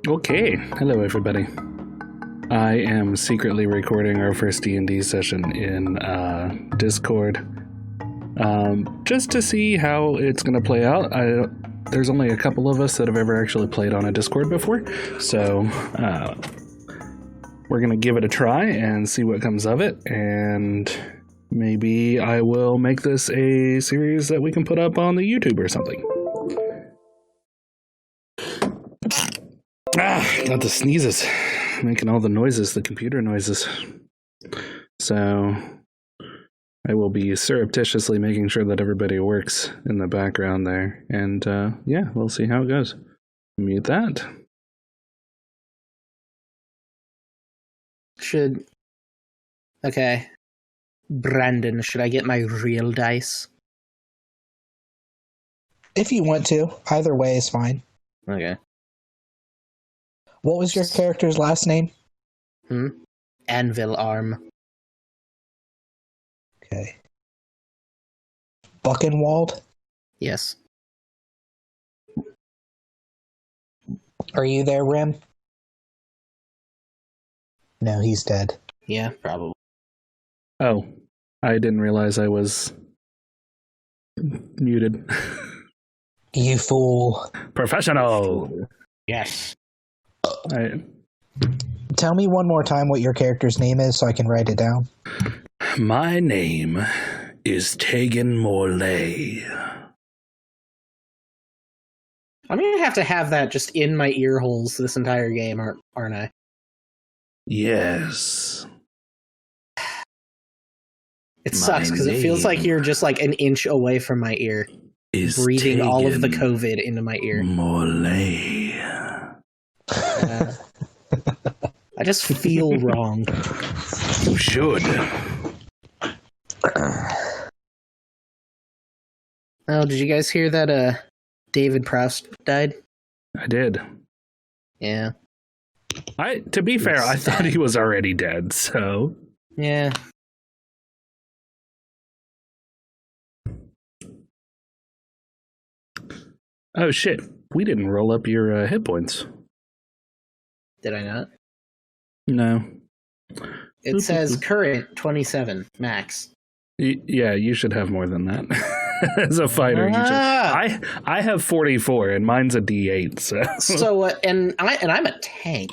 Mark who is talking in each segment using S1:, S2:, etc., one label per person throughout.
S1: Okay, hello everybody. I am secretly recording our first D&D session in Discord, just to see how it's going to play out. There's only a couple of us that have ever actually played on a Discord before, so we're going to give it a try and see what comes of it, and maybe I will make this a series that we can put up on the YouTube or something. Got the sneezes, making all the noises, the computer noises. So I will be surreptitiously making sure that everybody works in the background there. And yeah, we'll see how it goes. Mute that.
S2: Okay. Brandon, should I get my real dice?
S3: If you want to. Either way is fine.
S2: Okay.
S3: What was your character's last name?
S2: Anvil Arm.
S3: Okay. Buchenwald?
S2: Yes.
S3: Are you there, Rim? No, he's dead.
S2: Yeah, probably.
S1: Oh, I didn't realize I was muted.
S3: You fool.
S1: Professional!
S2: Yes.
S3: Tell me one more time what your character's name is so I can write it down.
S1: My name is Tegan Morley.
S2: I'm gonna have to have that just in my ear holes this entire game, aren't I?
S1: Yes.
S2: It sucks because it feels like you're just like an inch away from my ear, breathing
S1: Tegan
S2: all of the COVID into my ear.
S1: Morley.
S2: I just feel wrong.
S1: You should.
S2: Oh, did you guys hear that David Proust died?
S1: I did.
S2: Yeah.
S1: To be fair, I thought he was already dead, so.
S2: Yeah.
S1: Oh shit, we didn't roll up your hit points.
S2: Did I not?
S1: No.
S2: It says current 27 max.
S1: Yeah, you should have more than that. As a fighter, you should. I have 44, and mine's a D8.
S2: So and I'm a tank.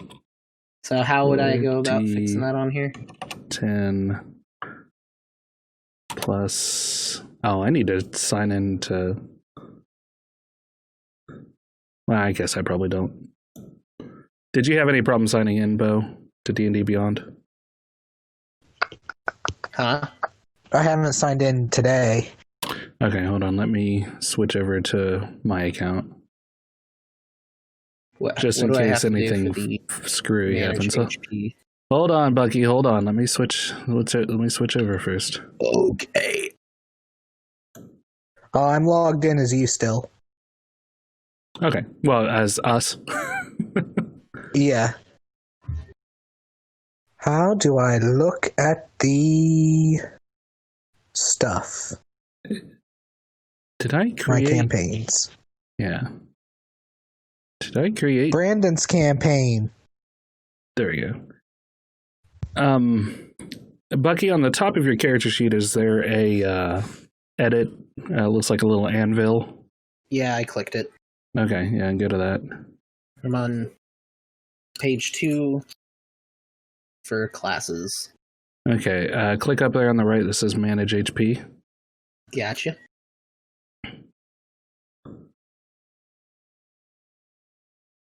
S2: So how would I go about fixing that on here?
S1: 10 plus. Oh, I need to sign in to. Well, I guess I probably don't. Did you have any problem signing in, Bo, to D&D Beyond?
S2: Huh?
S3: I haven't signed in today.
S1: Okay, hold on. Let me switch over to my account. Just in case anything screwy happens. Hold on, Bucky. Hold on. Let me switch. Let me switch over first.
S2: Okay.
S3: I'm logged in as you still.
S1: Okay. Well, as us.
S3: Yeah. How do I look at the stuff?
S1: Did I create
S3: my campaigns?
S1: Yeah. Did I create
S3: Brandon's campaign?
S1: There we go. Bucky, on the top of your character sheet, is there a edit? Looks like a little anvil.
S2: Yeah, I clicked it.
S1: Okay, yeah, go to that.
S2: I'm on page 2 for classes.
S1: Okay, click up there on the right that says Manage HP.
S2: Gotcha.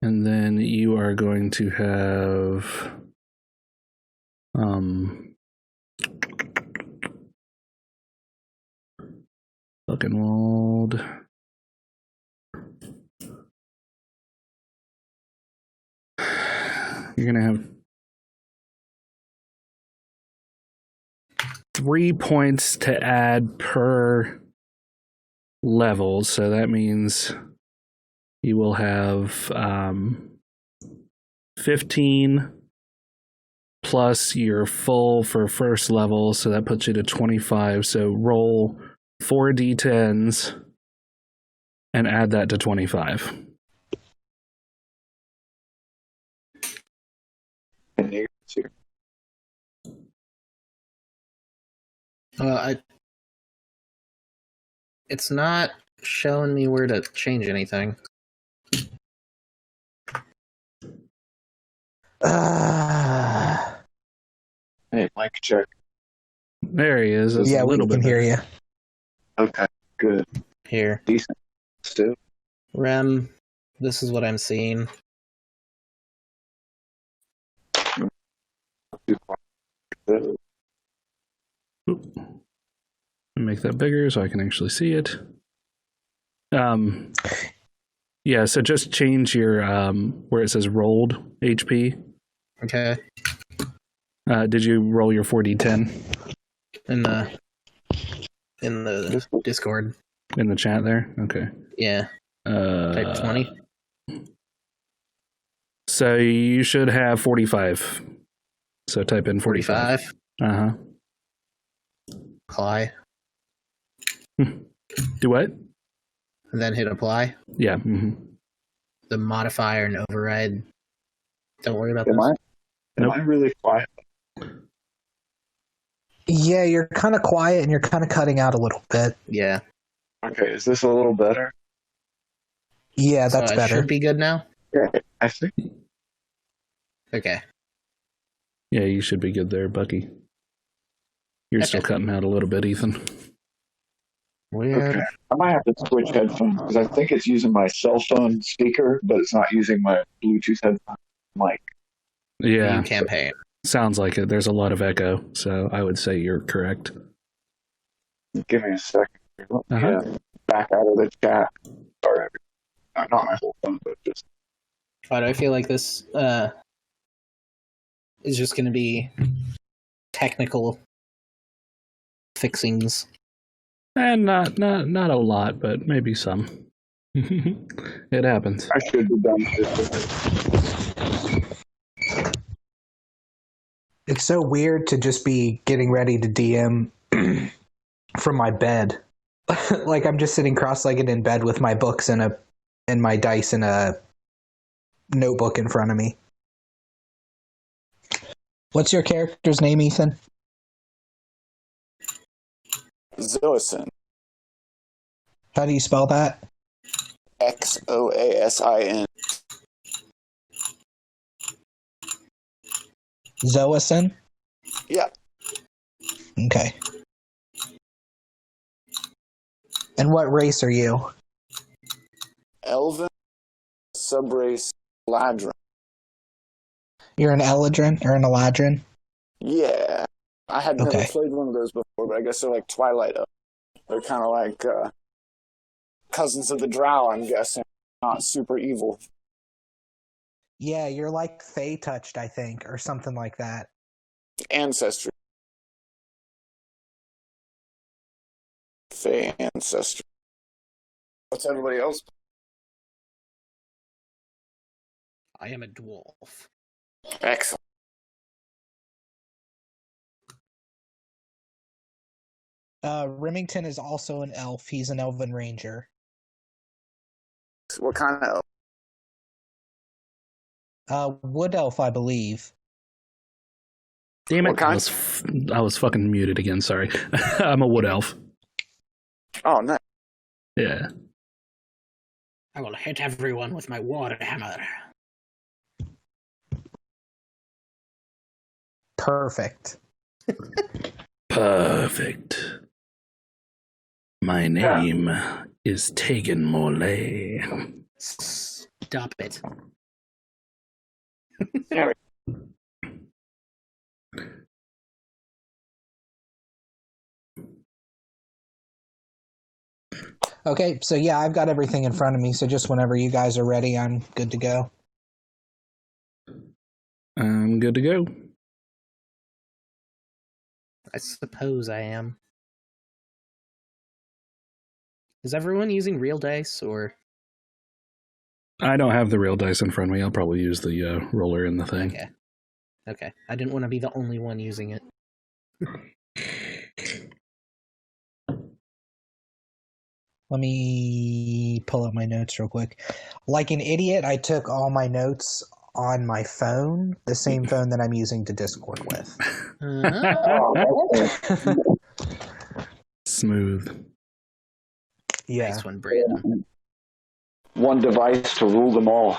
S1: And then you are going to have Buchenwald. You're gonna have 3 points to add per level, so that means you will have 15 plus your full for first level, so that puts you to 25. So roll 4 d10s and add that to 25.
S4: shenanigans here.
S2: It's not showing me where to change anything.
S4: Hey, mic check.
S1: There he is. It's
S3: Yeah,
S1: a
S3: we
S1: little
S3: can
S1: bit
S3: hear you.
S4: Okay, good.
S2: Here.
S4: Decent. Still.
S2: Rem, this is what I'm seeing.
S1: Make that bigger so I can actually see it. Yeah, so just change your where it says rolled HP.
S2: Okay.
S1: Did you roll your 4d10
S2: In the Discord.
S1: in the chat there? Okay.
S2: Yeah. Type 20.
S1: So you should have 45. So type in 45.
S2: 45.
S1: Uh-huh.
S2: Apply.
S1: Do what?
S2: And then hit apply.
S1: Yeah. Mm-hmm.
S2: The modifier and override. Don't worry about
S4: Am
S2: this.
S4: Am I really quiet?
S3: Yeah, you're kind of quiet and you're kind of cutting out a little bit.
S2: Yeah.
S4: Okay, is this a little better?
S3: Yeah, that's
S2: so
S3: better.
S2: Should be good now?
S4: Yeah, I think.
S2: Okay.
S1: Yeah, you should be good there, Bucky. You're still cutting out a little bit, Ethan.
S2: Weird.
S4: Okay. I might have to switch headphones because I think it's using my cell phone speaker, but it's not using my Bluetooth headphone mic.
S1: Yeah.
S2: New campaign.
S1: Sounds like it. There's a lot of echo, so I would say you're correct.
S4: Give me a second.
S1: Uh-huh.
S4: Yeah, back out of the chat. Sorry. Not my whole phone, but just.
S2: But I feel like this is just going to be technical fixings.
S1: And not a lot, but maybe some. It happens.
S4: I should be done with this.
S3: It's so weird to just be getting ready to DM from my bed. Like I'm just sitting cross-legged in bed with my books and my dice and a notebook in front of me. What's your character's name, Ethan?
S5: Zoasin.
S3: How do you spell that?
S5: Xoasin.
S3: Zoasin?
S5: Yeah.
S3: Okay. And what race are you?
S5: Elven. Subrace. Ladron.
S3: You're an Eladrin or an Eladrin?
S5: Yeah. I had never
S3: Okay.
S5: played one of those before, but I guess they're like Twilight Elves. They're kind of like cousins of the Drow, I'm guessing. Not super evil.
S3: Yeah, you're like Fey touched, I think, or something like that.
S5: Ancestry. Fey ancestry. What's everybody else?
S2: I am a dwarf.
S5: Excellent.
S3: Remington is also an elf. He's an elven ranger.
S5: What kind of elf?
S3: Wood elf, I believe.
S1: Damn it!
S5: What kind?
S1: I was fucking muted again. Sorry. I'm a wood elf.
S5: Oh, nice.
S1: Yeah.
S2: I will hit everyone with my water hammer.
S3: Perfect.
S1: Perfect. My name is Tegan Morley.
S2: Stop it.
S4: Yeah.
S3: Okay, so yeah, I've got everything in front of me, so just whenever you guys are ready, I'm good to go.
S1: I'm good to go.
S2: I suppose I am. Is everyone using real dice, or?
S1: I don't have the real dice in front of me. I'll probably use the roller in the thing.
S2: Okay. I didn't want to be the only one using it.
S3: Let me pull up my notes real quick. Like an idiot, I took all my notes on my phone, the same phone that I'm using to Discord with.
S1: Smooth.
S3: Yeah.
S2: Nice one, Brandon.
S4: One device to rule them all.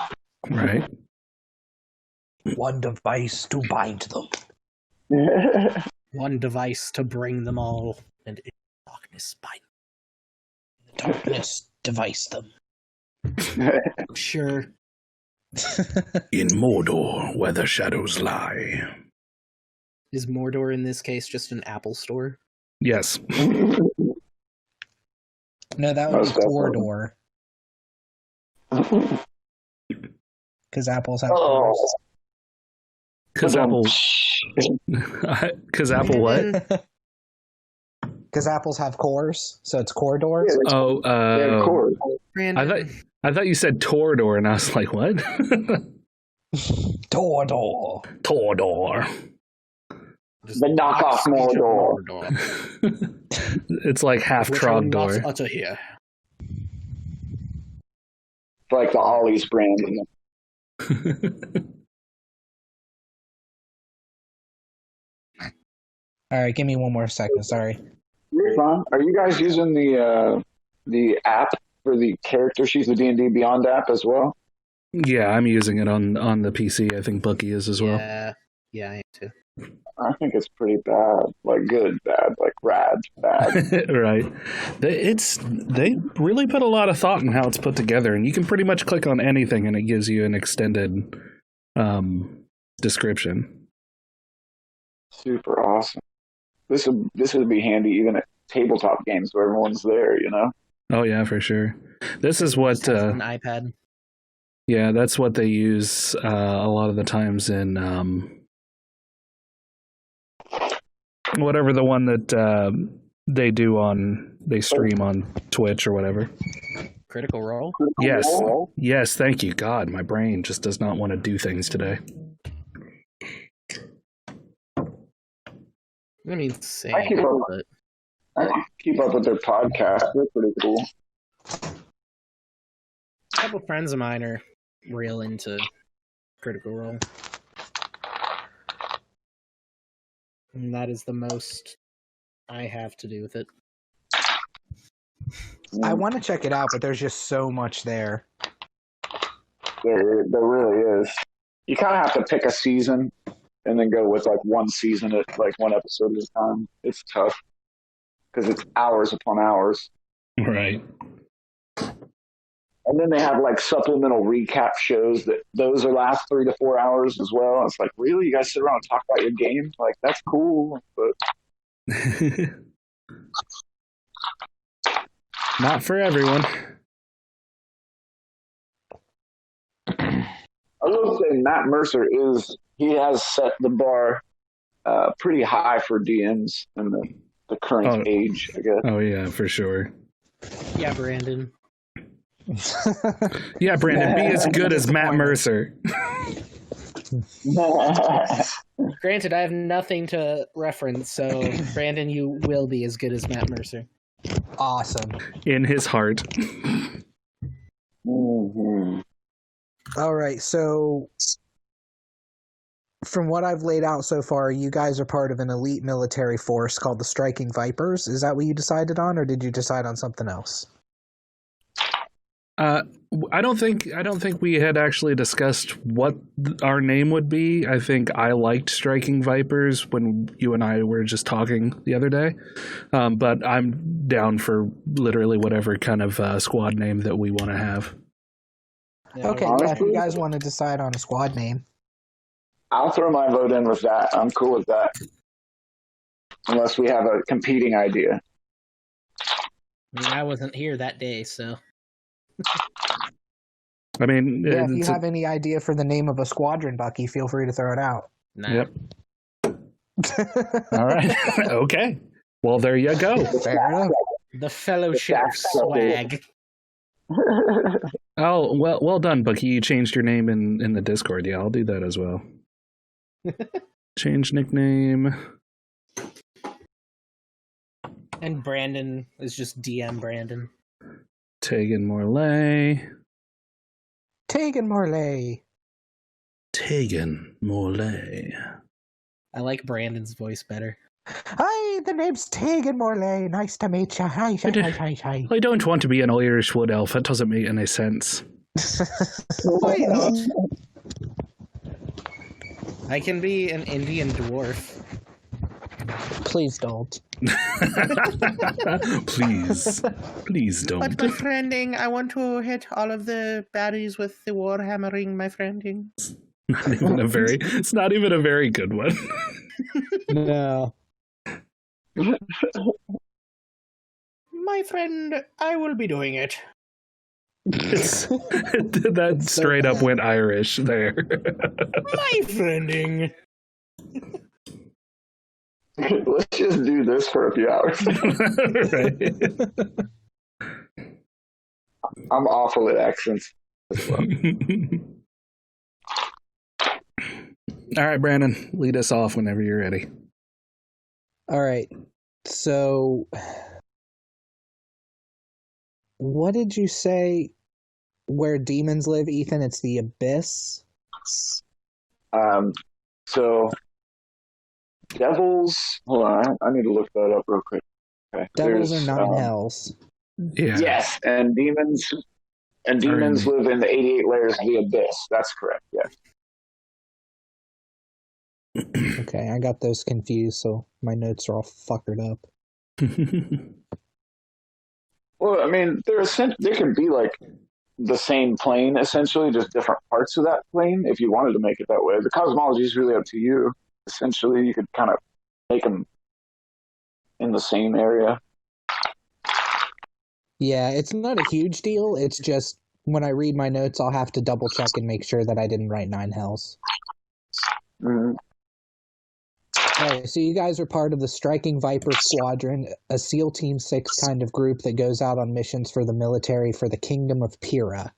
S1: Right.
S3: One device to bind them.
S2: One device to bring them all, and in darkness bind them.
S3: Darkness device them.
S2: Sure.
S1: In Mordor, where the shadows lie.
S2: Is Mordor in this case just an Apple store?
S1: Yes.
S3: No, that would be Corridor. Because apples have cores.
S1: Because Apple... Because Apple what?
S3: Because apples have cores, so it's corridor.
S1: Oh,
S2: Brandon.
S1: I thought you said Torador, and I was like, what?
S3: Torador.
S1: Torador.
S4: The knockoff Mordor.
S1: It's like half Trogdor.
S2: Not utter here.
S4: It's like the Ollie's brand.
S3: All right, give me one more second. Sorry.
S4: You're fine. Are you guys using the app for the character sheets, the D&D Beyond app as well?
S1: Yeah, I'm using it on the PC. I think Bucky is as well.
S2: Yeah, I am too.
S4: I think it's pretty bad. Like good, bad, like rad, bad.
S1: Right. They really put a lot of thought in how it's put together, and you can pretty much click on anything and it gives you an extended description.
S4: Super awesome. This would be handy even at tabletop games where everyone's there, you know?
S1: Oh yeah, for sure. This is what
S2: an iPad.
S1: Yeah, that's what they use a lot of the times in whatever the one that they stream on Twitch or whatever.
S2: Critical Role?
S1: Yes, thank you. God, my brain just does not want to do things today.
S2: I mean, same.
S4: I keep up with their podcast. They're pretty cool.
S2: A couple friends of mine are real into Critical Role. And that is the most I have to do with it.
S3: I want to check it out, but there's just so much there.
S4: There really is. You kind of have to pick a season and then go with like one season at like one episode at a time. It's tough because it's hours upon hours.
S1: Right.
S4: And then they have like supplemental recap shows those are last 3 to 4 hours as well. It's like, really? You guys sit around and talk about your game? Like, that's cool, but
S1: not for everyone.
S4: I will say Matt Mercer has set the bar pretty high for DMs in the current age, I guess.
S1: Oh yeah, for sure.
S2: Yeah, Brandon.
S1: Yeah, Brandon, be as good as Matt Mercer.
S2: Granted, I have nothing to reference, so Brandon, you will be as good as Matt Mercer.
S3: Awesome.
S1: In his heart.
S4: Mm-hmm.
S3: All right, so from what I've laid out so far, you guys are part of an elite military force called the Striking Vipers. Is that what you decided on, or did you decide on something else?
S1: I don't think we had actually discussed what our name would be. I think I liked Striking Vipers when you and I were just talking the other day. But I'm down for literally whatever kind of squad name that we want to have.
S2: Yeah,
S3: Okay, yeah, if you guys want to decide on a squad name.
S4: I'll throw my vote in with that. I'm cool with that. Unless we have a competing idea.
S2: I mean, I wasn't here that day, so...
S1: I mean,
S3: yeah, if you have any idea for the name of a squadron, Bucky, feel free to throw it out.
S2: Nah.
S1: Yep. All right. Okay. Well, there you go.
S3: Fair enough.
S2: The Fellowship of Swag.
S1: Oh, well done, Bucky. You changed your name in the Discord. Yeah, I'll do that as well. Change nickname.
S2: And Brandon is just DM Brandon.
S1: Tegan Morley.
S3: Tegan Morley.
S1: Tegan Morley.
S2: I like Brandon's voice better.
S3: Hi, the name's Tegan Morley. Nice to meet you. Hi.
S1: I don't want to be an Irish wood elf. That doesn't make any sense.
S2: Why not? I can be an Indian dwarf.
S3: Please don't.
S1: Please don't.
S2: But my friending, I want to hit all of the baddies with the warhammering, my friending.
S1: It's not even a very good one.
S3: No.
S2: My friend, I will be doing it.
S1: That straight up went Irish there.
S2: My friending.
S4: Let's just do this for a few hours.
S1: Right.
S4: I'm awful at accents as well.
S1: All right, Brandon, lead us off whenever you're ready.
S3: All right. So, what did you say where demons live, Ethan? It's the Abyss?
S4: So, devils... Hold on, I need to look that up real quick. Okay.
S3: Devils are nine hells.
S1: Yeah.
S4: Yes, and demons live in the 88 layers of the Abyss. That's correct, yes.
S3: Okay, I got those confused, so my notes are all fuckered up.
S4: Well, I mean, they can be like the same plane, essentially, just different parts of that plane, if you wanted to make it that way. The cosmology is really up to you. Essentially, you could kind of make them in the same area.
S3: Yeah, it's not a huge deal. It's just when I read my notes, I'll have to double check and make sure that I didn't write nine hells.
S4: Mm-hmm.
S3: All right, so you guys are part of the Striking Viper Squadron, a SEAL Team 6 kind of group that goes out on missions for the military for the Kingdom of Pyrrah.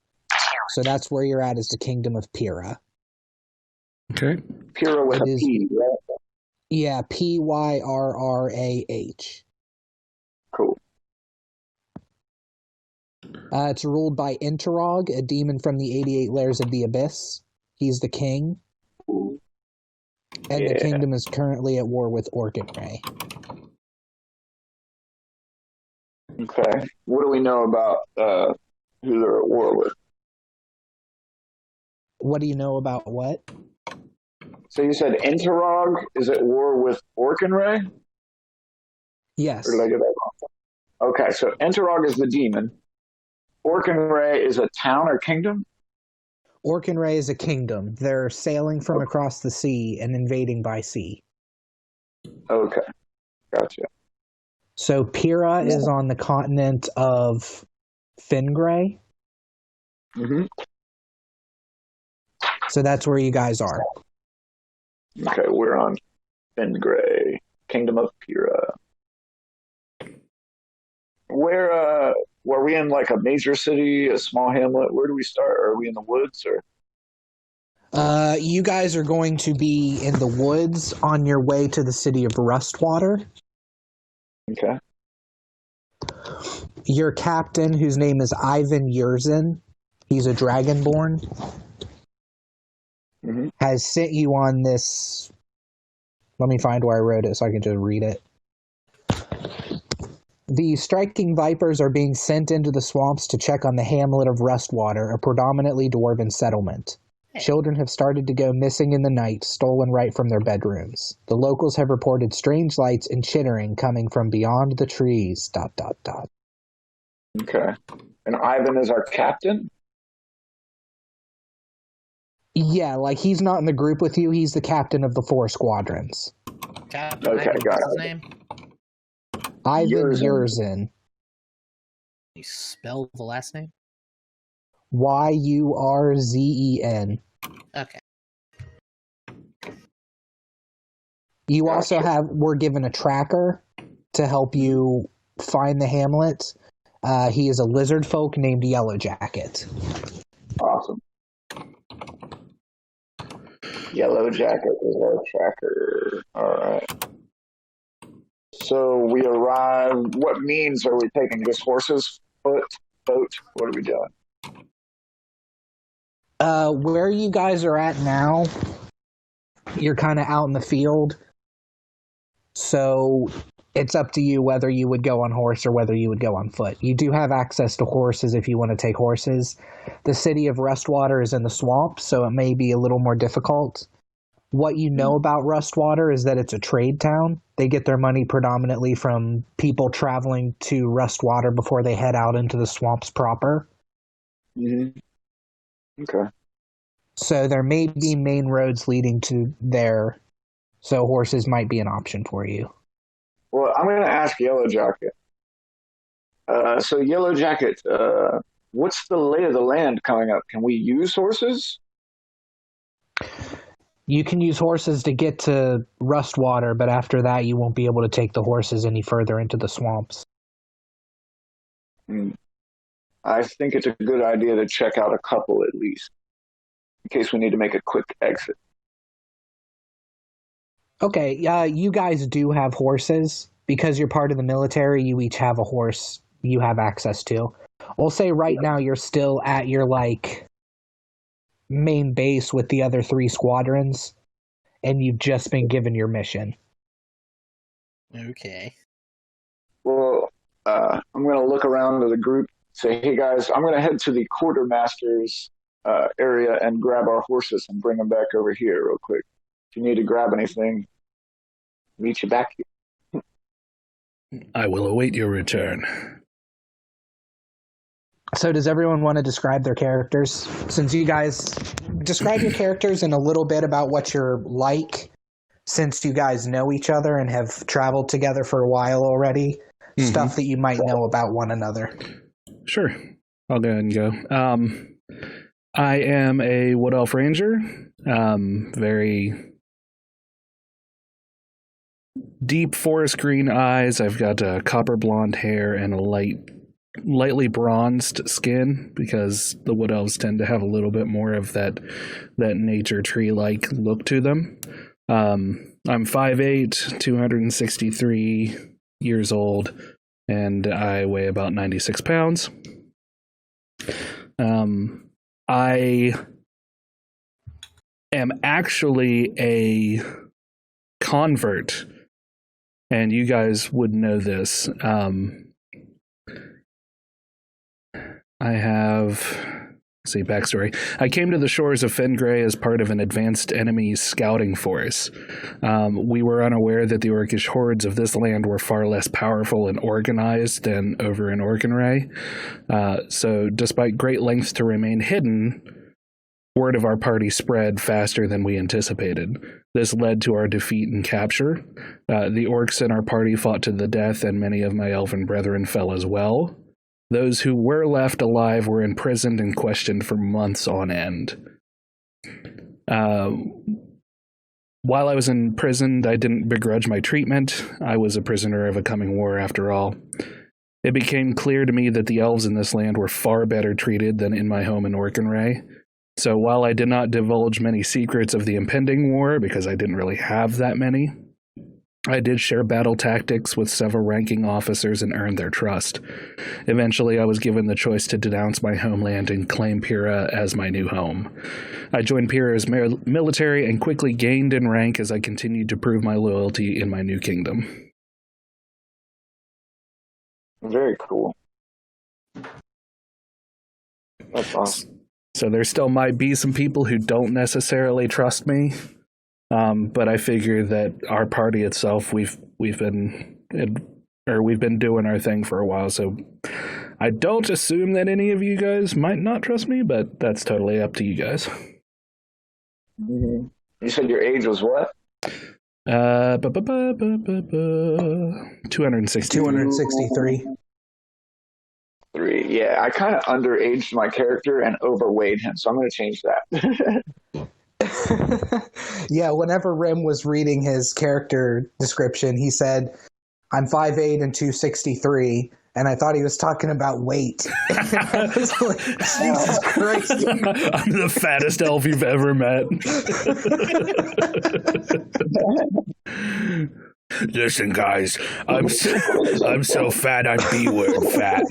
S3: So that's where you're at, is the Kingdom of Pyrrah.
S1: Okay.
S4: Pyrrah with a P, right?
S3: Yeah, Pyrrah.
S4: Cool.
S3: It's ruled by Enterog, a demon from the 88 layers of the Abyss. He's the king. And the kingdom is currently at war with Orkinray.
S4: Okay. What do we know about who they're at war with?
S3: What do you know about what?
S4: So you said Enterog is at war with Orkinray?
S3: Yes.
S4: Or did I get that wrong? Okay, so Enterog is the demon. Orkinray is a town or kingdom?
S3: Orkinray is a kingdom. They're sailing from across the sea and invading by sea.
S4: Okay, gotcha.
S3: So Pyrrha is on the continent of Fengray.
S4: Mm-hmm.
S3: So that's where you guys are.
S4: Okay, we're on Fengray, Kingdom of Pyrrha. Where were we in like a major city, a small hamlet? Where do we start? Are we in the woods or?
S3: You guys are going to be in the woods on your way to the city of Rustwater.
S4: Okay.
S3: Your captain, whose name is Ivan Yurzen, he's a dragonborn, has sent you on this. Let me find where I wrote it so I can just read it. The striking vipers are being sent into the swamps to check on the hamlet of Rustwater, a predominantly dwarven settlement. Children have started to go missing in the night, stolen right from their bedrooms. The locals have reported strange lights and chittering coming from beyond the trees. ...
S4: Okay. And Ivan is our captain?
S3: Yeah, like he's not in the group with you. He's the captain of the Four Squadrons.
S2: Captain
S4: Okay,
S2: Ivan,
S4: got
S2: what's his
S4: it.
S2: name?
S3: Ivan
S4: Yurzen.
S3: Yurzen.
S2: You spell the last name?
S3: Yurzen.
S2: Okay.
S3: You
S4: Gotcha.
S3: also were given a tracker to help you find the hamlet. He is a lizard folk named Yellow Jacket.
S4: Awesome. Yellow Jacket is our tracker. All right. So we arrive. What means are we taking? Just horses, foot, boat? What are we doing?
S3: Where you guys are at now, you're kind of out in the field. So it's up to you whether you would go on horse or whether you would go on foot. You do have access to horses if you want to take horses. The city of Rustwater is in the swamp, so it may be a little more difficult. What you know about Rustwater is that it's a trade town. They get their money predominantly from people traveling to Rustwater before they head out into the swamps proper.
S4: Mm-hmm. Okay.
S3: So there may be main roads leading to there, so horses might be an option for you.
S4: Well, I'm going to ask Yellow Jacket. So Yellow Jacket, what's the lay of the land coming up? Can we use horses?
S3: You can use horses to get to Rustwater, but after that you won't be able to take the horses any further into the swamps.
S4: I think it's a good idea to check out a couple at least, in case we need to make a quick exit.
S3: Okay, you guys do have horses. Because you're part of the military, you each have a horse you have access to. We'll say right now you're still at your, main base with the other 3 squadrons, and you've just been given your mission.
S2: Okay.
S4: Well, I'm going to look around to the group, say, hey guys, I'm going to head to the quartermaster's area and grab our horses and bring them back over here real quick. If you need to grab anything, meet you back here.
S1: I will await your return.
S3: So does everyone want to describe their characters? Since you guys describe your characters and a little bit about what you're like, since you guys know each other and have traveled together for a while already, stuff that you might know about one another.
S1: Sure. I'll go ahead and go. I am a Wood Elf Ranger. Very deep forest green eyes. I've got copper blonde hair and a lightly bronzed skin, because the Wood Elves tend to have a little bit more of that nature tree-like look to them. I'm 5'8", 263 years old, and I weigh about 96 pounds. I am actually a convert, and you guys would know this. I have, backstory. I came to the shores of Fengray as part of an advanced enemy scouting force. We were unaware that the orcish hordes of this land were far less powerful and organized than over in Orkinray. So despite great lengths to remain hidden, word of our party spread faster than we anticipated. This led to our defeat and capture. The orcs in our party fought to the death, and many of my elven brethren fell as well. Those who were left alive were imprisoned and questioned for months on end. While I was imprisoned, I didn't begrudge my treatment. I was a prisoner of a coming war, after all. It became clear to me that the elves in this land were far better treated than in my home in Orkinray. So while I did not divulge many secrets of the impending war, because I didn't really have that many, I did share battle tactics with several ranking officers and earned their trust. Eventually, I was given the choice to denounce my homeland and claim Pyrrah as my new home. I joined Pyrrah's military and quickly gained in rank as I continued to prove my loyalty in my new kingdom.
S4: Very cool. That's awesome.
S1: So there still might be some people who don't necessarily trust me. But I figure that our party itself, we've been doing our thing for a while, so I don't assume that any of you guys might not trust me, but that's totally up to you guys.
S4: Mm-hmm. You said your age was what?
S3: 263.
S4: Yeah, I kind of underaged my character and overweighed him, so I'm going to change that.
S3: Yeah, whenever Rim was reading his character description, he said, I'm 5'8" and 263, and I thought he was talking about weight. I was like, Jesus Christ.
S1: I'm the fattest elf you've ever met. Listen, guys, I'm so fat, I'm B-word fat.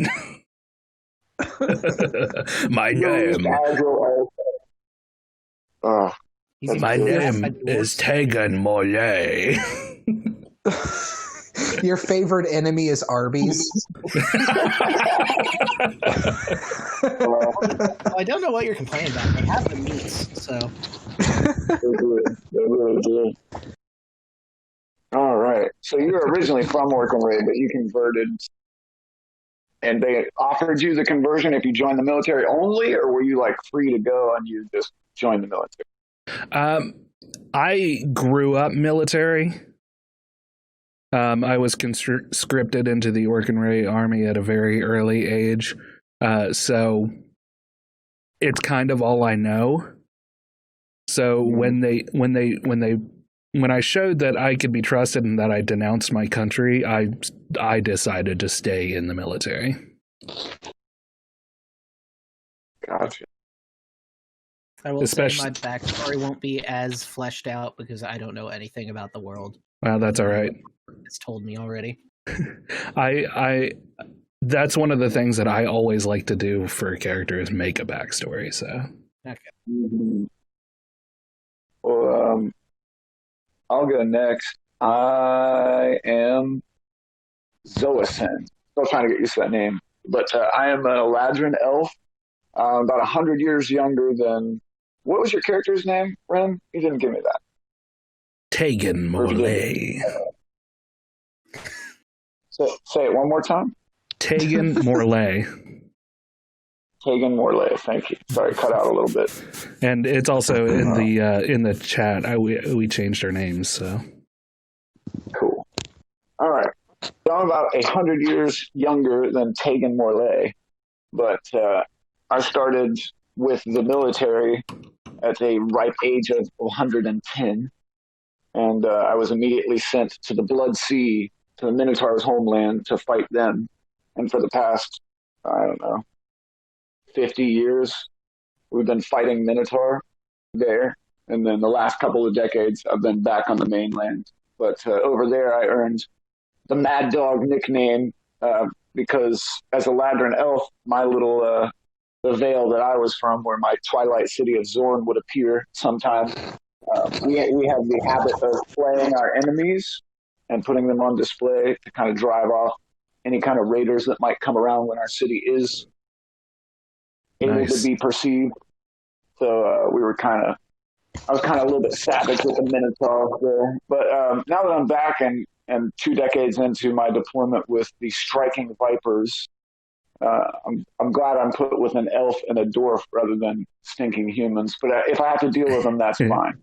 S1: My name.
S4: Oh,
S2: He's
S4: My
S2: even
S4: name
S2: by dwarves.
S1: Tegan Mollet.
S3: Your favorite enemy is Arby's.
S2: Well, I don't know what you're complaining about. They have the meats, so.
S4: they really do. All right. So you were originally from Orkinray, but you converted, and they offered you the conversion if you joined the military only, or were you like free to go and you just joined the military?
S1: I grew up military. I was conscripted into the Orkinray army at a very early age, so it's kind of all I know. So when I showed that I could be trusted and that I denounced my country, I decided to stay in the military.
S4: Gotcha.
S2: I will say
S1: Especially-
S2: my backstory won't be as fleshed out because I don't know anything about the world.
S1: Well, that's all right.
S2: It's told me already.
S1: I that's one of the things that I always like to do for a character is make a backstory. So
S2: Okay.
S4: Mm-hmm. Well, I'll go next. I am Zoasen. Still trying to get used to that name, but I am an Eladrin elf, about 100 years younger than. What was your character's name, Ren? You didn't give me that.
S1: Tegan Mollet.
S4: Say it one more time.
S1: Tegan Mollet.
S4: Tegan Morley. Thank you. Sorry, cut out a little bit.
S1: And it's also in the chat. We changed our names, so
S4: Cool. All right. So I'm about 100 years younger than Tegan Morley, but I started with the military at a ripe age of 110, and I was immediately sent to the Blood Sea, to the Minotaur's homeland, to fight them. And for the past, I don't know, 50 years, we've been fighting Minotaur there. And then the last couple of decades, I've been back on the mainland. But over there, I earned the Mad Dog nickname because as a Ladrin elf, my little the vale that I was from, where my twilight city of Zorn would appear sometimes, we have the habit of slaying our enemies and putting them on display to kind of drive off any kind of raiders that might come around when our city is able to be perceived. So I was kind of a little bit savage with the Minotaur there. But now that I'm back and 2 decades into my deployment with the Striking Vipers, I'm glad I'm put with an elf and a dwarf rather than stinking humans. But if I have to deal with them, that's fine.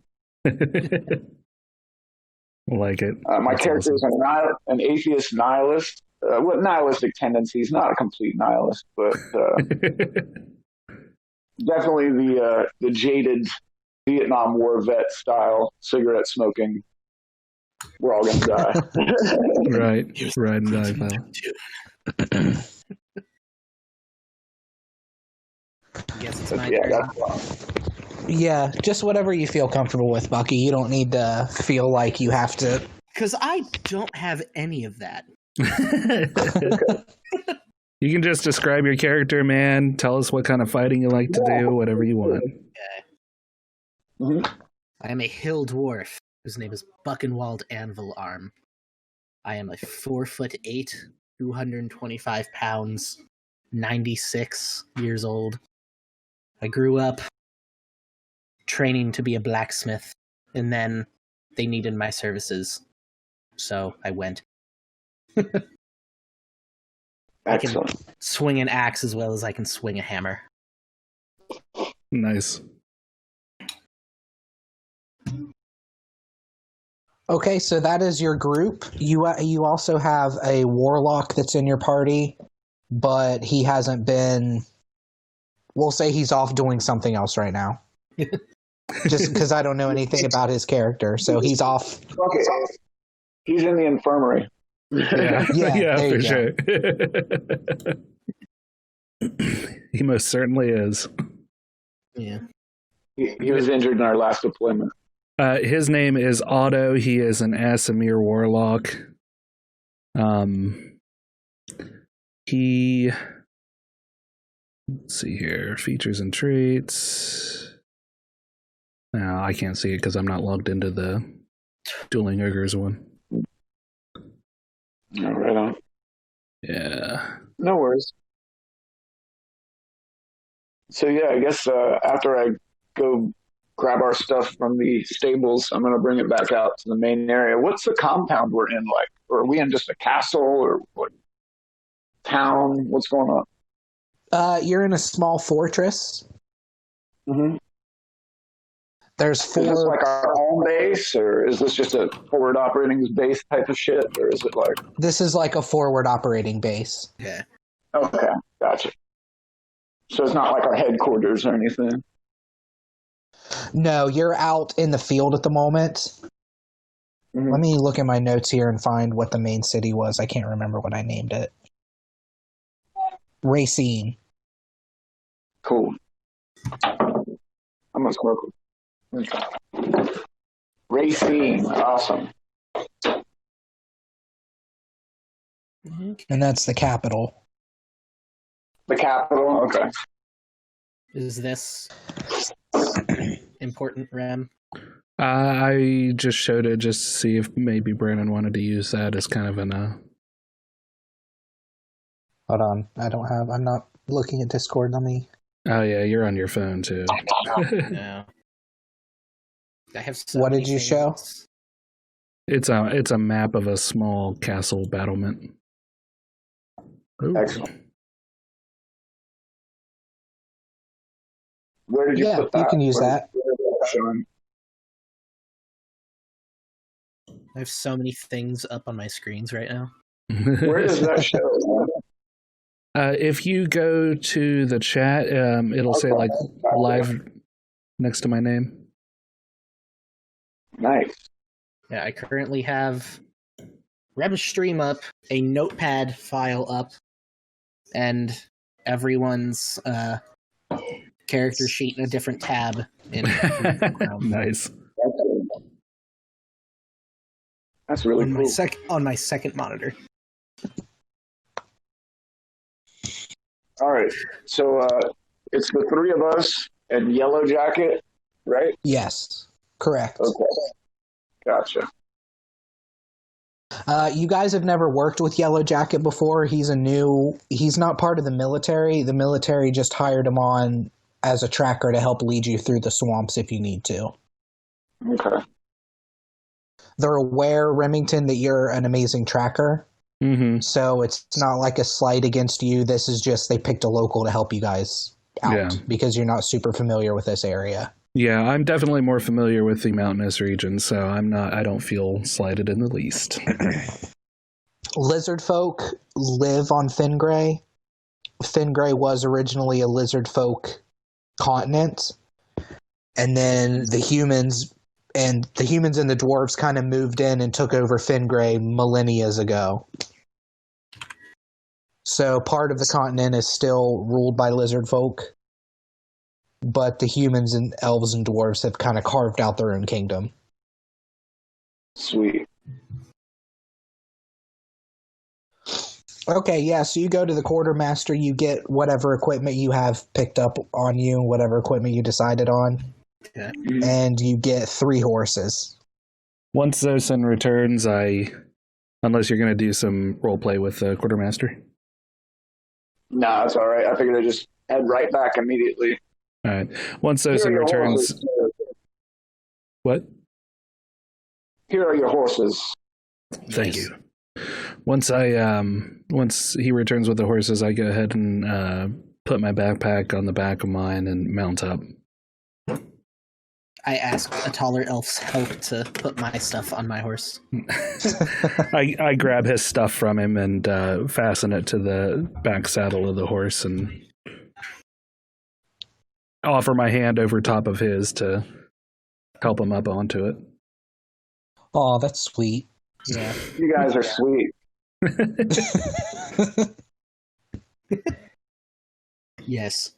S1: like it.
S4: My
S1: That's
S4: character
S1: awesome.
S4: is an atheist nihilist with nihilistic tendencies, not a complete nihilist, but definitely the jaded Vietnam War vet style, cigarette smoking. We're all gonna die.
S1: Right and die file.
S2: I guess it's my
S4: Yeah,
S2: turn.
S4: that's
S3: Yeah, just whatever you feel comfortable with, Bucky. You don't need to feel like you have to.
S2: Because I don't have any of that.
S1: You can just describe your character, man. Tell us what kind of fighting you like to do, whatever you want.
S4: Mhm.
S2: I am a hill dwarf whose name is Buchenwald Anvil Arm. I am a 4'8", 225 pounds, 96 years old. I grew up training to be a blacksmith, and then they needed my services, so I went.
S4: Excellent.
S2: Swing an axe as well as I can swing a hammer.
S1: Nice.
S3: Okay, so that is your group. You also have a warlock that's in your party, but he hasn't been. We'll say he's off doing something else right now. Just because I don't know anything about his character, so he's off.
S4: Okay. He's in the infirmary.
S1: Yeah,
S3: Yeah, there
S1: for
S3: you
S1: sure. He most certainly is.
S2: Yeah.
S4: He was injured in our last deployment.
S1: His name is Otto. He is an Asimir warlock. He. Let's see here. Features and traits. No, I can't see it because I'm not logged into the Dueling Ogres one.
S4: No, right on.
S1: Yeah.
S4: No worries. So yeah, I guess after I go grab our stuff from the stables, I'm gonna bring it back out to the main area. What's the compound we're in like? Or are we in just a castle or what town? What's going on?
S3: You're in a small fortress.
S4: Mm-hmm.
S3: There's
S4: Is this
S3: four.
S4: like our home base, or is this just a forward operating base type of shit, or is it like?
S3: This is like a forward operating base.
S2: Yeah.
S4: Okay, gotcha. So it's not like our headquarters or anything.
S3: No, you're out in the field at the moment.
S4: Mm-hmm.
S3: Let me look at my notes here and find what the main city was. I can't remember what I named it. Racine.
S4: Cool. I'm gonna smoke it. Racine, awesome.
S3: And that's the capital.
S4: The capital, okay.
S2: Is this important, Ram?
S1: I just showed it just to see if maybe Brandon wanted to use that as kind of an
S3: Hold on. I'm not looking at Discord. Let me.
S1: Oh yeah, you're on your phone too.
S2: No. I have so
S3: What
S2: many
S3: did you
S2: things.
S3: show?
S1: It's a map of a small castle battlement. Ooh.
S4: Excellent. Where did you put that?
S3: You can use
S4: Where
S3: that.
S4: showing?
S2: I have so many things up on my screens right now.
S4: Where does that show?
S1: If you go to the chat, it'll say like live next to my name.
S4: Nice.
S2: Yeah, I currently have Rem Stream up, a notepad file up, and everyone's character sheet in a different tab.
S1: Nice.
S4: That's really
S2: on
S4: cool.
S2: on my second monitor.
S4: All right. So it's the three of us and Yellow Jacket, right?
S3: Yes. Correct.
S4: Okay. Gotcha.
S3: You guys have never worked with Yellow Jacket before. He's not part of the military. The military just hired him on as a tracker to help lead you through the swamps if you need to.
S4: Okay.
S3: They're aware, Remington, that you're an amazing tracker.
S1: Mm-hmm.
S3: So it's not like a slight against you. This is just they picked a local to help you guys out because you're not super familiar with this area.
S1: Yeah, I'm definitely more familiar with the mountainous region, so I don't feel slighted in the least.
S3: Lizard folk live on Fengray. Fengray was originally a lizard folk continent. And then the humans and the dwarves kind of moved in and took over Fengray millennia ago. So part of the continent is still ruled by lizard folk. But the humans and elves and dwarves have kind of carved out their own kingdom.
S4: Sweet.
S3: Okay, yeah, so you go to the quartermaster, you get whatever equipment you have picked up on you, whatever equipment you decided on,
S2: Okay.
S3: and you get 3 horses.
S1: Once Zosin returns, unless you're going to do some roleplay with the quartermaster.
S4: No, it's all right. I figured I'd just head right back immediately.
S1: All right. Once Zosin returns... What?
S4: Here are your horses.
S1: Thank you. Once he returns with the horses, I go ahead and put my backpack on the back of mine and mount up.
S2: I asked a taller elf's help to put my stuff on my horse.
S1: I grab his stuff from him and fasten it to the back saddle of the horse and offer my hand over top of his to help him up onto it.
S3: Oh, that's sweet.
S2: Yeah.
S4: You guys are sweet.
S2: Yes.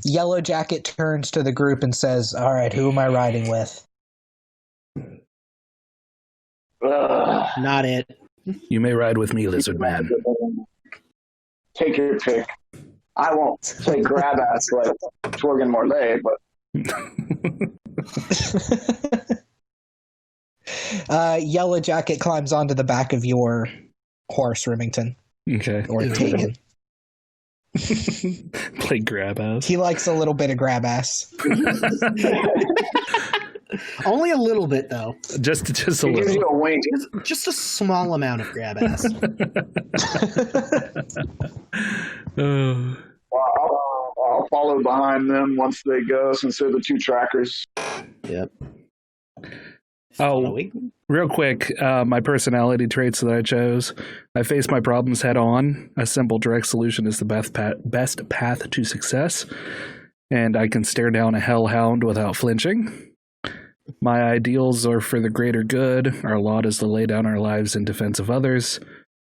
S3: Yellow Jacket turns to the group and says, all right, who am I riding with?
S2: Not it.
S1: You may ride with me, lizard man.
S4: Take your pick. I won't say grab ass like Torgan Morley, but
S3: Yellow Jacket climbs onto the back of your horse, Remington.
S1: Okay.
S3: Or Tegan.
S1: Play grab ass.
S3: He likes a little bit of grab ass.
S2: Only a little bit, though.
S1: just a
S4: He gives you
S1: little.
S4: a wink.
S2: Just a small amount of grab ass.
S1: Oh.
S4: Well, I'll follow behind them once they go, since they're the two trackers.
S2: Yep.
S1: Oh, real quick, my personality traits that I chose. I face my problems head on. A simple, direct solution is the best path to success. And I can stare down a hellhound without flinching. My ideals are for the greater good. Our lot is to lay down our lives in defense of others.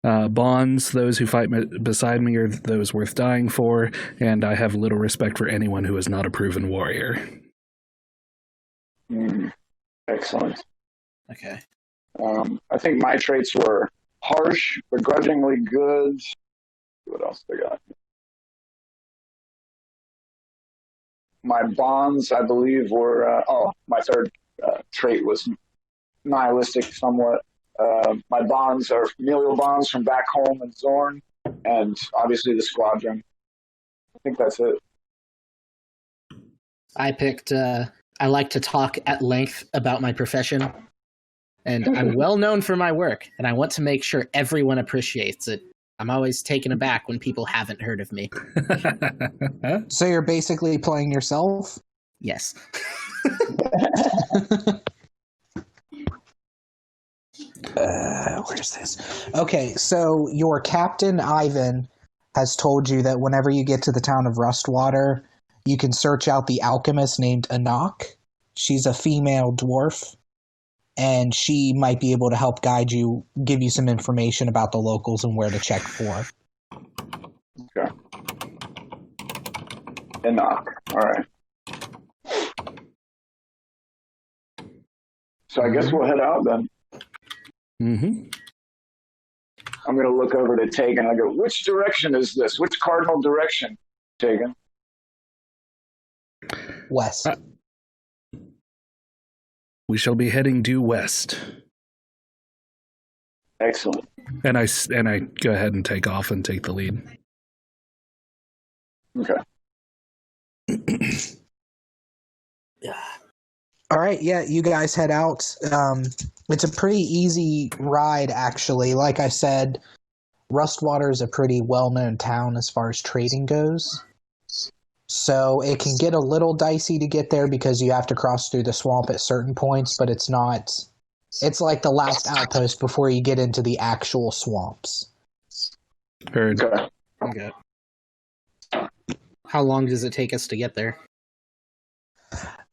S1: Bonds, those who fight beside me are those worth dying for. And I have little respect for anyone who is not a proven warrior.
S4: Excellent.
S2: Okay.
S4: I think my traits were harsh, begrudgingly good. What else they got? My bonds, I believe, were... my third trait was nihilistic somewhat. My bonds are familial bonds from back home in Zorn, and obviously the squadron. I think that's it.
S2: I picked, I like to talk at length about my profession, and I'm well known for my work, and I want to make sure everyone appreciates it. I'm always taken aback when people haven't heard of me.
S3: So you're basically playing yourself?
S2: Yes.
S3: Where's this? Okay, so your captain, Ivan, has told you that whenever you get to the town of Rustwater, you can search out the alchemist named Enoch. She's a female dwarf, and she might be able to help guide you, give you some information about the locals and where to check for.
S4: Okay. Enoch. All right. So I guess we'll head out then.
S1: Mm-hmm.
S4: I'm going to look over to Tegan. I go, which direction is this? Which cardinal direction, Tegan?
S3: West.
S1: We shall be heading due west.
S4: Excellent.
S1: And I go ahead and take off and take the lead.
S4: Okay.
S3: All right, yeah, you guys head out. It's a pretty easy ride, actually. Like I said, Rustwater is a pretty well-known town as far as trading goes. So it can get a little dicey to get there because you have to cross through the swamp at certain points, but it's not... It's like the last outpost before you get into the actual swamps.
S1: Heard.
S4: Okay.
S2: Okay. How long does it take us to get there?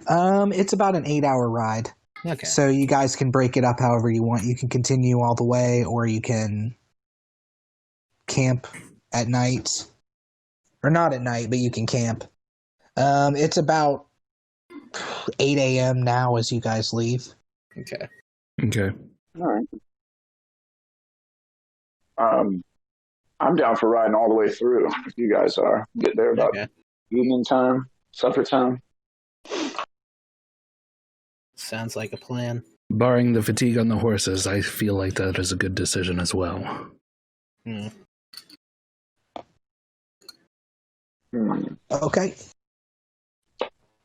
S3: It's about an 8-hour ride.
S2: Okay.
S3: So you guys can break it up however you want. You can continue all the way, or you can camp at night. Or not at night, but you can camp. It's about 8 a.m. now as you guys leave.
S2: Okay.
S1: Okay.
S4: All right. I'm down for riding all the way through, if you guys are. Get there about evening time, supper time.
S2: Sounds like a plan.
S1: Barring the fatigue on the horses, I feel like that is a good decision as well.
S3: Okay.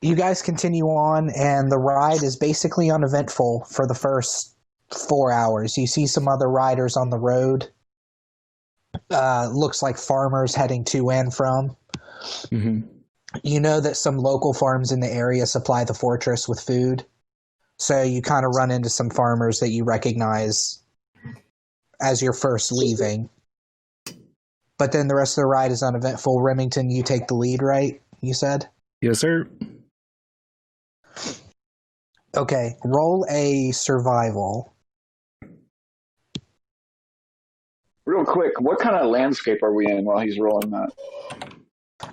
S3: You guys continue on, and the ride is basically uneventful for the first 4 hours. You see some other riders on the road. Looks like farmers heading to and from.
S1: Mm-hmm.
S3: You know that some local farms in the area supply the fortress with food. So you kind of run into some farmers that you recognize as you're first leaving. But then the rest of the ride is uneventful. Remington, you take the lead, right? You said?
S1: Yes, sir.
S3: Okay, roll a survival.
S4: Real quick, what kind of landscape are we in while he's rolling that?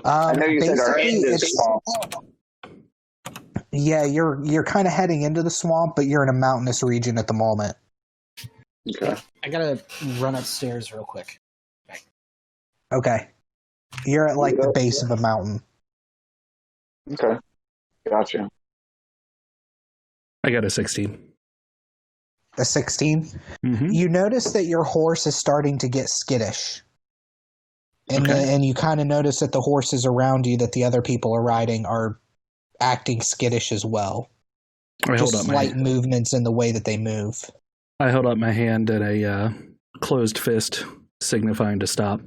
S4: I know you said our end is swamp.
S3: Yeah, you're kind of heading into the swamp, but you're in a mountainous region at the moment.
S4: Okay.
S2: I gotta run upstairs real quick.
S3: Okay. You're at like the base of a mountain.
S4: Okay. Gotcha.
S1: I got a 16.
S3: A 16?
S1: Mm-hmm.
S3: You notice that your horse is starting to get skittish. And,
S1: Okay.
S3: and you kind of notice that the horses around you that the other people are riding are acting skittish as well.
S1: I
S3: Just slight movements in the way that they move.
S1: I held up my hand in a closed fist, signifying to stop.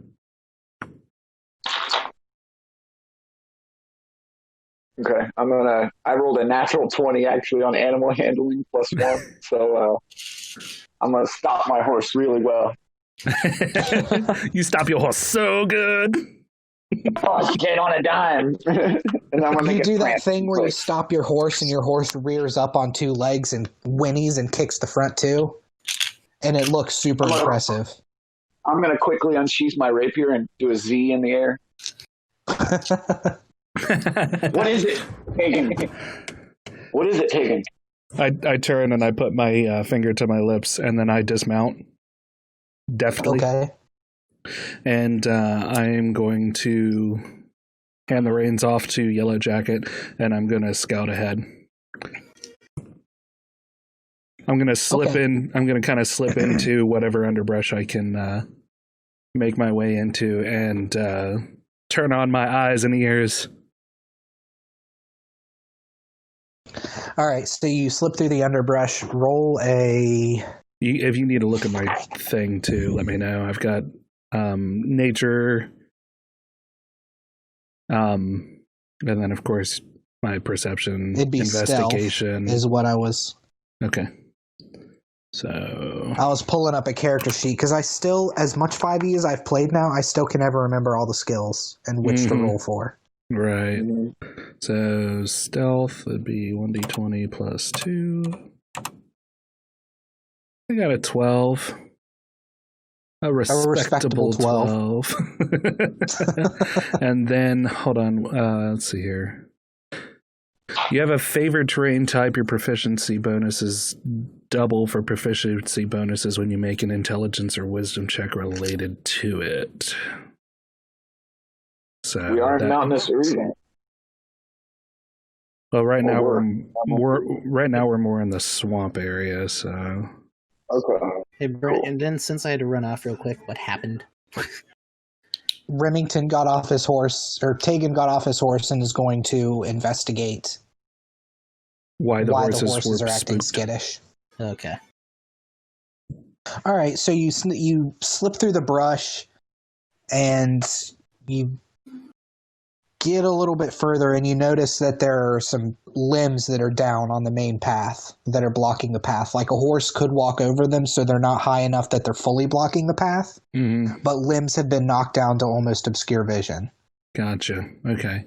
S4: Okay, I rolled a natural 20 actually on animal handling +1, so I'm gonna stop my horse really well.
S1: You stop your horse so good.
S4: Oh, get on a dime. And I'm gonna
S3: You
S4: make
S3: do
S4: it
S3: that
S4: prance
S3: thing where you
S4: quick.
S3: stop your horse and your horse rears up on two legs and whinnies and kicks the front too. And it looks super impressive.
S4: I'm gonna quickly unsheath my rapier and do a Z in the air. What is it, Tegan? What is it, Tegan?
S1: I turn and I put my finger to my lips, and then I dismount deftly.
S3: Okay.
S1: And I am going to hand the reins off to Yellow Jacket, and I'm going to scout ahead. I'm going to slip in. I'm going to kind of slip into whatever underbrush I can make my way into, and turn on my eyes and ears.
S3: All right, so you slip through the underbrush, roll a...
S1: If you need to look at my thing too, let me know. I've got nature, and then of course my perception,
S3: It'd be
S1: investigation
S3: stealth is what I was...
S1: Okay. So
S3: I was pulling up a character sheet, because I still, as much 5e as I've played now, I still can never remember all the skills and which to roll for.
S1: right. So stealth would be 1d20 plus 2. I got a 12. A respectable 12. And then, hold on, let's see here. You have a favored terrain type. Your proficiency bonus is double for proficiency bonuses when you make an intelligence or wisdom check related to it. So
S4: We are in mountainous region.
S1: Well, right now we're more in the swamp area, so.
S4: Okay.
S2: Hey, Brent, and then since I had to run off real quick, what happened?
S3: Remington got off his horse, or Tegan got off his horse and is going to investigate
S1: Why the horses
S3: are acting
S1: spooked.
S3: skittish.
S2: Okay.
S3: All right, so you slip through the brush and you get a little bit further and you notice that there are some limbs that are down on the main path that are blocking the path. Like a horse could walk over them, so they're not high enough that they're fully blocking the path, but limbs have been knocked down to almost obscure vision.
S1: Gotcha. Okay.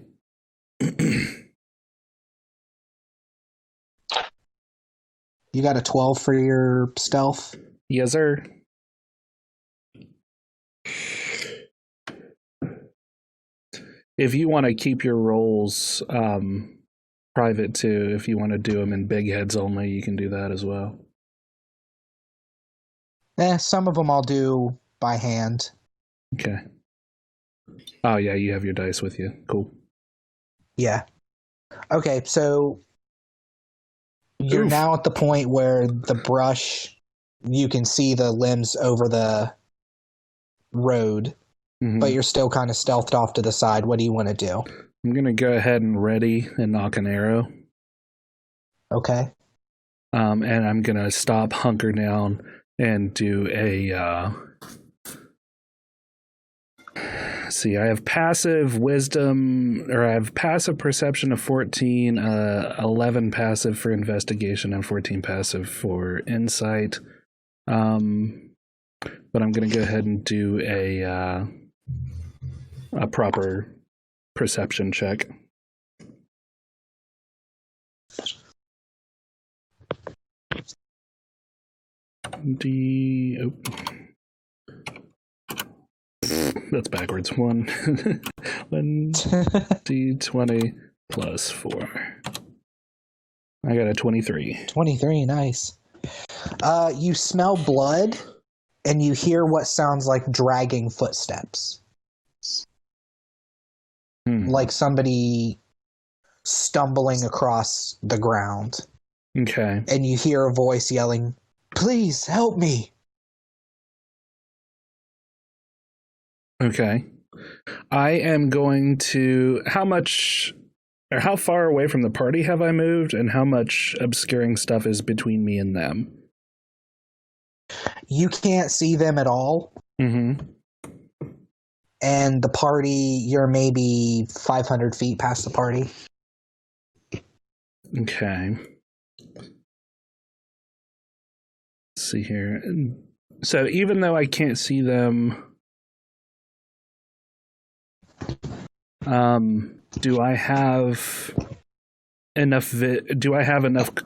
S3: You got a 12 for your stealth?
S1: Yes, sir. If you want to keep your rolls private too, if you want to do them in big heads only, you can do that as well.
S3: Some of them I'll do by hand.
S1: Okay. Oh yeah, you have your dice with you. Cool.
S3: Yeah. Okay, so you're now at the point where the brush, you can see the limbs over the road, but you're still kind of stealthed off to the side. What do you want to do?
S1: I'm going to go ahead and ready and knock an arrow.
S3: Okay.
S1: And I'm going to stop, hunker down, and do a... see, I have passive wisdom, or I have passive perception of 14, 11 passive for investigation, and 14 passive for insight. But I'm going to go ahead and do a proper perception check. That's backwards. 1 D20 plus 4. I got a 23.
S3: 23, nice. You smell blood, and you hear what sounds like dragging footsteps. Like somebody stumbling across the ground.
S1: Okay.
S3: and you hear a voice yelling, "Please help me."
S1: Okay. I am going to. How far away from the party have I moved, and how much obscuring stuff is between me and them?
S3: You can't see them at all,
S1: Mm-hmm.
S3: and the party, you're maybe 500 feet past the party.
S1: Okay. Let's see here. So even though I can't see them, do I have enough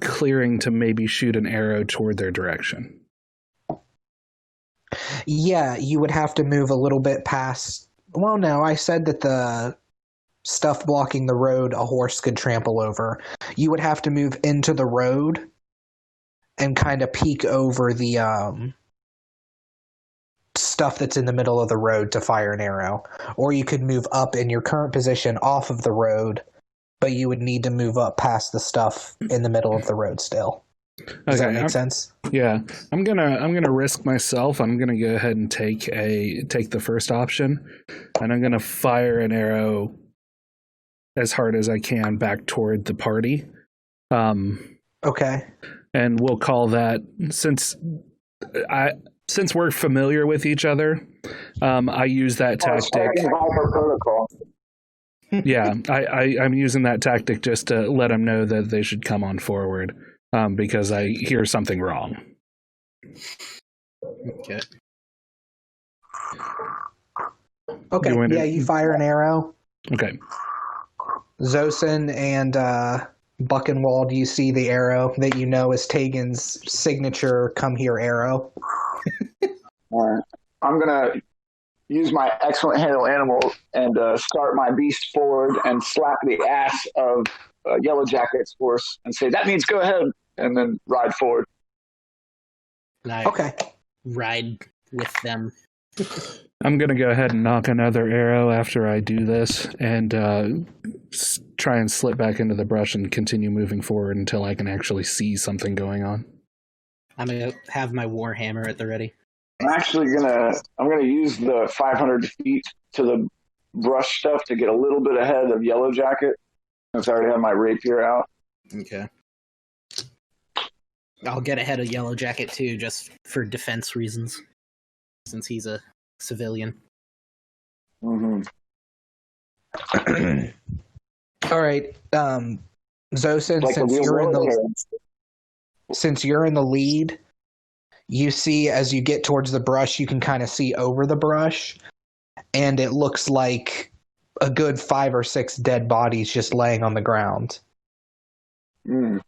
S1: clearing to maybe shoot an arrow toward their direction?
S3: Yeah, you would have to move a little bit past. Well, no, I said that the stuff blocking the road a horse could trample over. You would have to move into the road and kind of peek over the stuff that's in the middle of the road to fire an arrow. Or you could move up in your current position off of the road, but you would need to move up past the stuff in the middle of the road still. Does that make sense?
S1: Yeah, I'm gonna risk myself. I'm gonna go ahead and take the first option, and I'm gonna fire an arrow as hard as I can back toward the party.
S3: Okay.
S1: And we'll call that, since we're familiar with each other, I use that tactic.
S4: Protocol.
S1: Yeah, I'm using that tactic just to let them know that they should come on forward. Because I hear something wrong.
S2: Okay.
S3: Okay, you fire an arrow.
S1: Okay.
S3: Zosin and Buchenwald, you see the arrow that you know is Tegan's signature come here arrow.
S4: All right. I'm going to use my excellent handle animal and start my beast forward and slap the ass of Yellow Jacket's horse and say, "That means go ahead," and then ride forward.
S2: And I ride with them.
S1: I'm going to go ahead and knock another arrow after I do this and try and slip back into the brush and continue moving forward until I can actually see something going on.
S2: I'm going to have my warhammer at the ready.
S4: I'm actually I'm gonna use the 500 feet to the brush stuff to get a little bit ahead of Yellow Jacket, since I already have my rapier out.
S2: Okay. I'll get ahead of Yellow Jacket too, just for defense reasons, since he's a civilian.
S4: Mm-hmm.
S3: All right, Zosin,
S4: Like
S3: since you're in the lead, you see as you get towards the brush, you can kind of see over the brush, and it looks like a good 5 or 6 dead bodies just laying on the ground.
S4: Damn.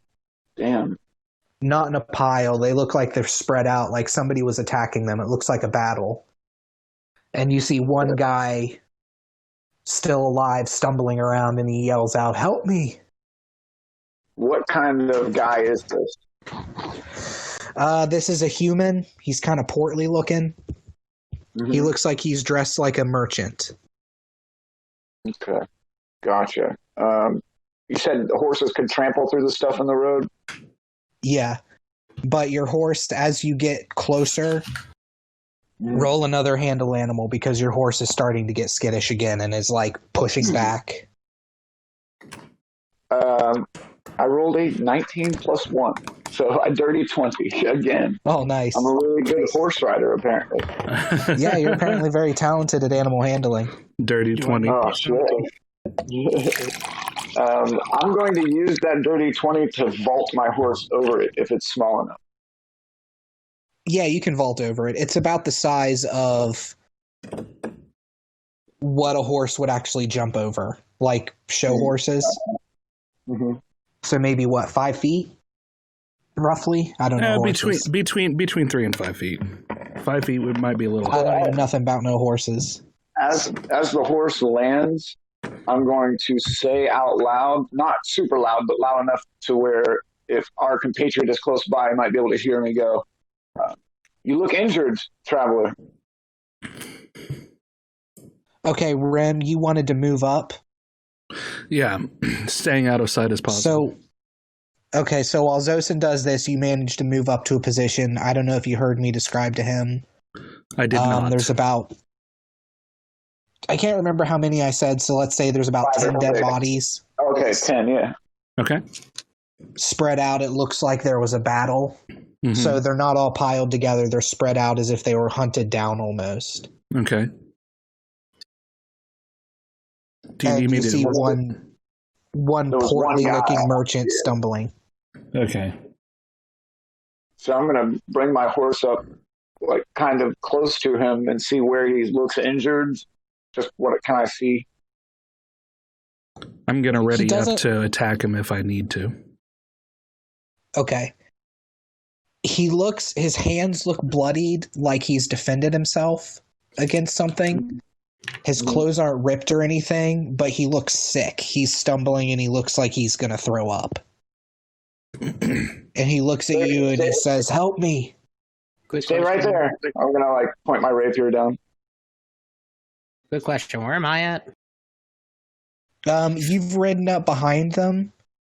S3: Not in a pile. They look like they're spread out, like somebody was attacking them. It looks like a battle. And you see one guy still alive, stumbling around, and he yells out, "Help me!"
S4: What kind of guy is this?
S3: This is a human. He's kind of portly looking.
S4: Mm-hmm.
S3: He looks like he's dressed like a merchant.
S4: Okay. Gotcha. You said the horses could trample through the stuff in the road?
S3: Yeah. But your horse, as you get closer, roll another handle animal, because your horse is starting to get skittish again and is like pushing back.
S4: I rolled a 19 plus 1. So a dirty 20 again.
S3: Oh, nice.
S4: I'm a really good horse rider, apparently.
S3: Yeah, you're apparently very talented at animal handling.
S1: Dirty 20.
S4: Oh, shit. I'm going to use that dirty 20 to vault my horse over it if it's small enough.
S3: Yeah, you can vault over it. It's about the size of what a horse would actually jump over, like show horses.
S4: Mm-hmm.
S3: So maybe 5 feet, roughly. I don't know.
S1: Between 3 and 5 feet. 5 feet might be a little.
S3: I don't know nothing about no horses.
S4: As the horse lands, I'm going to say out loud, not super loud, but loud enough to where if our compatriot is close by, he might be able to hear me go, "You look injured, traveler."
S3: Okay, Ren, you wanted to move up.
S1: Yeah, staying out of sight as possible.
S3: Okay, so while Zosin does this, you manage to move up to a position. I don't know if you heard me describe to him.
S1: I did not.
S3: There's about... I can't remember how many I said, so let's say there's about 10 dead bodies.
S4: Okay, 10, yeah.
S1: Okay.
S3: Spread out, it looks like there was a battle.
S1: Mhm.
S3: So they're not all piled together. They're spread out as if they were hunted down almost.
S1: Okay. Do you
S3: And
S1: need me
S3: you
S1: to...
S3: see one
S4: There was one
S3: portly
S4: guy.
S3: looking merchant stumbling.
S1: Okay.
S4: So I'm going to bring my horse up, like, kind of close to him and see where he looks injured. Just what can I see?
S1: I'm going to ready up
S3: doesn't-
S1: to attack him if I need to.
S3: Okay. His hands look bloodied, like he's defended himself against something. His clothes aren't ripped or anything, but he looks sick. He's stumbling and he looks like he's going to throw up. And he looks at you and he says, "Help me."
S2: Quick
S4: Stay right
S2: question.
S4: there. I'm going to, like, point my rapier down.
S2: Good question. Where am I at?
S3: You've ridden up behind them,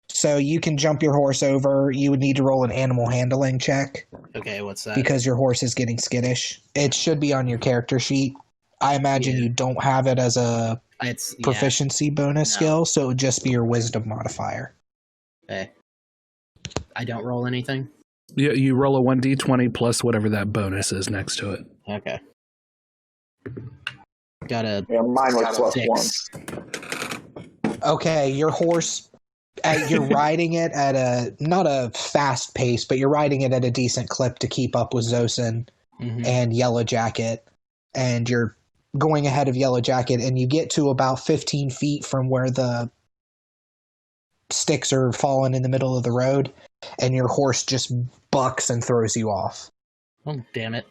S3: so you can jump your horse over. You would need to roll an animal handling check
S2: Okay, what's that?
S3: because your horse is getting skittish. It should be on your character sheet. I imagine you don't have it as a
S2: It's
S3: proficiency bonus
S2: No.
S3: skill, so it would just be your wisdom modifier.
S2: Okay. I don't roll anything.
S1: You roll a 1d20 plus whatever that bonus is next to it.
S2: Okay. Got a
S4: Yeah, mine was plus
S2: 6.
S4: 1.
S3: Okay, your horse, you're riding it at not a fast pace, but you're riding it at a decent clip to keep up with Zosin
S2: Mhm.
S3: and Yellow Jacket, and you're going ahead of Yellow Jacket, and you get to about 15 feet from where the sticks are falling in the middle of the road, and your horse just bucks and throws you off.
S2: Oh, damn it.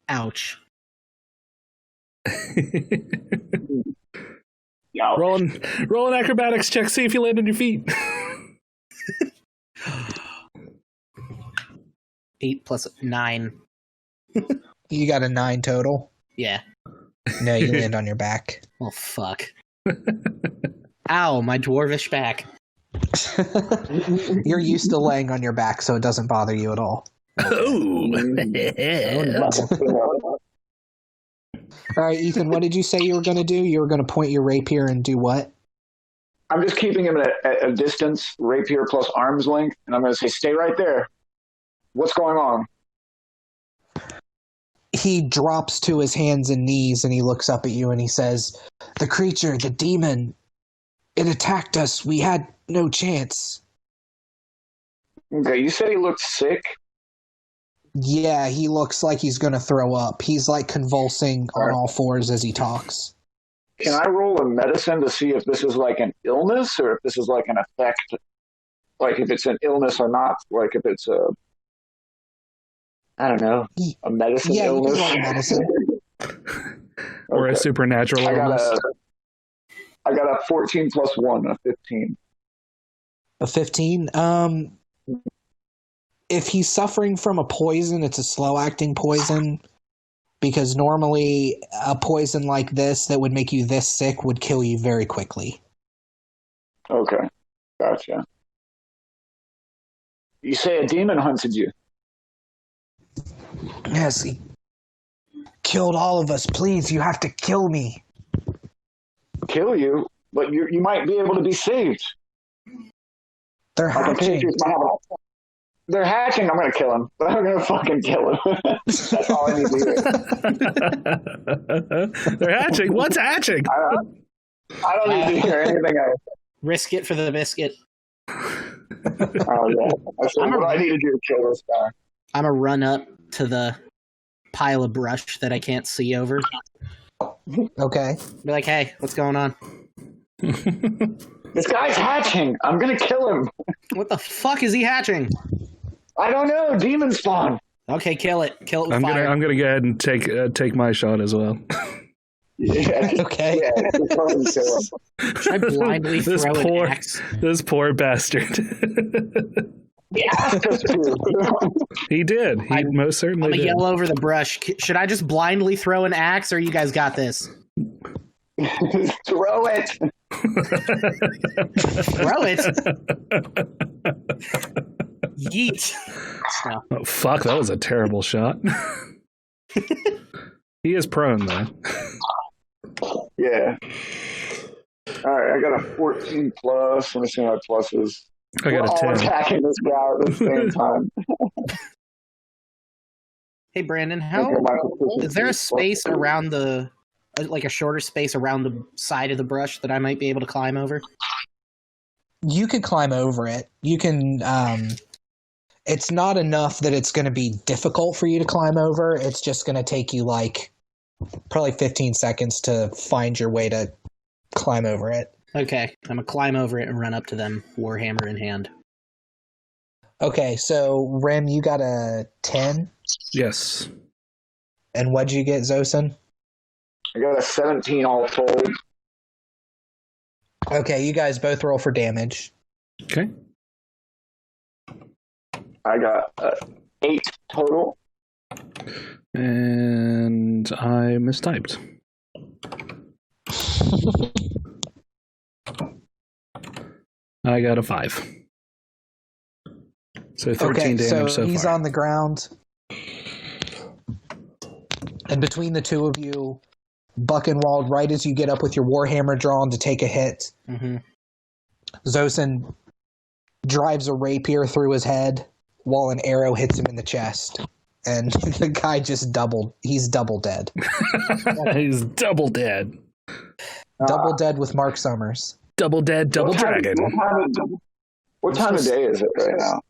S2: Ouch.
S4: Yeah.
S1: roll an acrobatics check, see if you land on your feet.
S2: 8 plus 9.
S3: You got a 9 total?
S2: Yeah.
S3: No, you land on your back.
S2: Oh, fuck. Ow, my dwarvish back.
S3: You're used to laying on your back, so it doesn't bother you at all.
S1: Oh.
S3: All right, Ethan, what did you say you were going to do? You were going to point your rapier and do what?
S4: I'm just keeping him at a distance, rapier plus arm's length, and I'm going to say, stay right there. What's going on?
S3: He drops to his hands and knees and he looks up at you and he says, "The creature, the demon, it attacked us. We had no chance."
S4: Okay, you said he looked sick.
S3: Yeah, he looks like he's going to throw up. He's like convulsing on all fours as he talks.
S4: Can I roll a medicine to see if this is like an illness or if this is like an effect? Like if it's an illness or not? Like if it's a, I don't know, a medicine
S3: Yeah, you can
S4: illness?
S3: roll a medicine.
S1: Or a
S4: Okay.
S1: supernatural illness.
S4: I got a 14 plus 1, a 15.
S3: A 15? If he's suffering from a poison, it's a slow-acting poison, because normally a poison like this that would make you this sick would kill you very quickly.
S4: Okay, gotcha. You say a demon hunted you.
S3: Yes, he killed all of us. Please, you have to kill me.
S4: Kill you, but you might be able to be saved.
S3: They're
S4: Like the
S3: hatching.
S4: Patriots might have they're hatching. I'm going to kill him. But I'm going to fucking kill him. That's all I need to hear.
S1: They're hatching. What's hatching?
S4: I don't need to hear anything else.
S2: Risk it for the biscuit.
S4: Oh, yeah. I said, what I need to do to kill this guy.
S2: I'm going to run up to the pile of brush that I can't see over.
S3: Okay.
S2: Be like, hey, what's going on?
S4: This guy's hatching. I'm going to kill him.
S2: What the fuck is he hatching?
S4: I don't know. Demon spawn.
S2: Okay, kill it. Kill it with
S1: I'm
S2: fire.
S1: gonna go ahead and take my shot as well.
S4: Yeah.
S3: Okay.
S4: Yeah, just fucking kill him.
S2: Should I blindly
S1: This
S2: throw
S1: poor-
S2: an axe?
S1: This poor bastard.
S4: He asked us to.
S1: He did. He most
S2: I'm
S1: certainly
S2: gonna
S1: did.
S2: yell over the brush. Should I just blindly throw an axe, or you guys got this?
S4: Throw it.
S2: Throw it. Yeet. No.
S1: Oh, fuck, that was a terrible shot. He is prone, though.
S4: Yeah. All right, I got a 14 plus. Let me see my pluses.
S1: I got
S4: We're
S1: a
S4: all
S1: 10.
S4: attacking this guy at the same time.
S2: Hey, Brandon,
S4: Okay,
S2: is there a space around the, like a shorter space around the side of the brush that I might be able to climb over?
S3: You could climb over it. You can. It's not enough that it's going to be difficult for you to climb over. It's just going to take you like probably 15 seconds to find your way to climb over it.
S2: Okay, I'm gonna climb over it and run up to them, warhammer in hand.
S3: Okay, so Rem, you got a 10,
S1: Yes.
S3: and what'd you get, Zosin?
S4: I got a 17 all told.
S3: Okay, you guys both roll for damage.
S1: Okay.
S4: I got 8 total.
S1: And I mistyped. I got a 5. So 13
S3: Okay,
S1: damage so
S3: he's
S1: far.
S3: on the ground. And between the two of you, Buckenwald, right as you get up with your warhammer drawn to take a hit, Zosin drives a rapier through his head while an arrow hits him in the chest. And the guy just he's double dead.
S1: He's double dead.
S3: Double dead with Mark Summers.
S1: Double dead, double dragon.
S4: What time of day is it right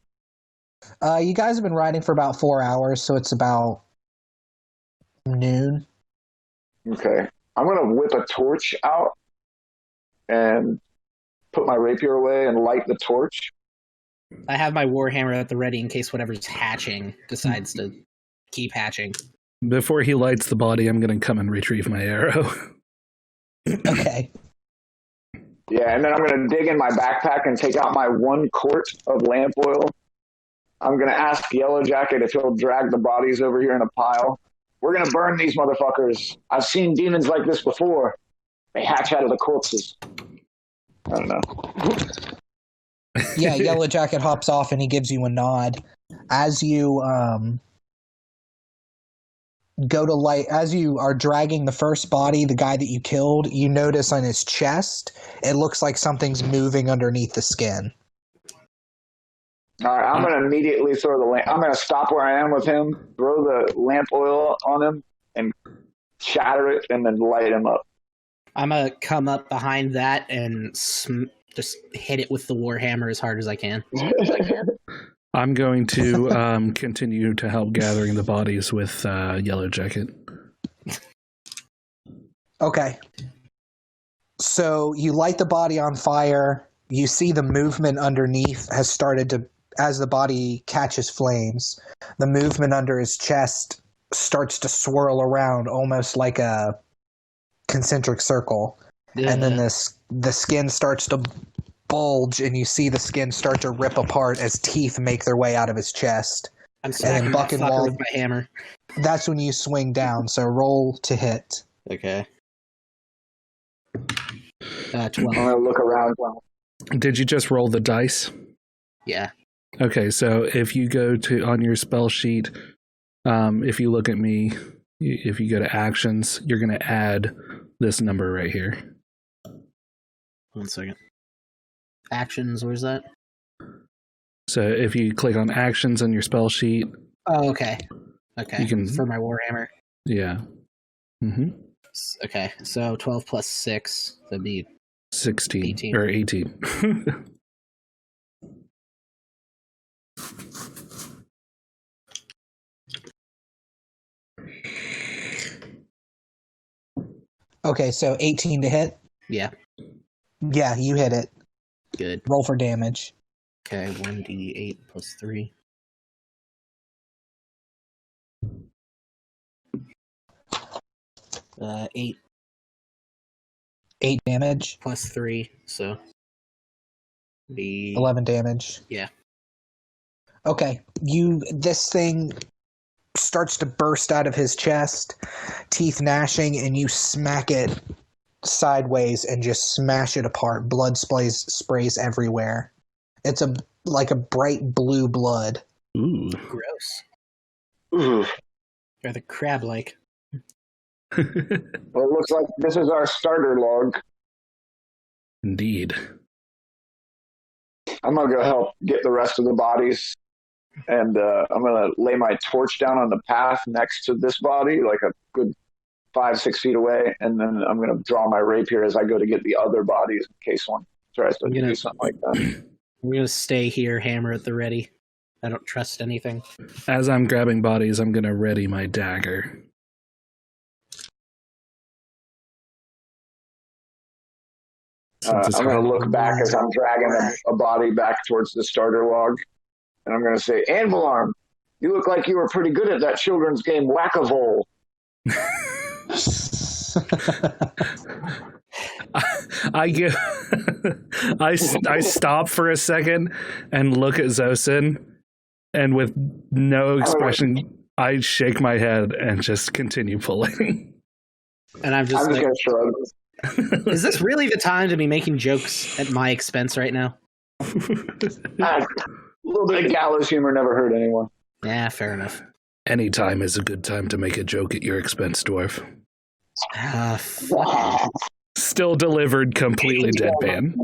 S4: now?
S3: You guys have been riding for about 4 hours, so it's about noon.
S4: Okay. I'm going to whip a torch out and put my rapier away and light the torch.
S2: I have my warhammer at the ready in case whatever's hatching decides to keep hatching.
S1: Before he lights the body, I'm going to come and retrieve my arrow.
S3: Okay.
S4: Yeah, and then I'm going to dig in my backpack and take out my 1 quart of lamp oil. I'm going to ask Yellow Jacket if he'll drag the bodies over here in a pile. We're going to burn these motherfuckers. I've seen demons like this before. They hatch out of the corpses. I don't know.
S3: Yeah, Yellow Jacket hops off and he gives you a nod. As you as you are dragging the first body, the guy that you killed, you notice on his chest, it looks like something's moving underneath the skin.
S4: All right, I'm going to immediately throw the lamp. I'm going to stop where I am with him, throw the lamp oil on him, and shatter it, and then light him up.
S2: I'm gonna come up behind that and just hit it with the warhammer as hard as I can.
S1: I'm going to continue to help gathering the bodies with Yellow Jacket.
S3: Okay. So you light the body on fire. You see the movement underneath has started to, as the body catches flames, the movement under his chest starts to swirl around almost like a concentric circle.
S2: Yeah.
S3: And then the skin starts to bulge and you see the skin start to rip apart as teeth make their way out of his chest.
S2: I'm smacking that fucker with my hammer.
S3: That's when you swing down, so roll to hit.
S2: Okay. 12.
S4: I'm going to look around.
S1: Did you just roll the dice?
S2: Yeah.
S1: Okay, so if you go to on your spell sheet, if you look at me, if you go to actions, you're going to add this number right here.
S2: 1 second. Actions, where's that?
S1: So if you click on actions on your spell sheet.
S2: Oh, okay. Okay.
S1: You can,
S2: for my warhammer.
S1: Yeah. Mm-hmm.
S2: Okay, so 12 plus 6, that'd be
S1: 16
S2: 18.
S1: or 18.
S3: Okay, so 18 to hit?
S2: Yeah.
S3: Yeah, you hit it.
S2: Good.
S3: Roll for damage.
S2: Okay, 1d8 plus 3. Uh, 8
S3: 8 damage.
S2: plus 3, so be
S3: 11 damage.
S2: Yeah.
S3: Okay, this thing starts to burst out of his chest, teeth gnashing, and you smack it sideways and just smash it apart. Blood sprays everywhere. It's like a bright blue blood.
S1: Ooh.
S2: Gross.
S4: Ooh.
S2: Or the crab-like.
S4: Well, it looks like this is our starter log.
S1: Indeed.
S4: I'm going to go help get the rest of the bodies. And I'm going to lay my torch down on the path next to this body, like a good 5-6 feet away. And then I'm going to draw my rapier as I go to get the other bodies in case one tries to do something like that.
S2: I'm going to stay here, hammer at the ready. I don't trust anything.
S1: As I'm grabbing bodies, I'm going to ready my dagger.
S4: I'm going to look back as I'm dragging a body back towards the starter log. And I'm going to say, Anvil Arm, you look like you were pretty good at that children's game Whack-A-Vole.
S1: I stop for a second and look at Zosin, and with no expression, I shake my head and just continue pulling.
S2: And I'm just
S4: going to shrug.
S2: Is this really the time to be making jokes at my expense right now?
S4: A little bit of gallows humor never hurt anyone.
S2: Yeah, fair enough.
S1: Any time is a good time to make a joke at your expense, dwarf. Still delivered completely deadpan.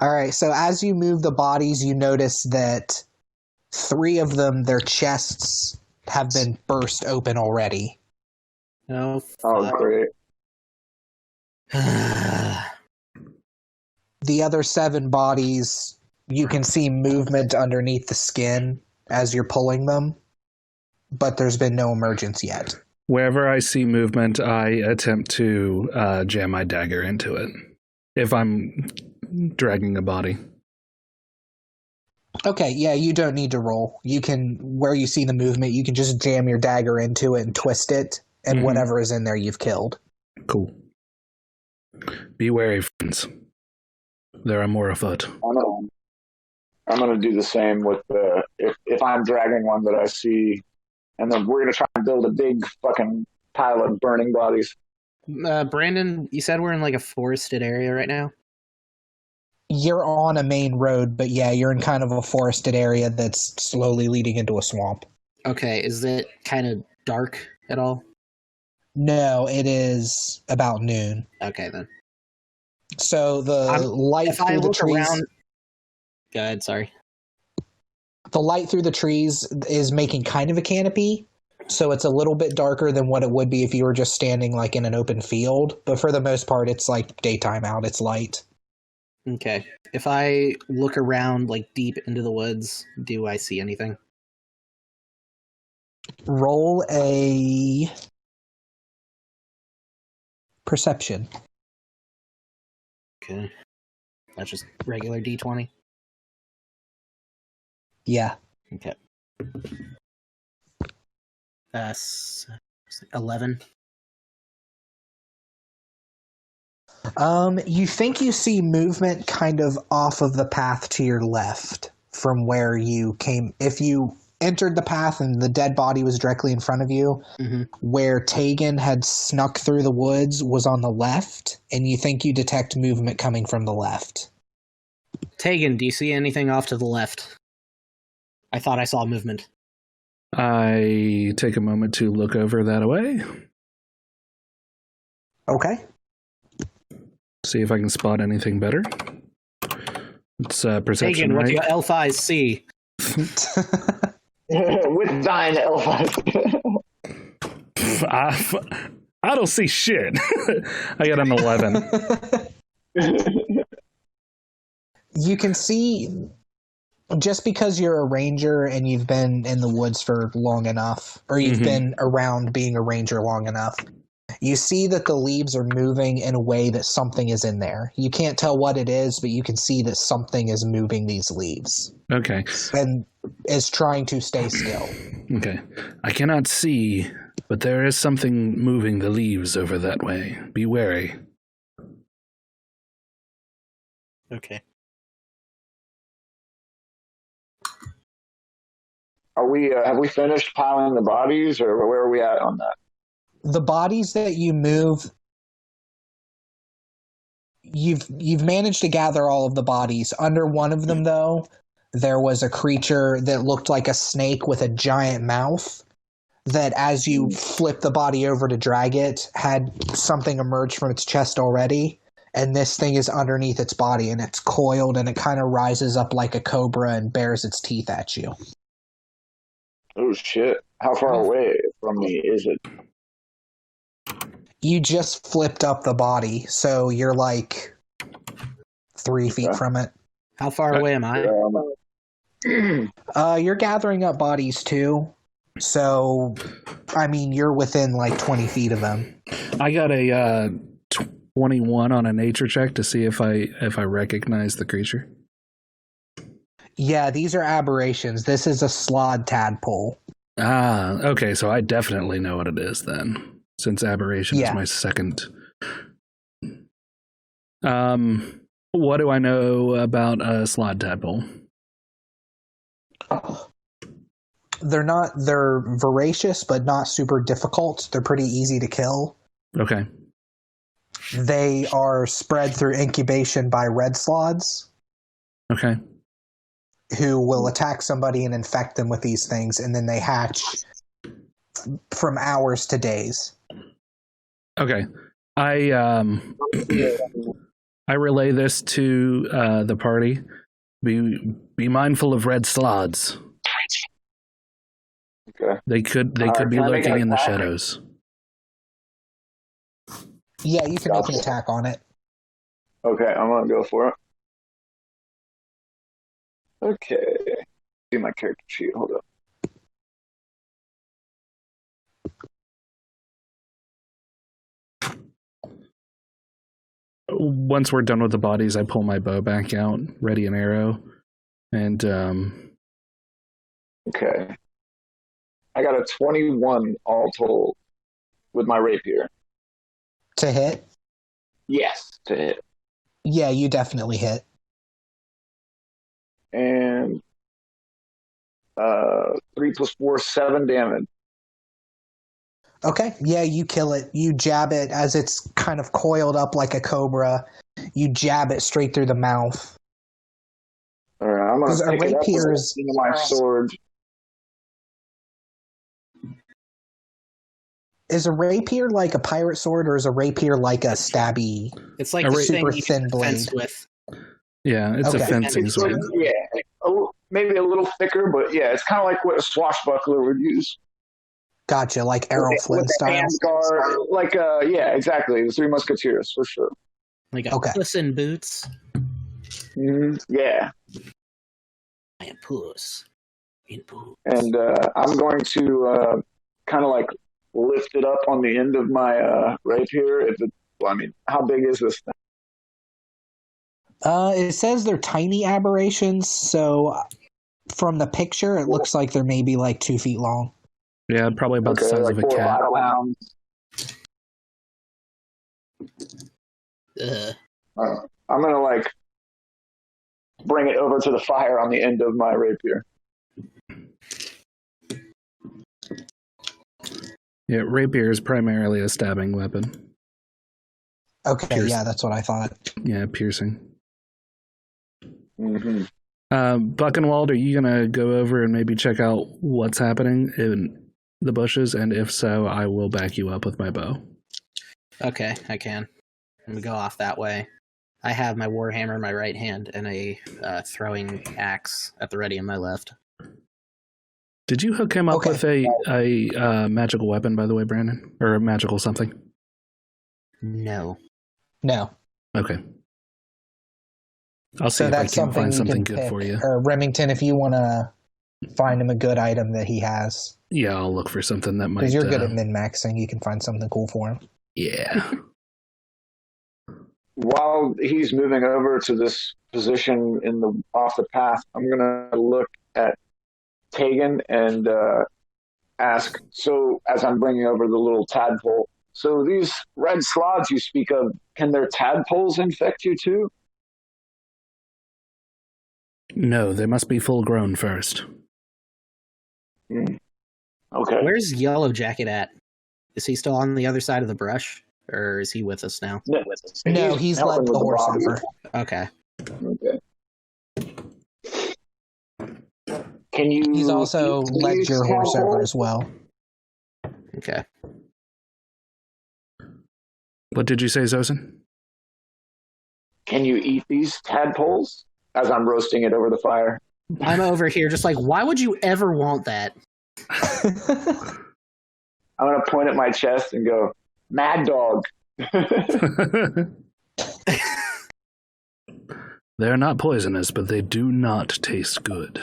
S3: All right, so as you move the bodies, you notice that 3 of them, their chests have been burst open already.
S2: Oh,
S4: great.
S3: The other 7 bodies, you can see movement underneath the skin as you're pulling them, but there's been no emergence yet.
S1: Wherever I see movement, I attempt to jam my dagger into it, if I'm dragging a body.
S3: Okay, yeah, you don't need to roll. You can, where you see the movement, you can just jam your dagger into it and twist it, and whatever is in there you've killed.
S1: Cool. Be wary, friends. There are more afoot.
S4: I'm going to do the same with if I'm dragging one that I see, and then we're going to try and build a big fucking pile of burning bodies.
S2: Brandon, you said we're in like a forested area right now?
S3: You're on a main road, but yeah, you're in kind of a forested area that's slowly leading into a swamp.
S2: Okay, is it kind of dark at all?
S3: No, it is about noon.
S2: Okay, then.
S3: So the light through the trees...
S2: Go ahead, sorry.
S3: The light through the trees is making kind of a canopy, so it's a little bit darker than what it would be if you were just standing like in an open field, but for the most part it's like daytime out, it's light.
S2: Okay. If I look around like deep into the woods, do I see anything?
S3: Roll a perception.
S2: Okay. That's just regular D20?
S3: Yeah.
S2: Okay. 11.
S3: You think you see movement kind of off of the path to your left from where you came. If you entered the path and the dead body was directly in front of you, where Tegan had snuck through the woods was on the left, and you think you detect movement coming from the left.
S2: Tegan, do you see anything off to the left? I thought I saw movement.
S1: I take a moment to look over that way.
S3: Okay.
S1: See if I can spot anything better. It's perception,
S2: Tegan, what do your elf eyes see?
S4: With thine elf eyes.
S1: I don't see shit. I got an 11.
S3: You can see, just because you're a ranger and you've been in the woods for long enough, or you've been around being a ranger long enough, you see that the leaves are moving in a way that something is in there. You can't tell what it is, but you can see that something is moving these leaves.
S1: Okay.
S3: And is trying to stay still.
S1: Okay. I cannot see, but there is something moving the leaves over that way. Be wary.
S2: Okay.
S4: Are we? Have we finished piling the bodies, or where are we at on that?
S3: the bodies that you move, you've managed to gather all of the bodies. Under one of them, though, there was a creature that looked like a snake with a giant mouth that, as you flip the body over to drag it, had something emerge from its chest already. And this thing is underneath its body, and it's coiled, and it kind of rises up like a cobra and bares its teeth at you.
S4: Oh, shit. How far away from me is it?
S3: You just flipped up the body, so you're like 3 feet from it.
S2: How far away am I?
S3: You're gathering up bodies, too. So, I mean, you're within like 20 feet of them.
S1: I got a 21 on a nature check to see if I recognize the creature.
S3: Yeah, these are aberrations. This is a slod tadpole.
S1: Ah, okay, so I definitely know what it is then, since aberration is my second. What do I know about a slod tadpole?
S3: They're voracious, but not super difficult. They're pretty easy to kill.
S1: Okay.
S3: They are spread through incubation by red slods.
S1: Okay.
S3: Who will attack somebody and infect them with these things, and then they hatch from hours to days.
S1: Okay. I relay this to the party. Be mindful of red slods.
S4: Okay.
S1: They could be lurking in the shadows.
S3: Yeah, you can make an attack on it.
S4: Okay, I'm gonna go for it. Okay. See my character sheet. Hold up.
S1: Once we're done with the bodies, I pull my bow back out, ready an arrow, and
S4: Okay. I got a 21 all told with my rapier.
S3: To hit?
S4: Yes, to hit.
S3: Yeah, you definitely hit.
S4: And 3 + 4, 7 damage.
S3: Okay, yeah, you kill it. You jab it as it's kind of coiled up like a cobra. You jab it straight through the mouth.
S4: All right, I'm going to pick it up with my sword.
S3: Is a rapier like a pirate sword, or is a rapier like a stabby?
S2: It's like
S3: a
S2: a
S3: super
S2: thing
S3: thin blade
S2: with.
S1: Yeah, it's a fencing sword.
S4: Yeah, maybe a little thicker, but yeah, it's kind of like what a swashbuckler would use.
S3: Gotcha, like Errol Flynn style.
S4: Like, yeah, exactly. The Three Musketeers, for sure.
S2: Like a Puss in Boots.
S4: Mm-hmm. Yeah.
S2: I am Puss in Boots.
S4: And I'm going to kind of like lift it up on the end of my rapier. How big is this thing?
S3: It says they're tiny aberrations, so from the picture, it looks like they're maybe like 2 feet long.
S1: Yeah, probably about the size
S4: like
S1: of a cat.
S4: I'm going to like bring it over to the fire on the end of my rapier.
S1: Yeah, rapier is primarily a stabbing weapon.
S3: Okay, yeah, that's what I thought.
S1: Yeah, piercing.
S4: Mm-hmm.
S1: Buchenwald, are you going to go over and maybe check out what's happening in the bushes? And if so, I will back you up with my bow.
S2: Okay, I can. I'm going to go off that way. I have my warhammer in my right hand and a throwing axe at the ready in my left.
S1: Did you hook him up with a magical weapon, by the way, Brandon? Or a magical something?
S2: No.
S1: Okay. I'll see if I can find something good for you.
S3: Remington, if you want to find him a good item that he has.
S1: Yeah, I'll look for something that might...
S3: Because you're good at min-maxing, you can find something cool for him.
S1: Yeah.
S4: While he's moving over to this position off the path, I'm going to look at Tegan and ask, so as I'm bringing over the little tadpole, so these red slods you speak of, can their tadpoles infect you too?
S1: No, they must be full grown first.
S4: Okay.
S2: Where's Yellow Jacket at? Is he still on the other side of the brush? Or is he with us now?
S3: No, he's
S4: helping
S3: led the
S4: with
S3: horse
S4: body.
S3: over.
S2: Okay.
S4: Okay. Can you?
S3: He's also led
S4: use
S3: your horse over
S4: tadpoles?
S3: as well.
S2: Okay.
S1: What did you say, Zosin?
S4: Can you eat these tadpoles as I'm roasting it over the fire?
S2: I'm over here just like, why would you ever want that?
S4: I'm gonna point at my chest and go, "Mad Dog."
S1: They're not poisonous, but they do not taste good.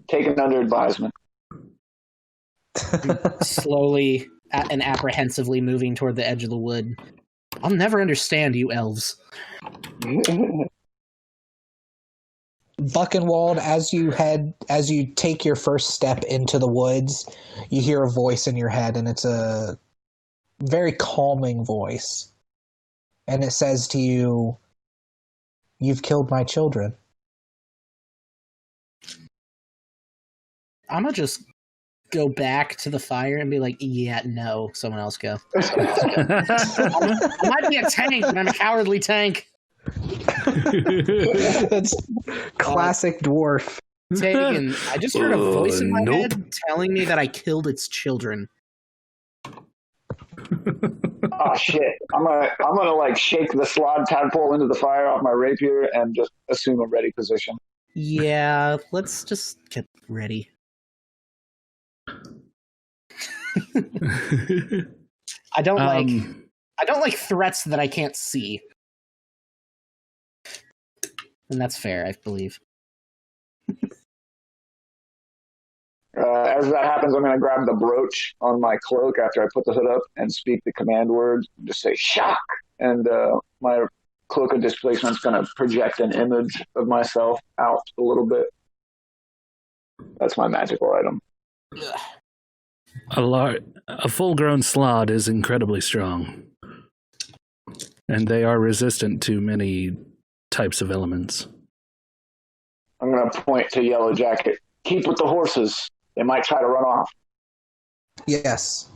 S4: Taken under advisement.
S2: Slowly and apprehensively moving toward the edge of the wood. I'll never understand you elves.
S3: Buchenwald, as you take your first step into the woods, you hear a voice in your head, and it's a very calming voice. And it says to you, "You've killed my children."
S2: I'm gonna just go back to the fire and be like, yeah, no, someone else go. I might be a tank, but I'm a cowardly tank.
S3: That's classic dwarf.
S2: Tegan, I just heard a voice in my
S1: Nope.
S2: head telling me that I killed its children.
S4: Oh shit! I'm gonna like shake the slod tadpole into the fire off my rapier and just assume a ready position.
S2: Yeah, let's just get ready. I don't like threats that I can't see. And that's fair, I believe.
S4: As that happens, I'm going to grab the brooch on my cloak after I put the hood up and speak the command word. Just say, "Shock!" And my cloak of displacement is going to project an image of myself out a little bit. That's my magical item.
S1: A full-grown slod is incredibly strong. And they are resistant to many types of elements.
S4: I'm going to point to Yellow Jacket. "Keep with the horses. They might try to run off."
S3: Yes.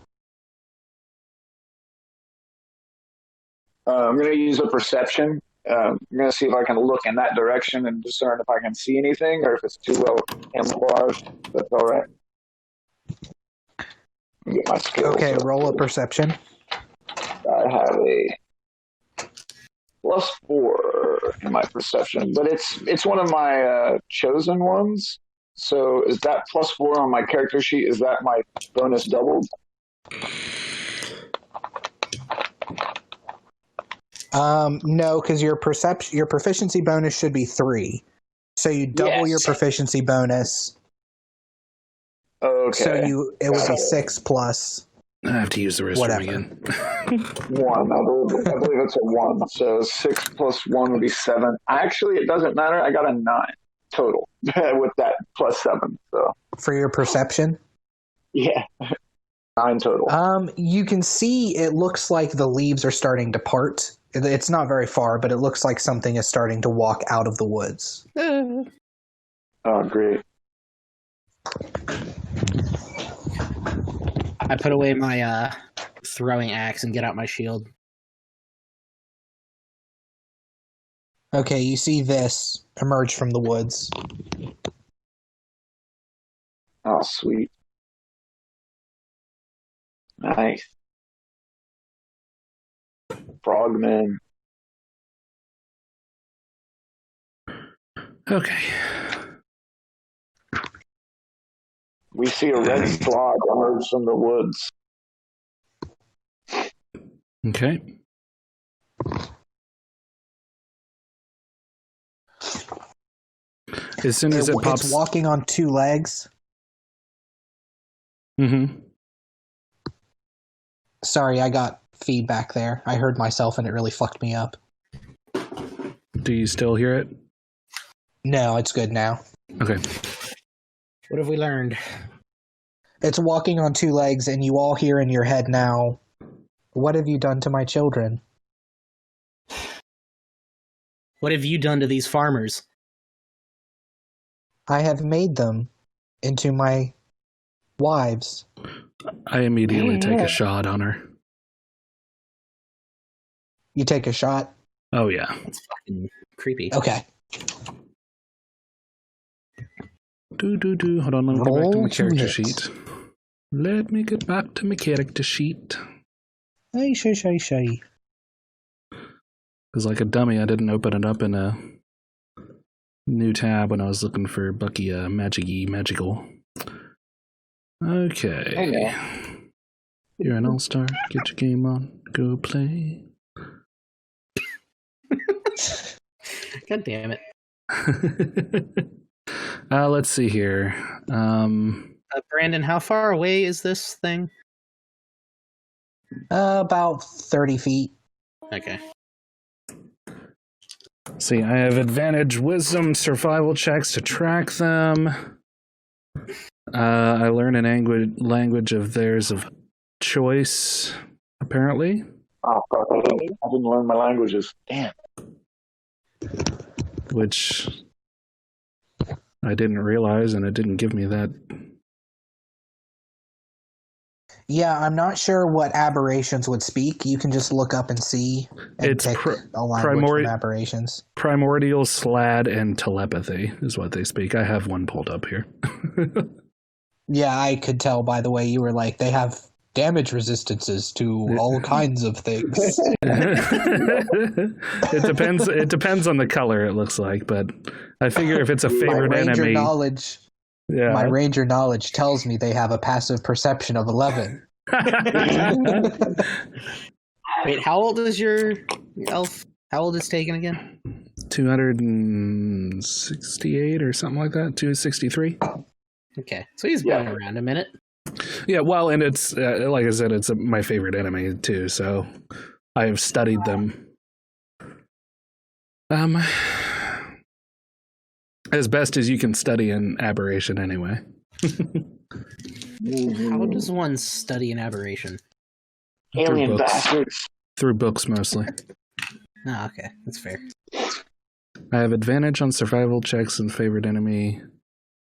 S4: I'm going to use a perception. I'm going to see if I can look in that direction and discern if I can see anything or if it's too well camouflaged. That's all right. Get my skills.
S3: Okay,
S4: up.
S3: roll a perception.
S4: I have a +4 in my perception, but it's one of my chosen ones. So is that +4 on my character sheet? Is that my bonus doubled?
S3: No, because your proficiency bonus should be 3. So you double your
S4: Yes.
S3: proficiency bonus.
S4: Okay.
S3: So it would be 6 plus.
S1: I have to use the restroom
S3: Whatever.
S1: again.
S4: 1. I believe it's a 1. So 6 plus 1 would be 7. Actually, it doesn't matter. I got a 9 total with that +7. So
S3: For your perception?
S4: yeah, 9 total.
S3: You can see it looks like the leaves are starting to part. It's not very far, but it looks like something is starting to walk out of the woods.
S4: Oh, great.
S2: I put away my throwing axe and get out my shield.
S3: Okay, you see this emerge from the woods.
S4: Oh, sweet. Nice. Frogman.
S1: Okay.
S4: We see a red slog emerge from the woods.
S1: Okay. As soon as it pops...
S3: It's walking on 2 legs.
S1: Mm-hmm.
S3: Sorry, I got feedback there. I heard myself and it really fucked me up.
S1: Do you still hear it?
S3: No, it's good now.
S1: Okay.
S2: What have we learned?
S3: It's walking on 2 legs, and you all hear in your head now, "What have you done to my children?"
S2: What have you done to these farmers?
S3: I have made them into my wives.
S1: I immediately take a shot on her.
S3: You take a shot?
S1: Oh, yeah.
S2: That's fucking creepy.
S3: Okay.
S1: Hold on, let me get back to
S3: Roll
S1: my
S3: 2
S1: character
S3: hits.
S1: sheet. Let me get back to my character sheet.
S3: Hey, shay.
S1: Because like a dummy, I didn't open it up in a new tab when I was looking for Bucky Magical. Okay.
S5: Okay.
S1: You're an all-star. Get your game on. Go play.
S2: God damn it.
S1: Let's see here.
S2: Brandon, how far away is this thing?
S3: About 30 feet.
S2: Okay.
S1: See, I have advantage wisdom survival checks to track them. I learn a language of theirs of choice, apparently.
S4: Oh, fuck. I didn't learn my languages. Damn.
S1: Which I didn't realize, and it didn't give me that.
S3: Yeah, I'm not sure what aberrations would speak. You can just look up and see and
S1: It's
S3: pick a language from aberrations.
S1: Primordial, Slad, and Telepathy is what they speak. I have one pulled up here.
S3: Yeah, I could tell by the way you were like, they have damage resistances to all kinds of things.
S1: It depends on the color, it looks like, but I figure if it's a favorite enemy.
S3: My ranger knowledge tells me they have a passive perception of 11.
S2: Wait, how old is your elf? How old is Taken again?
S1: 268 or something like that. 263.
S2: Okay, so he's been around a minute.
S1: Yeah, well, and it's like I said, it's my favorite enemy too. So I have studied them. As best as you can study an aberration, anyway.
S2: How does one study an aberration?
S4: Alien
S1: books.
S4: bastards.
S1: Through books, mostly.
S2: Oh, okay, that's fair.
S1: I have advantage on survival checks and favorite enemy.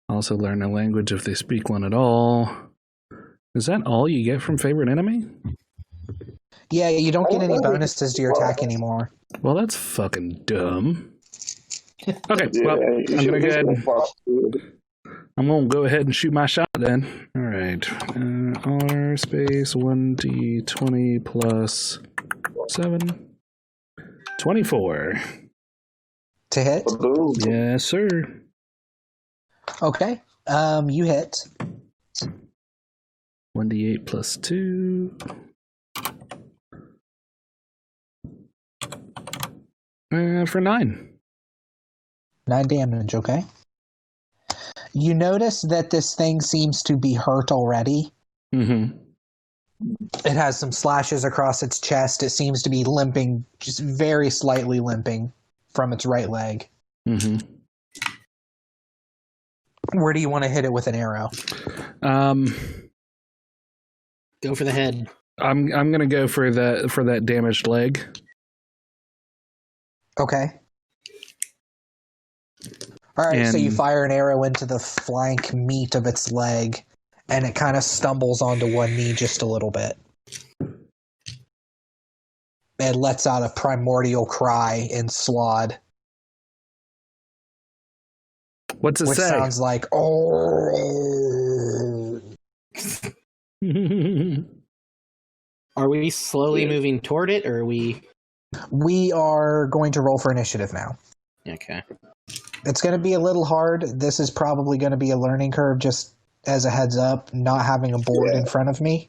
S1: Also learn a language if they speak one at all. Is that all you get from favorite enemy?
S3: Yeah, you don't get any bonuses to your attack anymore.
S1: Well, that's fucking dumb. Okay,
S4: Yeah,
S1: well,
S4: you
S1: I'm
S4: should
S1: gonna go
S4: just
S1: ahead.
S4: go fuck, dude.
S1: I'm gonna go ahead and shoot my shot then. All right, R space 1d20 plus 7, 24.
S3: To hit?
S4: Boom.
S1: Yes, sir.
S3: Okay. You hit.
S1: 1d8 plus 2. For 9.
S3: 9 damage, okay. You notice that this thing seems to be hurt already.
S1: Mm-hmm.
S3: It has some slashes across its chest. It seems to be limping, just very slightly limping from its right leg.
S1: Mm-hmm.
S3: Where do you want to hit it with an arrow?
S2: Go for the head.
S1: I'm gonna go for that damaged leg.
S3: Okay. All right, so you fire an arrow into the flank meat of its leg, and it kind of stumbles onto one knee just a little bit. It lets out a primordial cry in Slod.
S1: What's it
S3: which
S1: say?
S3: sounds like, oh.
S2: Are we slowly moving toward it, or are we...
S3: We are going to roll for initiative now.
S2: Okay.
S3: It's going to be a little hard. This is probably going to be a learning curve, just as a heads up, not having a board in front of me.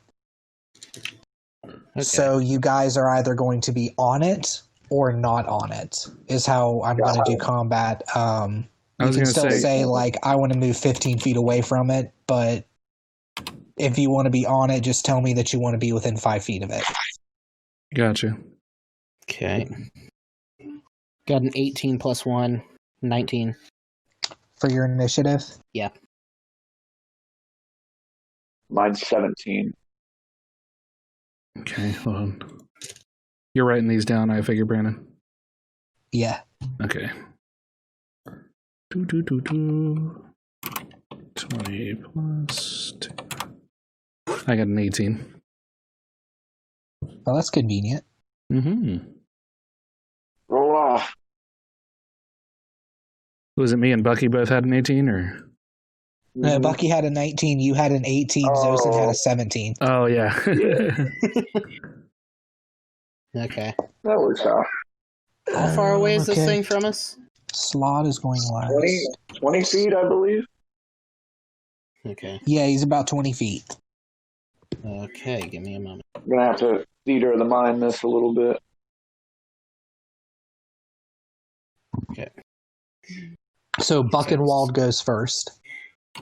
S2: Okay.
S3: So you guys are either going to be on it or not on it, is how I'm going to do combat. You can still say, like, I want to move 15 feet away from it, but if you want to be on it, just tell me that you want to be within 5 feet of it.
S1: Gotcha.
S2: Okay. Got an 18 plus 1, 19.
S3: For your initiative?
S2: Yeah.
S4: Mine's 17.
S1: Okay, hold on. You're writing these down, I figure, Brandon.
S3: Yeah.
S1: Okay. 20 plus 2. I got an 18.
S3: Well, that's convenient.
S1: Mm-hmm.
S4: Roll off.
S1: Was it me and Bucky both had an 18, or?
S3: No, Bucky had a 19, you had an 18, Zosin had a 17.
S1: Oh, yeah.
S2: Okay.
S4: That works out.
S2: How far away is this thing from us?
S3: Slot is going last.
S4: 20 feet, I believe.
S2: Okay.
S3: Yeah, he's about 20 feet.
S2: Okay, give me a moment.
S4: I'm going to have to theater of the mind this a little bit.
S2: Okay.
S3: So Buchenwald goes first.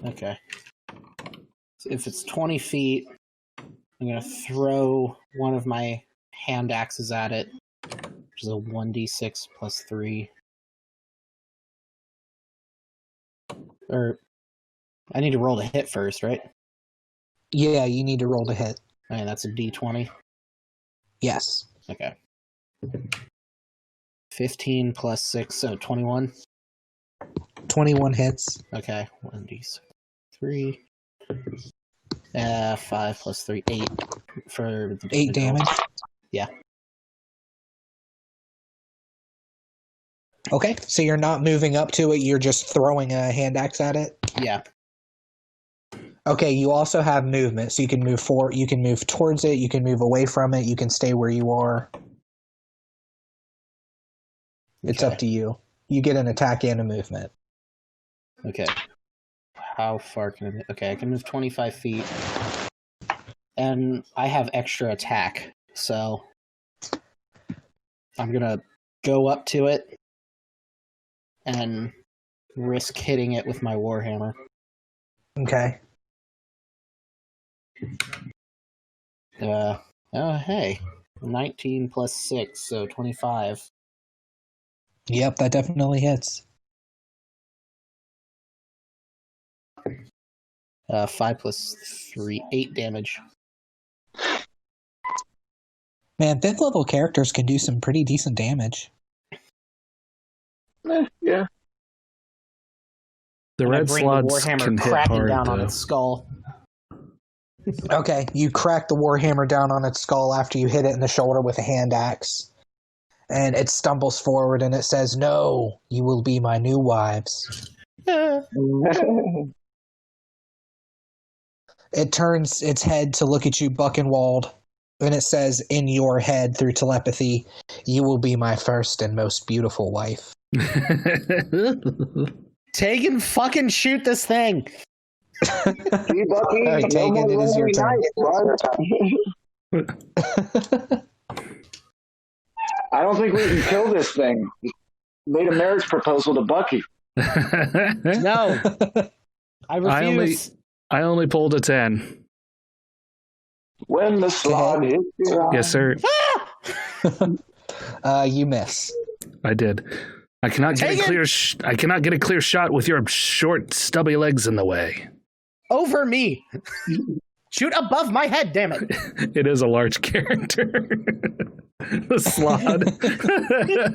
S2: Okay. So if it's 20 feet, I'm going to throw one of my hand axes at it, which is a 1d6 plus 3. Or, I need to roll to hit first, right?
S3: Yeah, you need to roll to hit.
S2: Okay, that's a d20.
S3: Yes.
S2: Okay. 15 plus 6, so 21.
S3: 21 hits.
S2: Okay, 1d6. 3. 5 plus 3, 8. For the
S3: 8 damage?
S2: Yeah.
S3: Okay, so you're not moving up to it, you're just throwing a hand axe at it?
S2: Yeah.
S3: Okay, you also have movement, so you can move forward, you can move towards it, you can move away from it, you can stay where you are. It's up to you. You get an attack and a movement.
S2: Okay. How far can I move? Okay, I can move 25 feet. And I have extra attack, so I'm gonna go up to it and risk hitting it with my warhammer.
S3: Okay.
S2: Hey. 19 plus 6, so 25.
S3: Yep, that definitely hits.
S2: 5 plus 3, 8 damage.
S3: Man, 5th level characters can do some pretty decent damage.
S4: Yeah.
S1: The red slots can hit hard,
S2: down on
S1: though.
S2: its skull.
S3: Okay, you crack the warhammer down on its skull after you hit it in the shoulder with a hand axe. And it stumbles forward and it says, "No, you will be my new wives." It turns its head to look at you, Buchenwald, and it says in your head through telepathy, "You will be my first and most beautiful wife."
S2: Take and fucking shoot this thing!
S4: See, Bucky,
S3: All right, Tegan, it is your turn.
S4: I don't think we can kill this thing. Made a marriage proposal to Bucky.
S2: No! I refuse!
S1: I only pulled a 10.
S4: When the slot hits you.
S1: Yes, sir.
S3: You miss.
S1: I did. I cannot get a clear shot with your short, stubby legs in the way.
S2: Over me! Shoot above my head, damn it!
S1: It is a large character. The slot.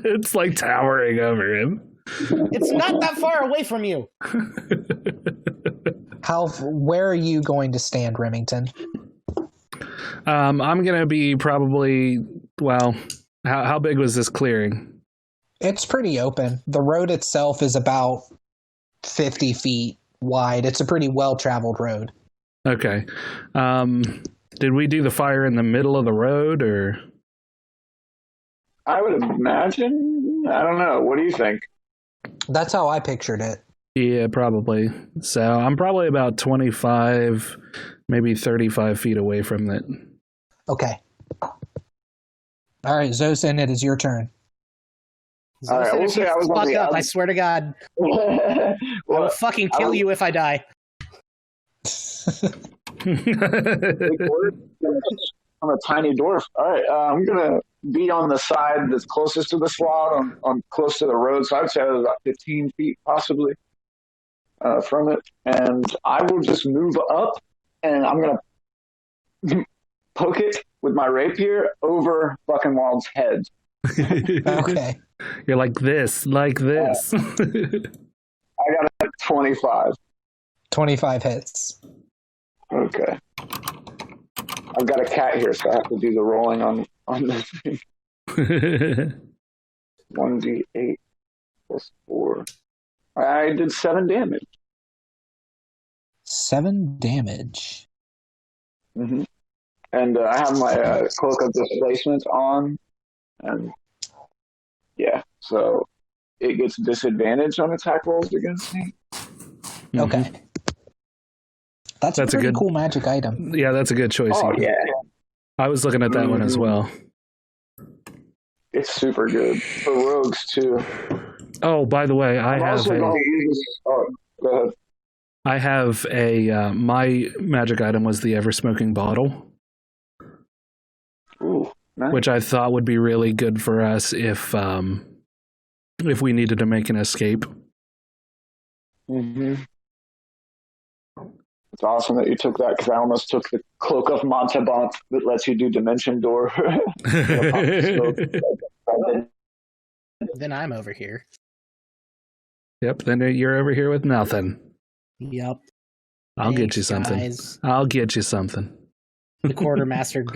S1: It's like towering over him.
S2: It's not that far away from you!
S3: Where are you going to stand, Remington?
S1: I'm going to be probably, well, how big was this clearing?
S3: It's pretty open. The road itself is about 50 feet wide. It's a pretty well-traveled road.
S1: Okay. Did we do the fire in the middle of the road, or?
S4: I would imagine. I don't know. What do you think?
S3: That's how I pictured it.
S1: Yeah, probably. So I'm probably about 25, maybe 35 feet away from it.
S3: Okay. All right, Zosin, it is your turn.
S4: All right, we'll say I was on the
S2: up, I swear to God. I will fucking kill you if I die.
S4: I'm a tiny dwarf. All right, I'm gonna be on the side that's closest to the slot, on close to the road. So I'd say I was about 15 feet possibly from it, and I will just move up, and I'm gonna poke it with my rapier over Buchenwald's head.
S3: Okay.
S1: You're like this.
S4: I got a 25.
S3: 25 hits.
S4: Okay. I've got a cat here, so I have to do the rolling on the thing. 1d8 plus 4. I did 7 damage.
S3: 7 damage.
S4: Mm-hmm. And I have my Cloak of Displacement on, and yeah, so it gets disadvantage on attack rolls against me.
S3: Okay. That's a pretty cool magic item.
S1: Yeah, that's a good choice.
S4: Oh, yeah.
S1: I was looking at that one as well.
S4: It's super good. For rogues, too.
S1: Oh, by the way, I have
S4: go ahead.
S1: I have a my magic item was the ever smoking bottle.
S4: Ooh, nice.
S1: Which I thought would be really good for us if we needed to make an escape.
S4: Mm-hmm. It's awesome that you took that, because I almost took the Cloak of Montabont that lets you do Dimension Door.
S2: Then I'm over here.
S1: Yep, then you're over here with nothing.
S2: Yep.
S1: I'll get you something.
S2: Guys.
S1: I'll get you something.
S2: The quartermaster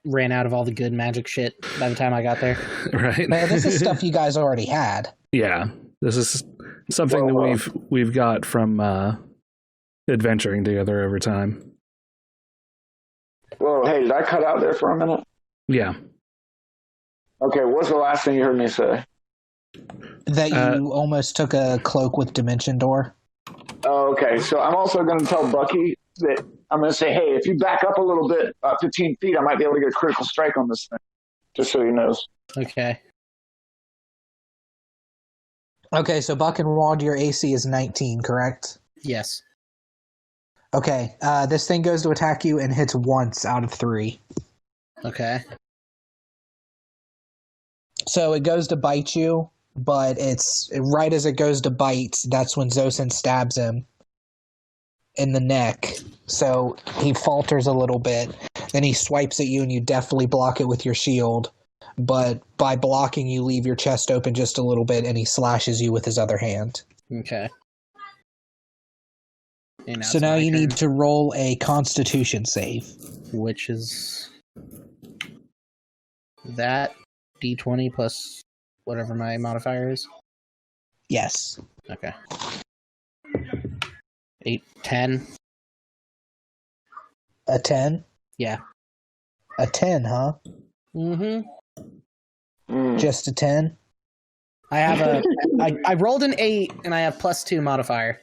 S2: ran out of all the good magic shit by the time I got there.
S1: Right.
S3: Now, this is stuff you guys already had.
S1: Yeah. This is something that we've got from adventuring together over time.
S4: Whoa, hey, did I cut out there for a minute?
S1: Yeah.
S4: Okay, what's the last thing you heard me say?
S3: That you almost took a cloak with Dimension Door.
S4: Oh, okay, so I'm also going to tell Bucky that I'm going to say, hey, if you back up a little bit, 15 feet, I might be able to get a critical strike on this thing, just so he knows.
S2: Okay.
S3: Okay, so Buckenwald, your AC is 19, correct?
S2: Yes.
S3: Okay, this thing goes to attack you and hits once out of 3.
S2: Okay.
S3: So it goes to bite you, but it's right as it goes to bite, that's when Zosin stabs him in the neck. So he falters a little bit. Then he swipes at you, and you definitely block it with your shield. But by blocking, you leave your chest open just a little bit, and he slashes you with his other hand.
S2: Okay.
S3: So now you need to roll a Constitution save.
S2: Which is that D20 plus whatever my modifier is?
S3: Yes.
S2: Okay. 8, 10.
S3: A 10?
S2: Yeah.
S3: A 10, huh?
S2: Mm-hmm.
S3: Just a 10?
S2: I have I rolled an 8 and I have +2 modifier.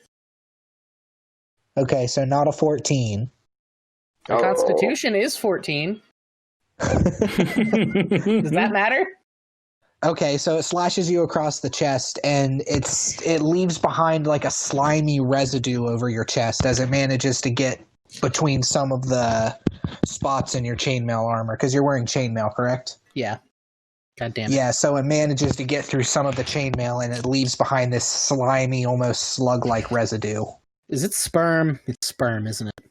S3: Okay, so not a 14.
S2: The Constitution is 14. Does that matter?
S3: Okay, so it slashes you across the chest, and it leaves behind like a slimy residue over your chest as it manages to get between some of the spots in your chainmail armor, because you're wearing chainmail, correct?
S2: Yeah. God damn it.
S3: Yeah, so it manages to get through some of the chainmail, and it leaves behind this slimy, almost slug-like residue.
S2: Is it sperm? It's sperm, isn't it?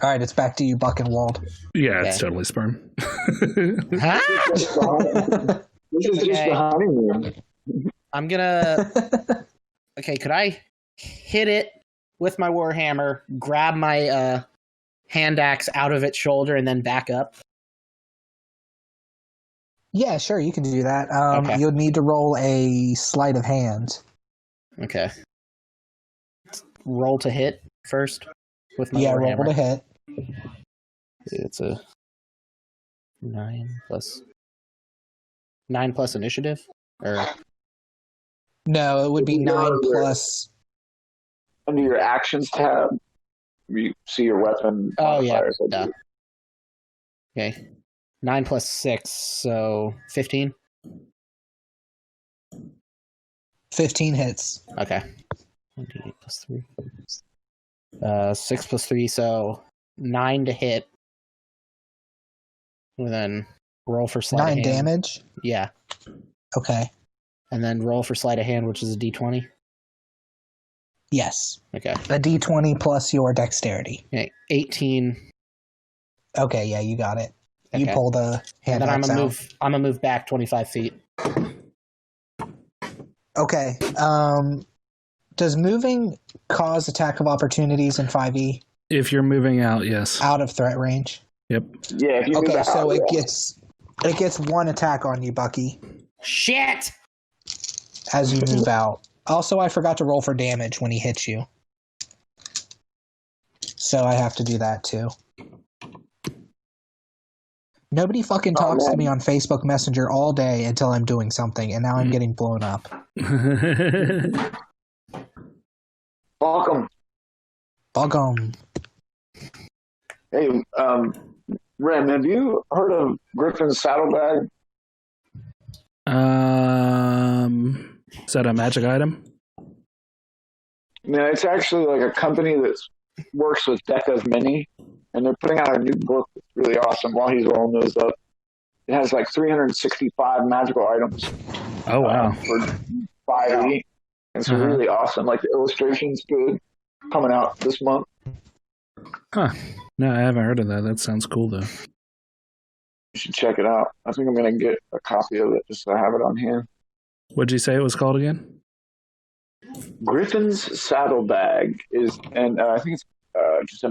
S3: All right, it's back to you, Buckenwald.
S1: Yeah, it's totally sperm.
S2: Ah!
S4: This is just the honeymoon.
S2: I'm gonna... Okay, could I hit it with my warhammer, grab my hand axe out of its shoulder, and then back up?
S3: Yeah, sure, you can do that.
S2: Okay.
S3: You'd need to roll a sleight of hand.
S2: Okay. Roll to hit first with my warhammer.
S3: Roll to hit.
S2: It's a 9 plus initiative? Or
S3: No, it would be 9 plus...
S4: Under your actions tab, you see your weapon.
S2: Oh, yeah.
S4: modifiers, I believe.
S2: Okay. 9 plus 6, so 15?
S3: 15 hits.
S2: Okay. 1d8 plus 3. 6 plus 3, so 9 to hit. And then roll for sleight of
S3: 9
S2: hand.
S3: damage?
S2: Yeah.
S3: Okay.
S2: And then roll for sleight of hand, which is a d20.
S3: Yes.
S2: Okay.
S3: A d20 plus your dexterity.
S2: Okay. 18.
S3: Okay, yeah, you got it. You
S2: Okay.
S3: pull the hand
S2: And then
S3: axe out.
S2: I'm gonna move back 25 feet.
S3: Okay. Does moving cause attack of opportunities in 5e?
S1: If you're moving out, yes.
S3: Out of threat range.
S1: Yep.
S4: Yeah, if you move
S3: Okay,
S4: out,
S3: so it
S4: yeah.
S3: gets one attack on you, Bucky,
S2: Shit!
S3: as you move out. Also, I forgot to roll for damage when he hits you. So I have to do that too. Nobody fucking talks to me on Facebook Messenger all day until I'm doing something, and now I'm getting blown up.
S4: Welcome.
S3: Welcome.
S4: Hey, Ren, have you heard of Griffin's Saddlebag?
S1: Is that a magic item?
S4: No, it's actually like a company that works with Deck of Many, and they're putting out a new book that's really awesome while he's rolling those up. It has like 365 magical items.
S1: Oh, wow.
S4: For 5 It's really awesome. Like the illustration's good. Coming out this month.
S1: Huh. No, I haven't heard of that. That sounds cool, though.
S4: You should check it out. I think I'm going to get a copy of it just so I have it on hand.
S1: What'd you say it was called again?
S4: Griffin's Saddlebag is, and I think it's just I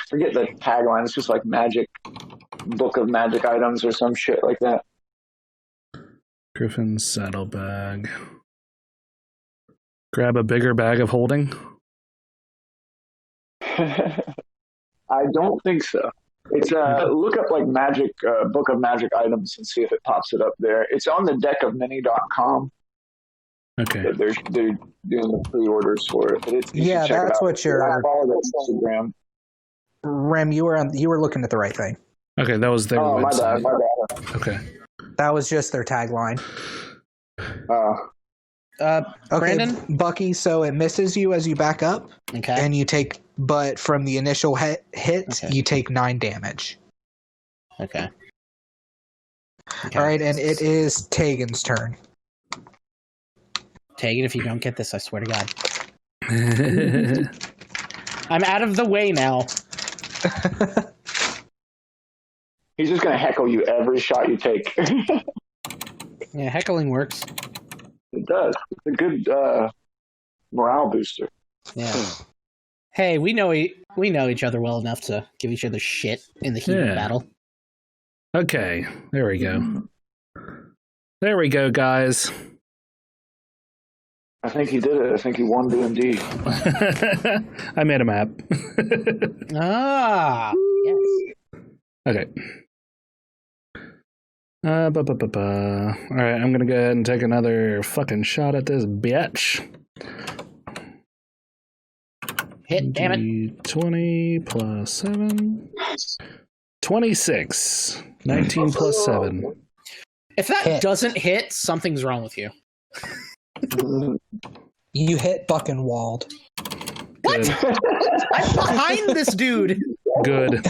S4: forget the tagline. It's just like magic, book of magic items or some shit like that.
S1: Griffin's Saddlebag. Grab a bigger bag of holding?
S4: I don't think so. It's look up like magic book of magic items and see if it pops it up there. It's on the deckofmany.com.
S1: Okay.
S4: They're doing the pre-orders for it. But it's, you
S3: Yeah,
S4: should check
S3: that's
S4: it out.
S3: what you're.
S4: I follow their Instagram.
S3: Rem, you were looking at the right thing.
S1: Okay, that was their
S4: Oh, my
S1: website.
S4: bad.
S1: Okay.
S3: That was just their tagline.
S2: Okay, Brandon?
S3: Bucky, so it misses you as you back up,
S2: Okay.
S3: and you take, but from the initial hit,
S2: Okay.
S3: you take 9 damage.
S2: Okay.
S3: All right, and it is Tegan's turn.
S2: Take it if you don't get this, I swear to God. I'm out of the way now.
S4: He's just going to heckle you every shot you take.
S2: Yeah, heckling works.
S4: It does. It's a good morale booster.
S2: Yeah. Hey, we know each other well enough to give each other shit in the heat of battle.
S1: Okay, there we go. There we go, guys.
S4: I think he did it. I think he won D&D.
S1: I made a map.
S2: Ah, yes.
S1: Okay. All right, I'm gonna go ahead and take another fucking shot at this bitch.
S2: Hit, damn it.
S1: 20 plus 7. 26. 19 plus 7.
S2: If that
S3: Hit.
S2: doesn't hit, something's wrong with you.
S3: You hit Buckenwald.
S2: What? I'm behind this dude.
S1: Good.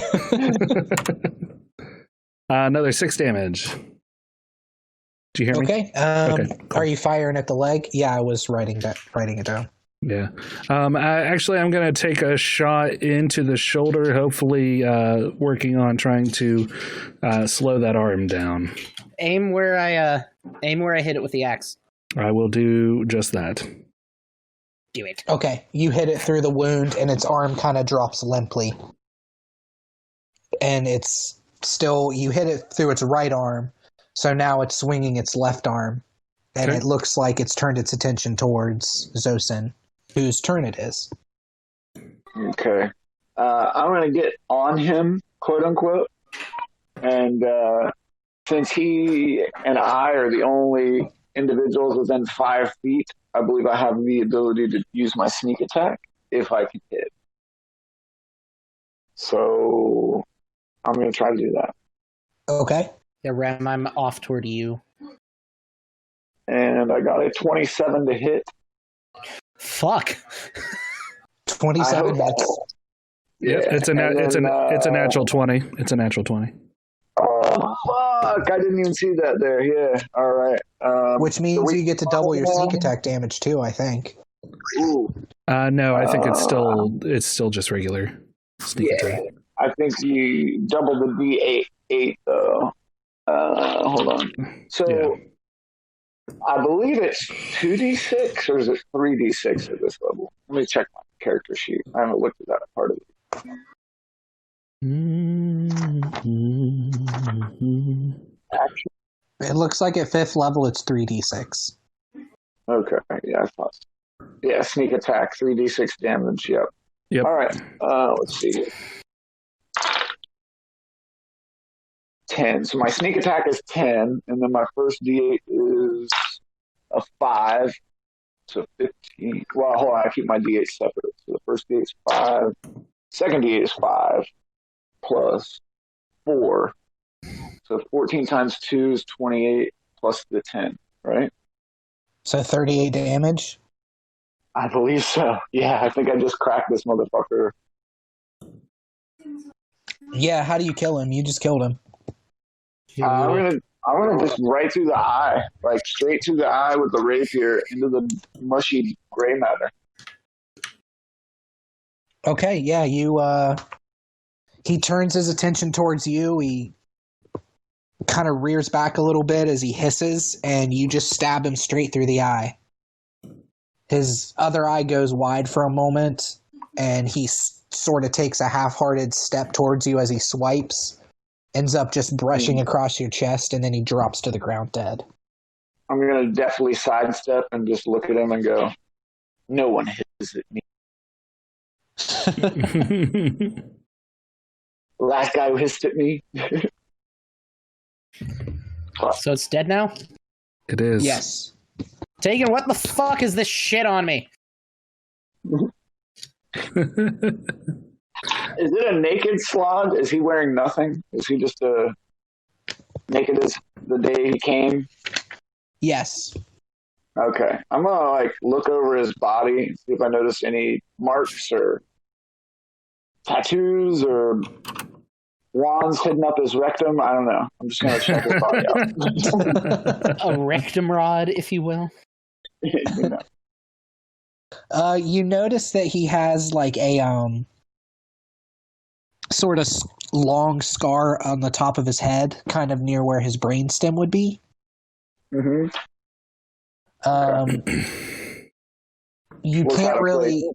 S1: Another 6 damage. Do you hear me?
S3: Okay.
S1: Okay, cool.
S3: Are you firing at the leg? Yeah, I was writing it down.
S1: Yeah. Actually, I'm going to take a shot into the shoulder, hopefully working on trying to slow that arm down.
S2: Aim where I hit it with the axe.
S1: I will do just that.
S2: Do it.
S3: Okay, you hit it through the wound, and its arm kind of drops limply. And it's still, you hit it through its right arm, so now it's swinging its left arm. And
S1: Okay.
S3: it looks like it's turned its attention towards Zosin, whose turn it is.
S4: Okay. I'm going to get on him, quote unquote. And since he and I are the only individuals within 5 feet, I believe I have the ability to use my sneak attack if I can hit. So I'm going to try to do that.
S3: Okay.
S2: Yeah, Ram, I'm off toward you.
S4: And I got a 27 to hit.
S2: Fuck.
S3: 27, that's...
S4: Yeah,
S1: It's a natural 20. It's a natural 20.
S4: Oh, fuck. I didn't even see that there. Yeah. All right.
S3: Which means you get to double your sneak attack damage too, I think.
S4: Ooh.
S1: No, I think it's still just regular sneak attack.
S4: I think you double the D8 though. Hold on. So
S1: Yeah.
S4: I believe it's 2d6 or is it 3d6 at this level? Let me check my character sheet. I haven't looked at that part of it. Action.
S3: It looks like at 5th level it's 3d6.
S4: Okay, yeah, I thought so. Yeah, sneak attack, 3d6 damage, yep.
S1: Yep.
S4: All right, let's see here. 10. So my sneak attack is 10, and then my first d8 is a 5. So 15. Well, hold on, I keep my d8 separate. So the first d8 is 5. Second d8 is 5 plus 4. So 14 times 2 is 28 plus the 10, right?
S3: So 38 damage?
S4: I believe so. Yeah, I think I just cracked this motherfucker.
S3: Yeah, how do you kill him? You just killed him.
S4: I'm gonna just right through the eye, like straight through the eye with the rapier into the mushy gray matter.
S3: Okay, yeah, he turns his attention towards you. He kind of rears back a little bit as he hisses, and you just stab him straight through the eye. His other eye goes wide for a moment, and he sort of takes a half-hearted step towards you as he swipes, ends up just brushing across your chest, and then he drops to the ground dead.
S4: I'm gonna definitely sidestep and just look at him and go, "No one hits at me." Last guy who hissed at me.
S2: So it's dead now?
S1: It is.
S3: Yes.
S2: Tegan, what the fuck is this shit on me?
S4: Is it a naked slog? Is he wearing nothing? Is he just naked as the day he came?
S3: Yes.
S4: Okay. I'm gonna look over his body, see if I notice any marks or tattoos or wands hidden up his rectum. I don't know. I'm just gonna check his body out.
S2: A rectum rod, if you will.
S4: You know.
S3: You notice that he has a sort of long scar on the top of his head, kind of near where his brainstem would be.
S4: Mm-hmm.
S3: You
S4: What
S3: can't
S4: kind of
S3: really.
S4: place?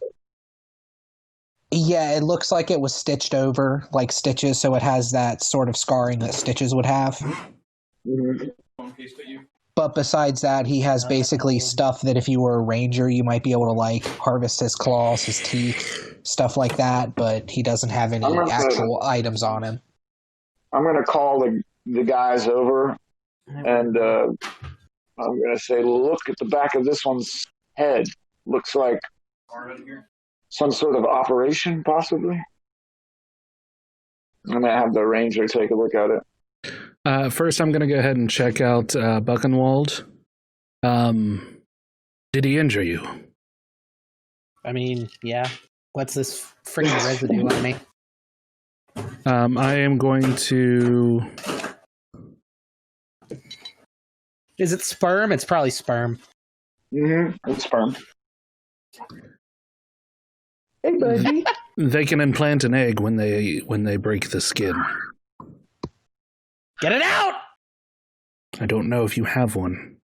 S3: Yeah, it looks like it was stitched over, like stitches, so it has that sort of scarring that stitches would have.
S4: Mm-hmm.
S3: But besides that, he has basically stuff that if you were a ranger, you might be able to harvest his claws, his teeth, stuff like that, but he doesn't have any actual items on him.
S4: I'm gonna call the guys over and I'm gonna say, look at the back of this one's head. Looks like some sort of operation, possibly. I'm gonna have the ranger take a look at it.
S1: First, I'm going to go ahead and check out Buchenwald. Did he injure you?
S2: I mean, yeah. What's this freaking residue on me?
S1: I am going to...
S2: Is it sperm? It's probably sperm.
S4: Mm-hmm. It's sperm. Hey, buddy.
S1: They can implant an egg when they break the skin.
S2: Get it out!
S1: I don't know if you have one.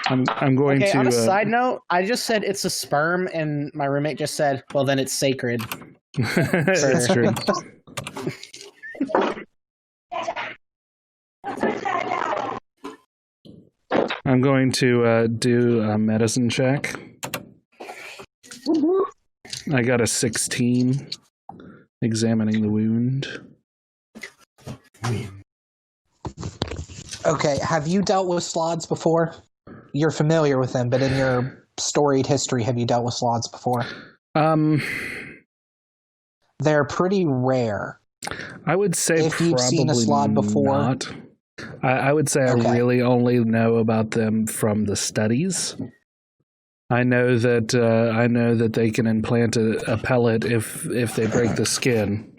S1: I'm going to...
S2: on a side note, I just said it's a sperm, and my roommate just said, well, then it's sacred.
S1: It's true. I'm going to do a medicine check. I got a 16. Examining the wound.
S3: Okay, have you dealt with slots before? You're familiar with them, but in your storied history, have you dealt with slots before? They're pretty rare.
S1: I would say
S3: if you've seen a slot before.
S1: Not. I would say I really only know about them from the studies. I know that they can implant a pellet if they break the skin,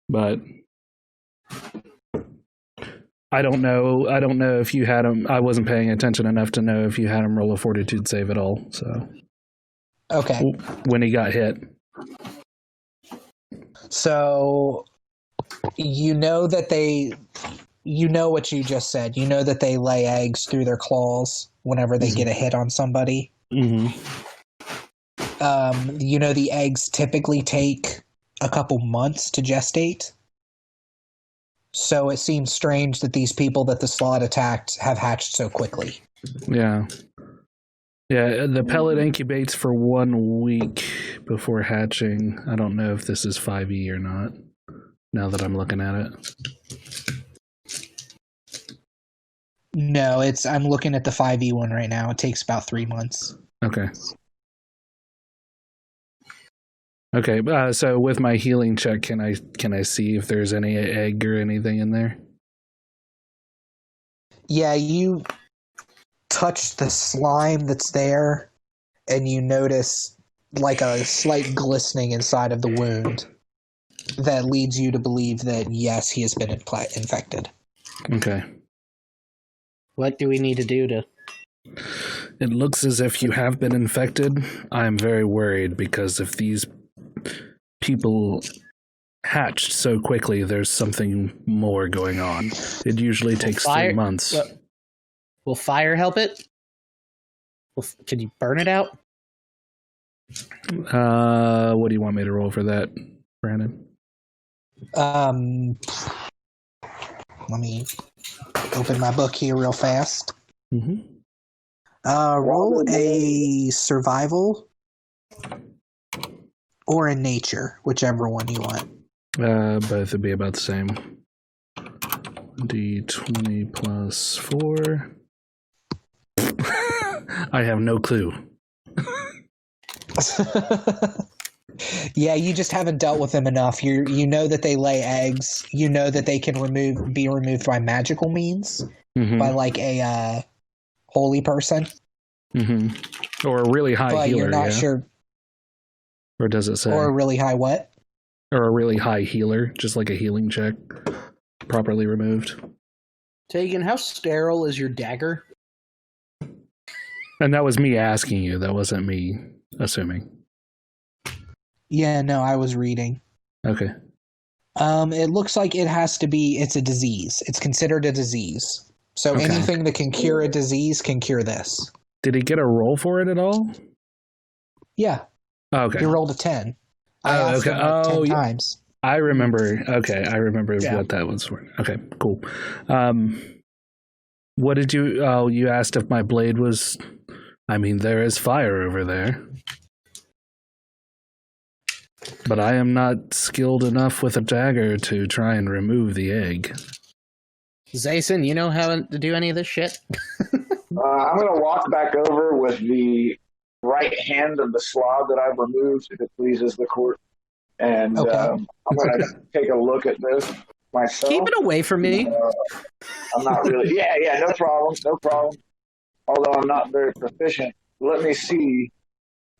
S1: but I don't know. I don't know if you had them. I wasn't paying attention enough to know if you had him roll a fortitude save at all. So,
S3: okay,
S1: when he got hit.
S3: So, you know that you know what you just said. You know that they lay eggs through their claws whenever they get a hit on somebody.
S1: Mm-hmm.
S3: the eggs typically take a couple months to gestate. So it seems strange that these people that the slot attacked have hatched so quickly.
S1: Yeah. Yeah, the pellet incubates for 1 week before hatching. I don't know if this is 5e or not, now that I'm looking at it.
S3: No, I'm looking at the 5e one right now. It takes about 3 months.
S1: Okay. Okay, so with my healing check, can I see if there's any egg or anything in there?
S3: Yeah, you touch the slime that's there, and you notice like a slight glistening inside of the wound that leads you to believe that, yes, he has been infected.
S1: Okay.
S2: What do we need to do to...
S1: It looks as if you have been infected. I am very worried because if these people hatched so quickly, there's something more going on. It usually takes 3 months.
S2: Will fire help it? Can you burn it out?
S1: What do you want me to roll for that, Brandon?
S3: Let me open my book here real fast.
S1: Mm-hmm.
S3: Roll a survival or a nature, whichever one you want.
S1: Both would be about the same. D20 plus 4. I have no clue.
S3: Yeah, you just haven't dealt with them enough. You know that they lay eggs. You know that they can be removed by magical means, by like a holy person.
S1: Mm-hmm. Or a really high
S3: but
S1: healer.
S3: You're not sure.
S1: Or does it say?
S3: Or a really high what?
S1: Or a really high healer, just like a healing check, properly removed.
S2: Tegan, how sterile is your dagger?
S1: And that was me asking you. That wasn't me assuming.
S3: Yeah, no, I was reading.
S1: Okay.
S3: It looks like it's a disease. It's considered a disease. So anything that can cure a disease can cure this.
S1: Did he get a roll for it at all?
S3: Yeah.
S1: Oh, okay.
S3: He rolled a 10. I asked him 10 times.
S1: I remember. Okay, I remember what that was for. Okay, cool. What did you... Oh, you asked if my blade was... I mean, there is fire over there. But I am not skilled enough with a dagger to try and remove the egg.
S2: Zayson, you know how to do any of this shit?
S4: I'm going to walk back over with the right hand of the slob that I've removed, if it pleases the court. And I'm going to take a look at this myself.
S2: Keep it away from me.
S4: I'm not really... Yeah, no problem. Although I'm not very proficient. Let me see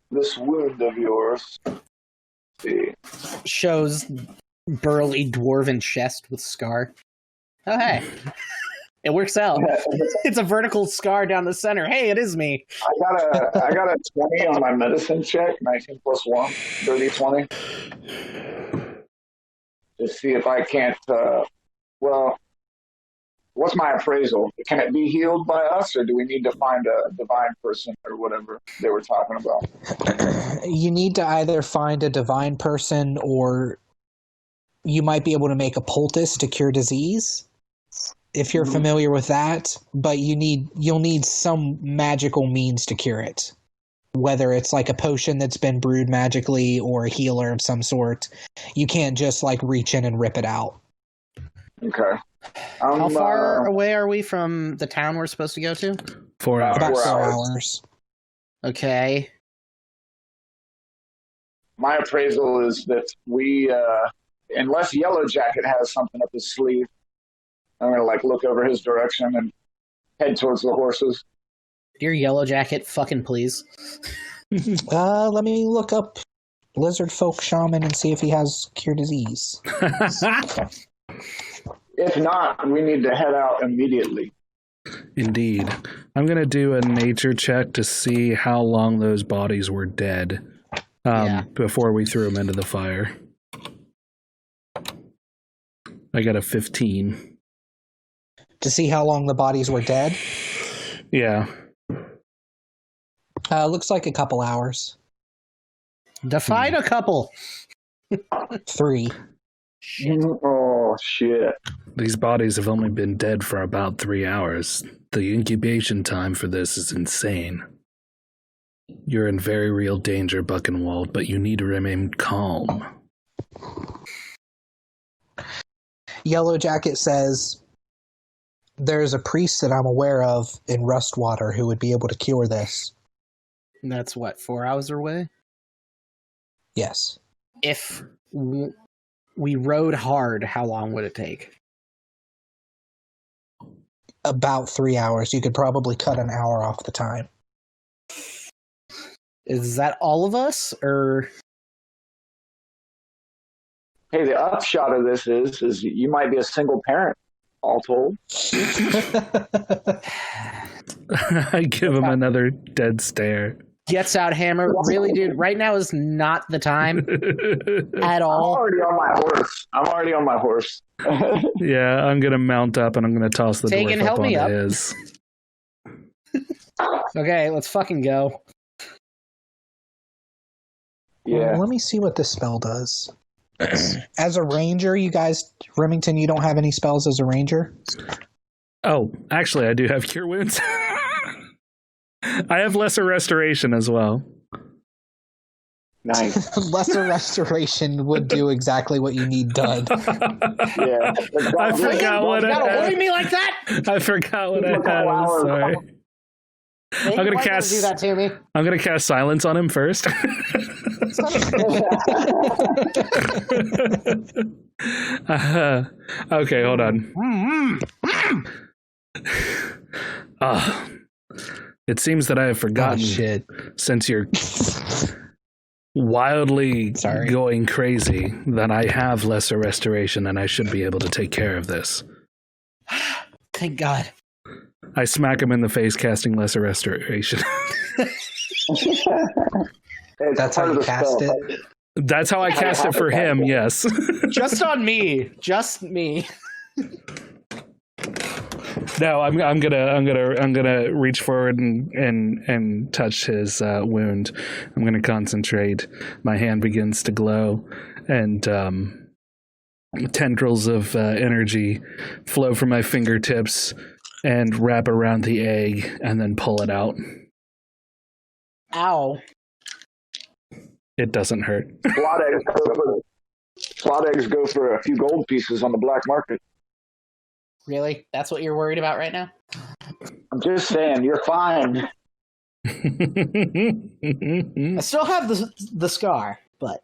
S4: this wound of yours. See.
S2: Shows burly dwarven chest with scar. Oh, hey. It works out. It's a vertical scar down the center. Hey, it is me.
S4: I got a 20 on my medicine check. 19 plus 1. 30, 20. To see if I can't... what's my appraisal? Can it be healed by us, or do we need to find a divine person or whatever they were talking about?
S3: You need to either find a divine person, or you might be able to make a poultice to cure disease, if you're familiar with that. But you'll need some magical means to cure it, whether it's like a potion that's been brewed magically or a healer of some sort. You can't just like reach in and rip it out.
S4: Okay.
S2: How far away are we from the town we're supposed to go to?
S1: 4 hours.
S3: About 4 hours.
S2: Okay.
S4: My appraisal is that we, unless Yellow Jacket has something up his sleeve, I'm going to look over his direction and head towards the horses.
S2: Dear Yellow Jacket, fucking please.
S3: Let me look up Lizard Folk Shaman and see if he has cure disease.
S4: If not, we need to head out immediately.
S1: Indeed. I'm going to do a nature check to see how long those bodies were dead before we threw them into the fire. I got a 15.
S3: To see how long the bodies were dead?
S1: Yeah.
S3: Looks like a couple hours.
S2: Define a couple.
S3: 3.
S4: Oh, shit.
S1: These bodies have only been dead for about 3 hours. The incubation time for this is insane. You're in very real danger, Buchenwald, but you need to remain calm.
S3: Yellow Jacket says, there's a priest that I'm aware of in Rustwater who would be able to cure this.
S2: And that's what, 4 hours away?
S3: Yes.
S2: If we rode hard, how long would it take?
S3: About 3 hours. You could probably cut an hour off the time.
S2: Is that all of us, or?
S4: Hey, the upshot of this is you might be a single parent, all told.
S1: I give him another dead stare.
S2: Gets out hammer. Really, dude, right now is not the time at
S4: I'm
S2: all.
S4: already on my horse.
S1: Yeah, I'm going to mount up and I'm going to toss the
S2: Tegan,
S1: dwarf
S2: help
S1: up
S2: me
S1: onto
S2: up.
S1: his.
S2: Okay, let's fucking go.
S4: Yeah.
S3: Well, let me see what this spell does. As a ranger, you guys, Remington, you don't have any spells as a ranger?
S1: Oh, actually, I do have Cure Wounds. I have Lesser Restoration as well.
S4: Nice.
S3: Lesser Restoration would do exactly what you need done.
S4: Yeah.
S1: I forgot what
S2: You
S1: I
S2: gotta
S1: had.
S2: worry me like that?
S1: I forgot what I had. I'm sorry.
S2: I'm
S1: gonna
S2: gonna
S1: cast-
S2: do that to me.
S1: I'm going to cast Silence on him first. Okay, hold on. It seems that I have forgotten,
S3: shit.
S1: since you're wildly
S3: Sorry.
S1: going crazy, that I have Lesser Restoration and I should be able to take care of this.
S2: Thank God.
S1: I smack him in the face, casting Lesser Restoration.
S4: It's
S3: That's
S4: part
S3: how
S4: of
S3: you
S4: the
S3: cast
S4: spell.
S3: it?
S1: That's how I cast it for him, yes.
S2: Just on me. Just me.
S1: No, I'm gonna reach forward and touch his wound. I'm gonna concentrate. My hand begins to glow, and tendrils of energy flow from my fingertips and wrap around the egg, and then pull it out.
S2: Ow.
S1: It doesn't hurt.
S4: Slot eggs go for a few gold pieces on the black market.
S2: Really? That's what you're worried about right now?
S4: I'm just saying, you're fine.
S2: I still have the scar, but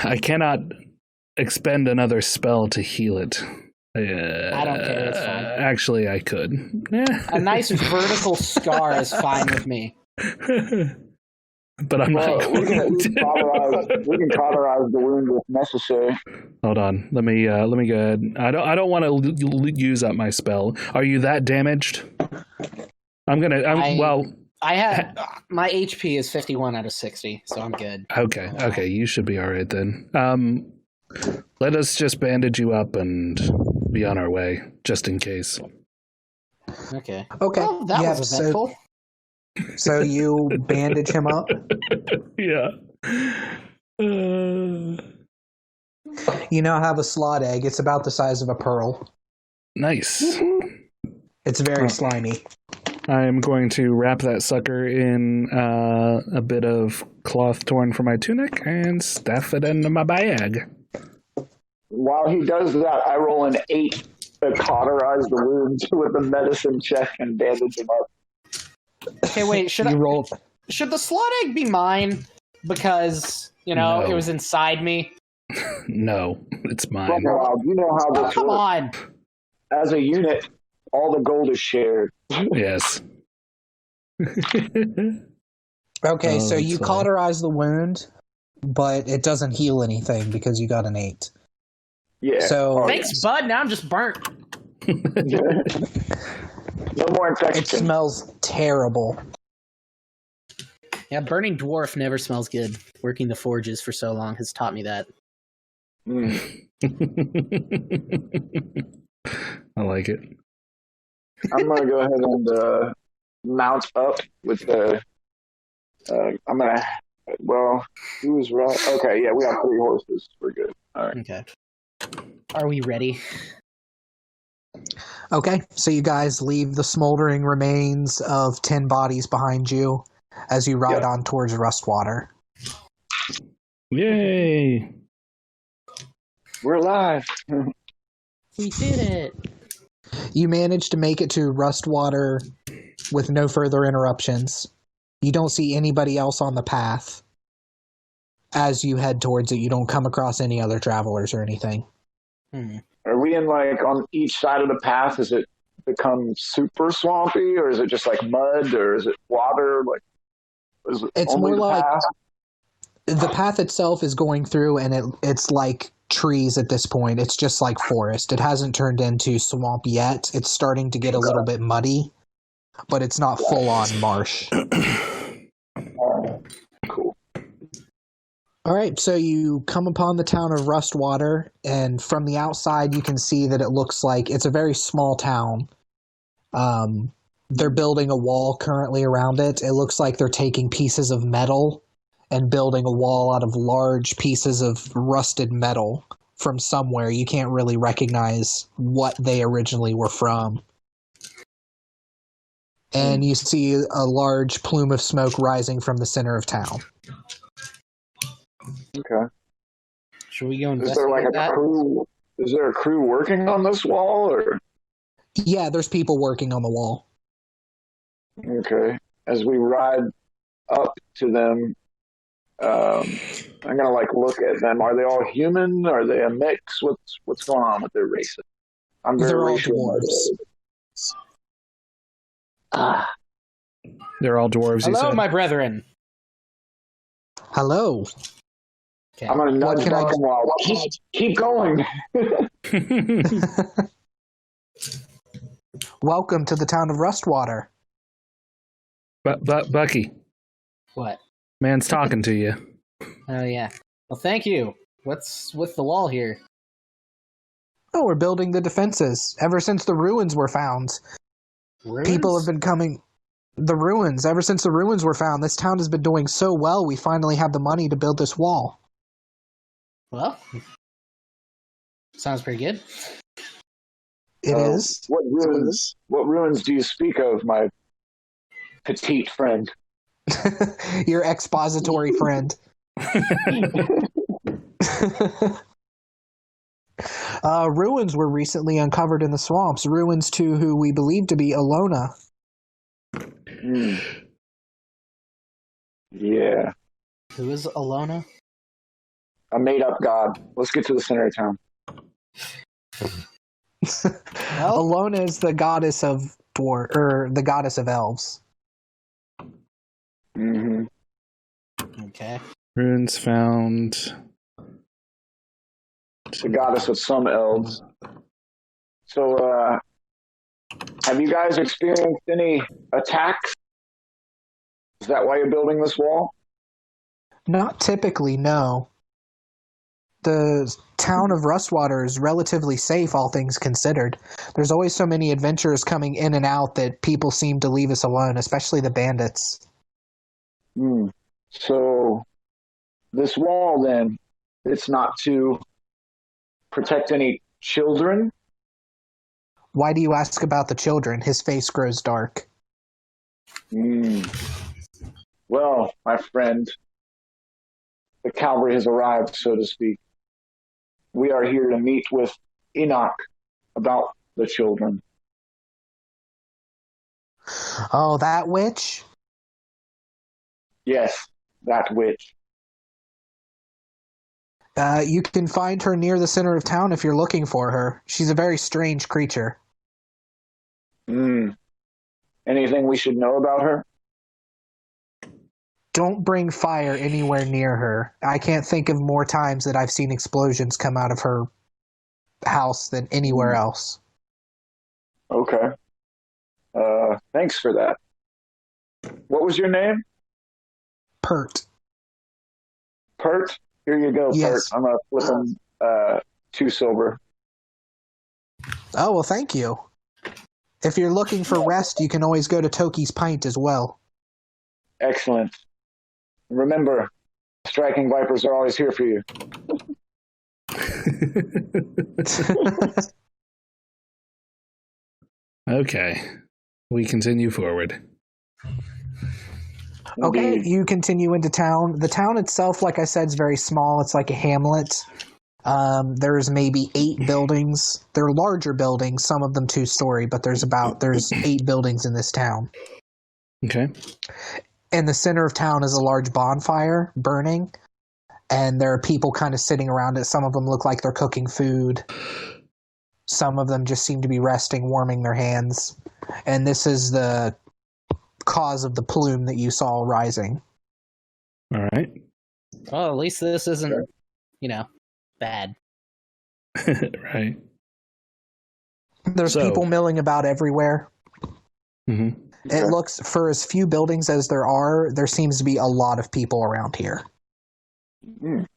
S1: I cannot expend another spell to heal it.
S2: I don't care. It's fine.
S1: Actually, I could.
S2: A nice vertical scar is fine with me.
S1: But I'm not
S4: Well, we
S1: going
S4: can
S1: to.
S4: cauterize the wound if necessary.
S1: Hold on. Let me go ahead. I don't want to use up my spell. Are you that damaged?
S2: I have my HP is 51 out of 60, so I'm good.
S1: Okay. You should be all right then. Let us just bandage you up and be on our way, just in case.
S2: Okay.
S3: Okay.
S2: Well, that
S3: yeah,
S2: was eventful.
S3: So you bandage him up?
S1: Yeah.
S3: You now have a slot egg. It's about the size of a pearl.
S1: Nice.
S3: It's very slimy.
S1: I am going to wrap that sucker in a bit of cloth torn from my tunic and stuff it into my bag.
S4: While he does that, I roll an 8 to cauterize the wounds with a medicine check and bandage him up.
S2: Okay, wait. Should the slot egg be mine? Because
S1: No.
S2: it was inside me.
S1: No, it's mine.
S4: Buckenwald, you know how this
S2: Come
S4: works.
S2: on.
S4: As a unit, all the gold is shared.
S1: Yes.
S3: Okay, so you
S1: sorry.
S3: cauterize the wound, but it doesn't heal anything because you got an 8.
S4: Yeah.
S3: So
S2: Thanks, bud. Now I'm just burnt.
S4: No more
S3: it
S4: infection.
S3: smells terrible.
S2: Yeah, burning dwarf never smells good. Working the forges for so long has taught me that.
S1: I like it.
S4: I'm going to go ahead and mount up with the I'm gonna. Well, who is right? Okay, yeah, we have 3 horses. We're good. All right.
S2: Okay. Are we ready?
S3: Okay, so you guys leave the smoldering remains of 10 bodies behind you as you ride on towards Rustwater.
S1: Yay!
S4: We're alive.
S2: We did it.
S3: You manage to make it to Rustwater with no further interruptions. You don't see anybody else on the path. As you head towards it, you don't come across any other travelers or anything.
S4: Are we in like on each side of the path? Is it become super swampy, or is it just like mud, or is it water? Like, is it
S3: It's
S4: only
S3: more
S4: the
S3: like
S4: path?
S3: the path itself is going through, and it's like trees at this point. It's just like forest. It hasn't turned into swamp yet. It's starting to get a little bit muddy, but it's not full on marsh.
S4: Cool.
S3: All right, so you come upon the town of Rustwater, and from the outside you can see that it looks like it's a very small town. They're building a wall currently around it. It looks like they're taking pieces of metal and building a wall out of large pieces of rusted metal from somewhere. You can't really recognize what they originally were from. And you see a large plume of smoke rising from the center of town.
S4: Okay.
S2: Should we go
S4: Is there like
S2: investigate that?
S4: crew? Is there a crew working on this wall, or
S3: Yeah, there's people working on the wall.
S4: okay? As we ride up to them, I'm gonna like look at them. Are they all human? Are they a mix? What's going on with their races? I'm very
S3: They're all
S4: racial.
S3: dwarves.
S1: They're all dwarves, you
S2: Hello,
S1: said?
S2: my brethren.
S3: Hello.
S2: Okay.
S4: I'm gonna nudge
S3: can I-
S4: Buckenwald. Keep going.
S3: Welcome to the town of Rustwater.
S1: Bucky,
S2: What?
S1: man's talking to you.
S2: Oh yeah. Well, thank you. What's with the wall here?
S3: Oh, we're building the defenses. Ever since the ruins were found, people have been coming. The ruins. Ever since the ruins were found, this town has been doing so well, we finally have the money to build this wall.
S2: Well, sounds pretty good.
S3: It is.
S4: What ruins? What ruins do you speak of, my petite friend?
S3: Your expository friend. Ruins were recently uncovered in the swamps. Ruins to who we believe to be Alona.
S4: Yeah,
S2: Who is Alona?
S4: a made-up god. Let's get to the center of town.
S2: Well,
S3: Alona is the goddess of the goddess of elves.
S4: Mm-hmm.
S2: okay.
S1: Runes found.
S4: The goddess of some elves. So, have you guys experienced any attacks? Is that why you're building this wall?
S3: Not typically, no. The town of Rustwater is relatively safe, all things considered. There's always so many adventurers coming in and out that people seem to leave us alone, especially the bandits.
S4: So, this wall, then, it's not to protect any children?
S3: Why do you ask about the children? His face grows dark.
S4: Well, my friend, the cavalry has arrived, so to speak. We are here to meet with Enoch about the children.
S3: Oh, that witch?
S4: Yes, that witch.
S3: You can find her near the center of town if you're looking for her. She's a very strange creature.
S4: Anything we should know about her?
S3: Don't bring fire anywhere near her. I can't think of more times that I've seen explosions come out of her house than anywhere else.
S4: Okay. Thanks for that. What was your name?
S3: Pert.
S4: Pert? Here you go,
S3: Yes.
S4: Pert. I'm going to flip him 2 silver.
S3: Oh, well, thank you. If you're looking for rest, you can always go to Toki's Pint as well.
S4: Excellent. Remember, striking vipers are always here for you.
S1: Okay. We continue forward.
S3: Okay,
S4: Indeed.
S3: you continue into town. The town itself, like I said, is very small. It's like a hamlet. There's maybe 8 buildings. They're larger buildings, some of them 2-story, but there's 8 buildings in this town.
S1: Okay.
S3: In the center of town is a large bonfire burning, and there are people kind of sitting around it. Some of them look like they're cooking food. Some of them just seem to be resting, warming their hands. And this is the cause of the plume that you saw rising.
S1: All right.
S2: Well, at least this isn't, bad.
S1: Right.
S3: There's people milling about everywhere.
S1: Mm-hmm.
S3: It looks, for as few buildings as there seems to be a lot of people around here.
S4: Mm.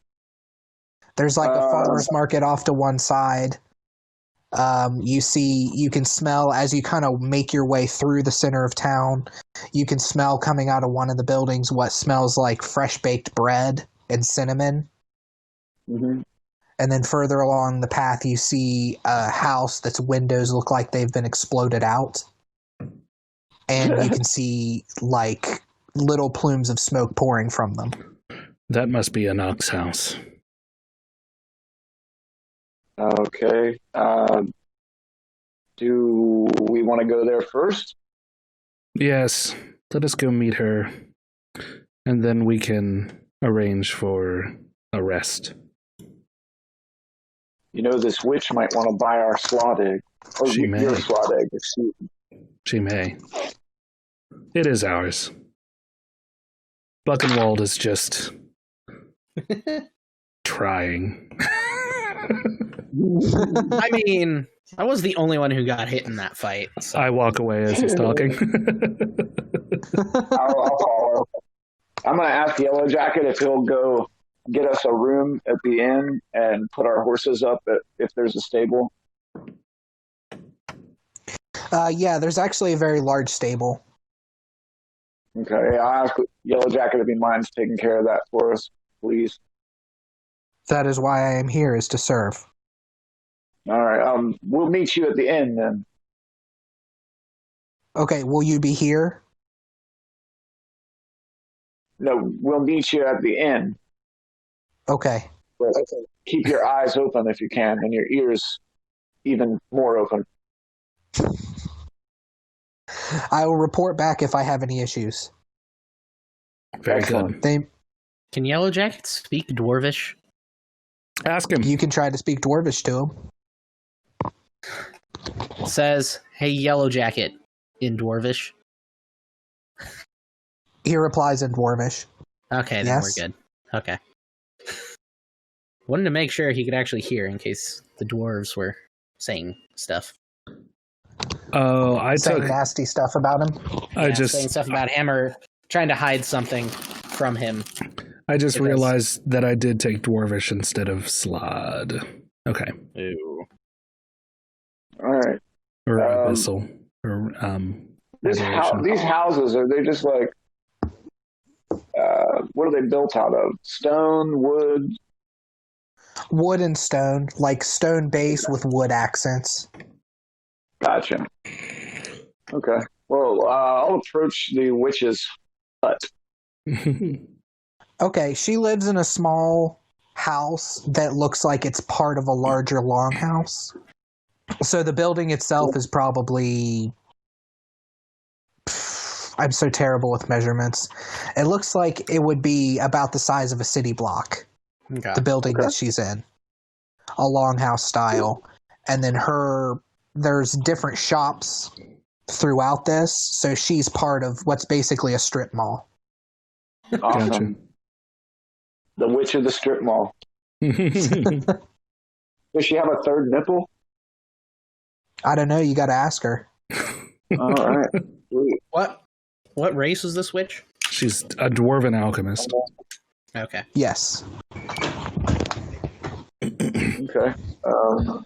S3: There's like a farmer's market off to one side. You can smell as you kind of make your way through the center of town. You can smell coming out of one of the buildings what smells like fresh baked bread and cinnamon.
S4: Mm-hmm.
S3: And then further along the path, you see a house that's windows look like they've been exploded out. And you can see like little plumes of smoke pouring from them.
S1: That must be a Nox house.
S4: Okay. Do we want to go there first?
S1: Yes. Let us go meet her. And then we can arrange for a rest.
S4: This witch might want to buy our slot egg. Or
S1: She may.
S4: your slot egg. Excuse me.
S1: She may. It is ours. Buchenwald is just trying.
S2: I mean, I was the only one who got hit in that fight. So.
S1: I walk away as he's talking.
S4: I'll follow. I'm going to ask Yellow Jacket if he'll go get us a room at the inn and put our horses up if there's a stable.
S3: Yeah, there's actually a very large stable.
S4: Okay, I'll ask Yellow Jacket if he minds taking care of that for us, please.
S3: That is why I am here, is to serve.
S4: All right, we'll meet you at the inn then.
S3: Okay, will you be here?
S4: No, we'll meet you at the inn.
S3: Okay.
S4: But keep your eyes open if you can, and your ears even more open.
S3: I will report back if I have any issues.
S1: Very
S4: Excellent.
S1: good.
S2: Can Yellow Jacket speak Dwarvish?
S1: Ask him.
S3: You can try to speak Dwarvish to him.
S2: It says, "Hey, Yellow Jacket," in Dwarvish.
S3: He replies in Dwarvish.
S2: Okay, then
S3: Yes.
S2: we're good. Okay. Wanted to make sure he could actually hear in case the dwarves were saying stuff.
S1: Oh,
S3: Saying nasty stuff about him.
S2: Saying stuff about him or trying to hide something from him.
S1: I just realized that I did take Dwarvish instead of Slod. Okay.
S2: Ooh.
S4: All right.
S1: Or Abyssal. Or,
S4: these houses, are they just like, what are they built out of? Stone, wood?
S3: Wood and stone, like stone base with wood accents.
S4: Gotcha. Okay. Well, I'll approach the witch's hut.
S3: Okay, she lives in a small house that looks like it's part of a larger longhouse. So the building itself is probably... I'm so terrible with measurements. It looks like it would be about the size of a city block.
S2: Okay.
S3: The building that she's in. A longhouse style. And then there's different shops throughout this, so she's part of what's basically a strip mall.
S4: Awesome.
S1: Gotcha.
S4: The witch of the strip mall. Does she have a third nipple?
S3: I don't know, you gotta ask her.
S4: All right. Sweet.
S2: What race is this witch?
S1: She's a dwarven alchemist.
S2: Okay.
S3: Yes.
S4: Okay.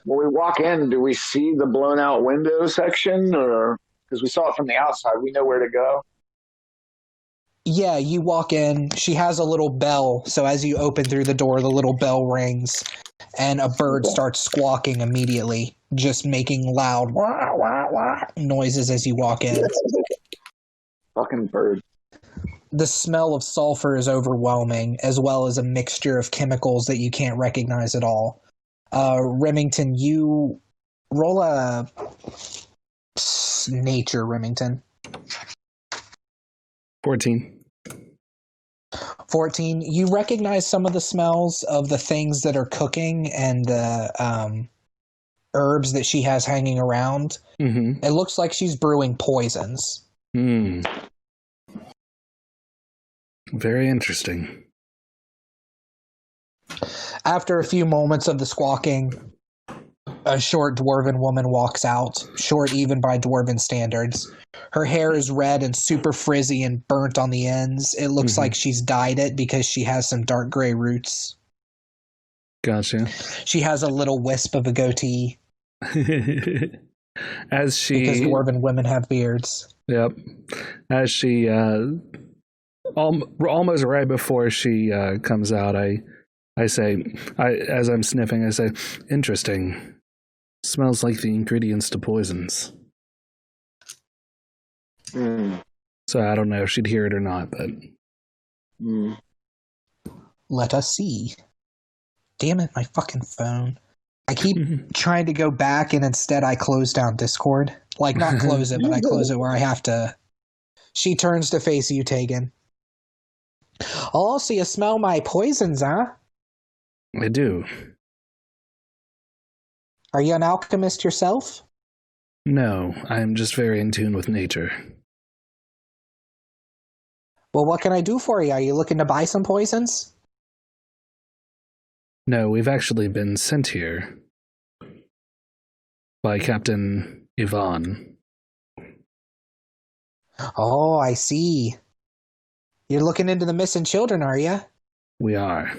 S4: When we walk in, do we see the blown out window section, or because we saw it from the outside, we know where to go?
S3: Yeah, you walk in. She has a little bell, so as you open through the door, the little bell rings, and a bird starts squawking immediately, just making loud wah, wah, wah noises as you walk in.
S4: Fucking bird.
S3: The smell of sulfur is overwhelming, as well as a mixture of chemicals that you can't recognize at all. Remington, you roll a nature, Remington.
S1: 14.
S3: 14. You recognize some of the smells of the things that are cooking and the herbs that she has hanging around.
S1: Mm-hmm.
S3: It looks like she's brewing poisons.
S1: Hmm. Very interesting.
S3: After a few moments of the squawking, a short dwarven woman walks out, short even by dwarven standards. Her hair is red and super frizzy and burnt on the ends. It looks like she's dyed it because she has some dark gray roots.
S1: Gotcha.
S3: She has a little wisp of a goatee.
S1: As she...
S3: Because dwarven women have beards.
S1: Yep. As she... almost right before she comes out, I say, as I'm sniffing, I say, interesting. Smells like the ingredients to poisons. So I don't know if she'd hear it or not, but...
S3: Let us see. Damn it, my fucking phone. I keep trying to go back, and instead I close down Discord. Like, not close it, but I close it where I have to... She turns to face you, Tegan. Oh, so you smell my poisons, huh?
S1: I do.
S3: Are you an alchemist yourself?
S1: No, I am just very in tune with nature.
S3: Well, what can I do for you? Are you looking to buy some poisons?
S1: No, we've actually been sent here by Captain Ivan.
S3: Oh, I see. You're looking into the missing children, are you?
S1: We are.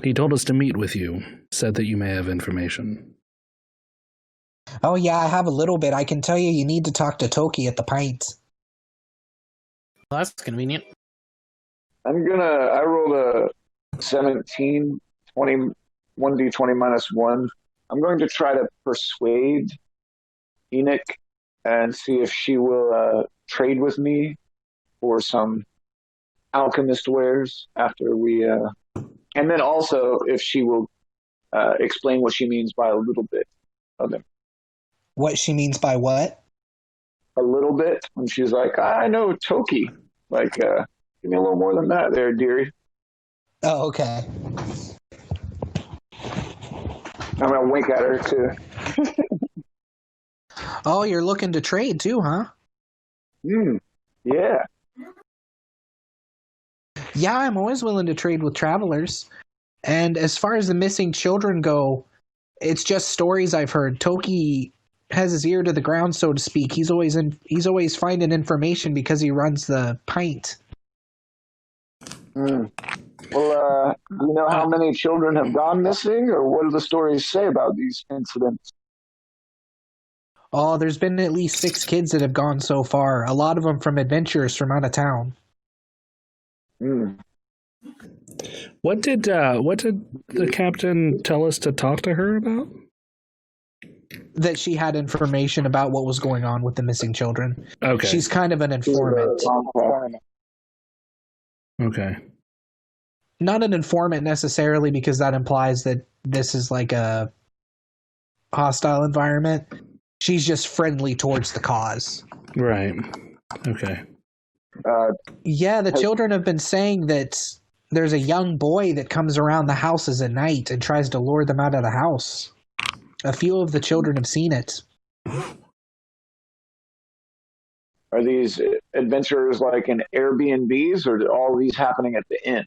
S1: He told us to meet with you, said that you may have information.
S3: Oh, yeah, I have a little bit. I can tell you need to talk to Toki at the Pint.
S2: Well, that's convenient.
S4: I rolled a 17, 20, 1d20 minus 1. I'm going to try to persuade Enoch and see if she will trade with me for some alchemist wares after we... and then also if she will explain what she means by a little bit of them.
S3: What she means by what?
S4: A little bit. When she's like, I know Toki. Like, give me a little more than that there, dearie.
S3: Oh, okay.
S4: I'm going to wink at her, too.
S3: Oh, you're looking to trade, too, huh?
S4: Yeah.
S3: Yeah, I'm always willing to trade with travelers. And as far as the missing children go, it's just stories I've heard. Toki has his ear to the ground, so to speak. He's always finding information because he runs the Pint.
S4: Well, do you know how many children have gone missing, or what do the stories say about these incidents?
S3: Oh, there's been at least 6 kids that have gone so far. A lot of them from adventurers from out of town.
S1: What did the captain tell us to talk to her about?
S3: That she had information about what was going on with the missing children.
S1: Okay.
S3: She's kind of an informant.
S1: Okay.
S3: Not an informant necessarily, because that implies that this is like a hostile environment. She's just friendly towards the cause.
S1: Right. Okay.
S3: Yeah, the children have been saying that there's a young boy that comes around the houses at night and tries to lure them out of the house. A few of the children have seen it.
S4: Are these adventures like in Airbnbs, or are all these happening at the inn?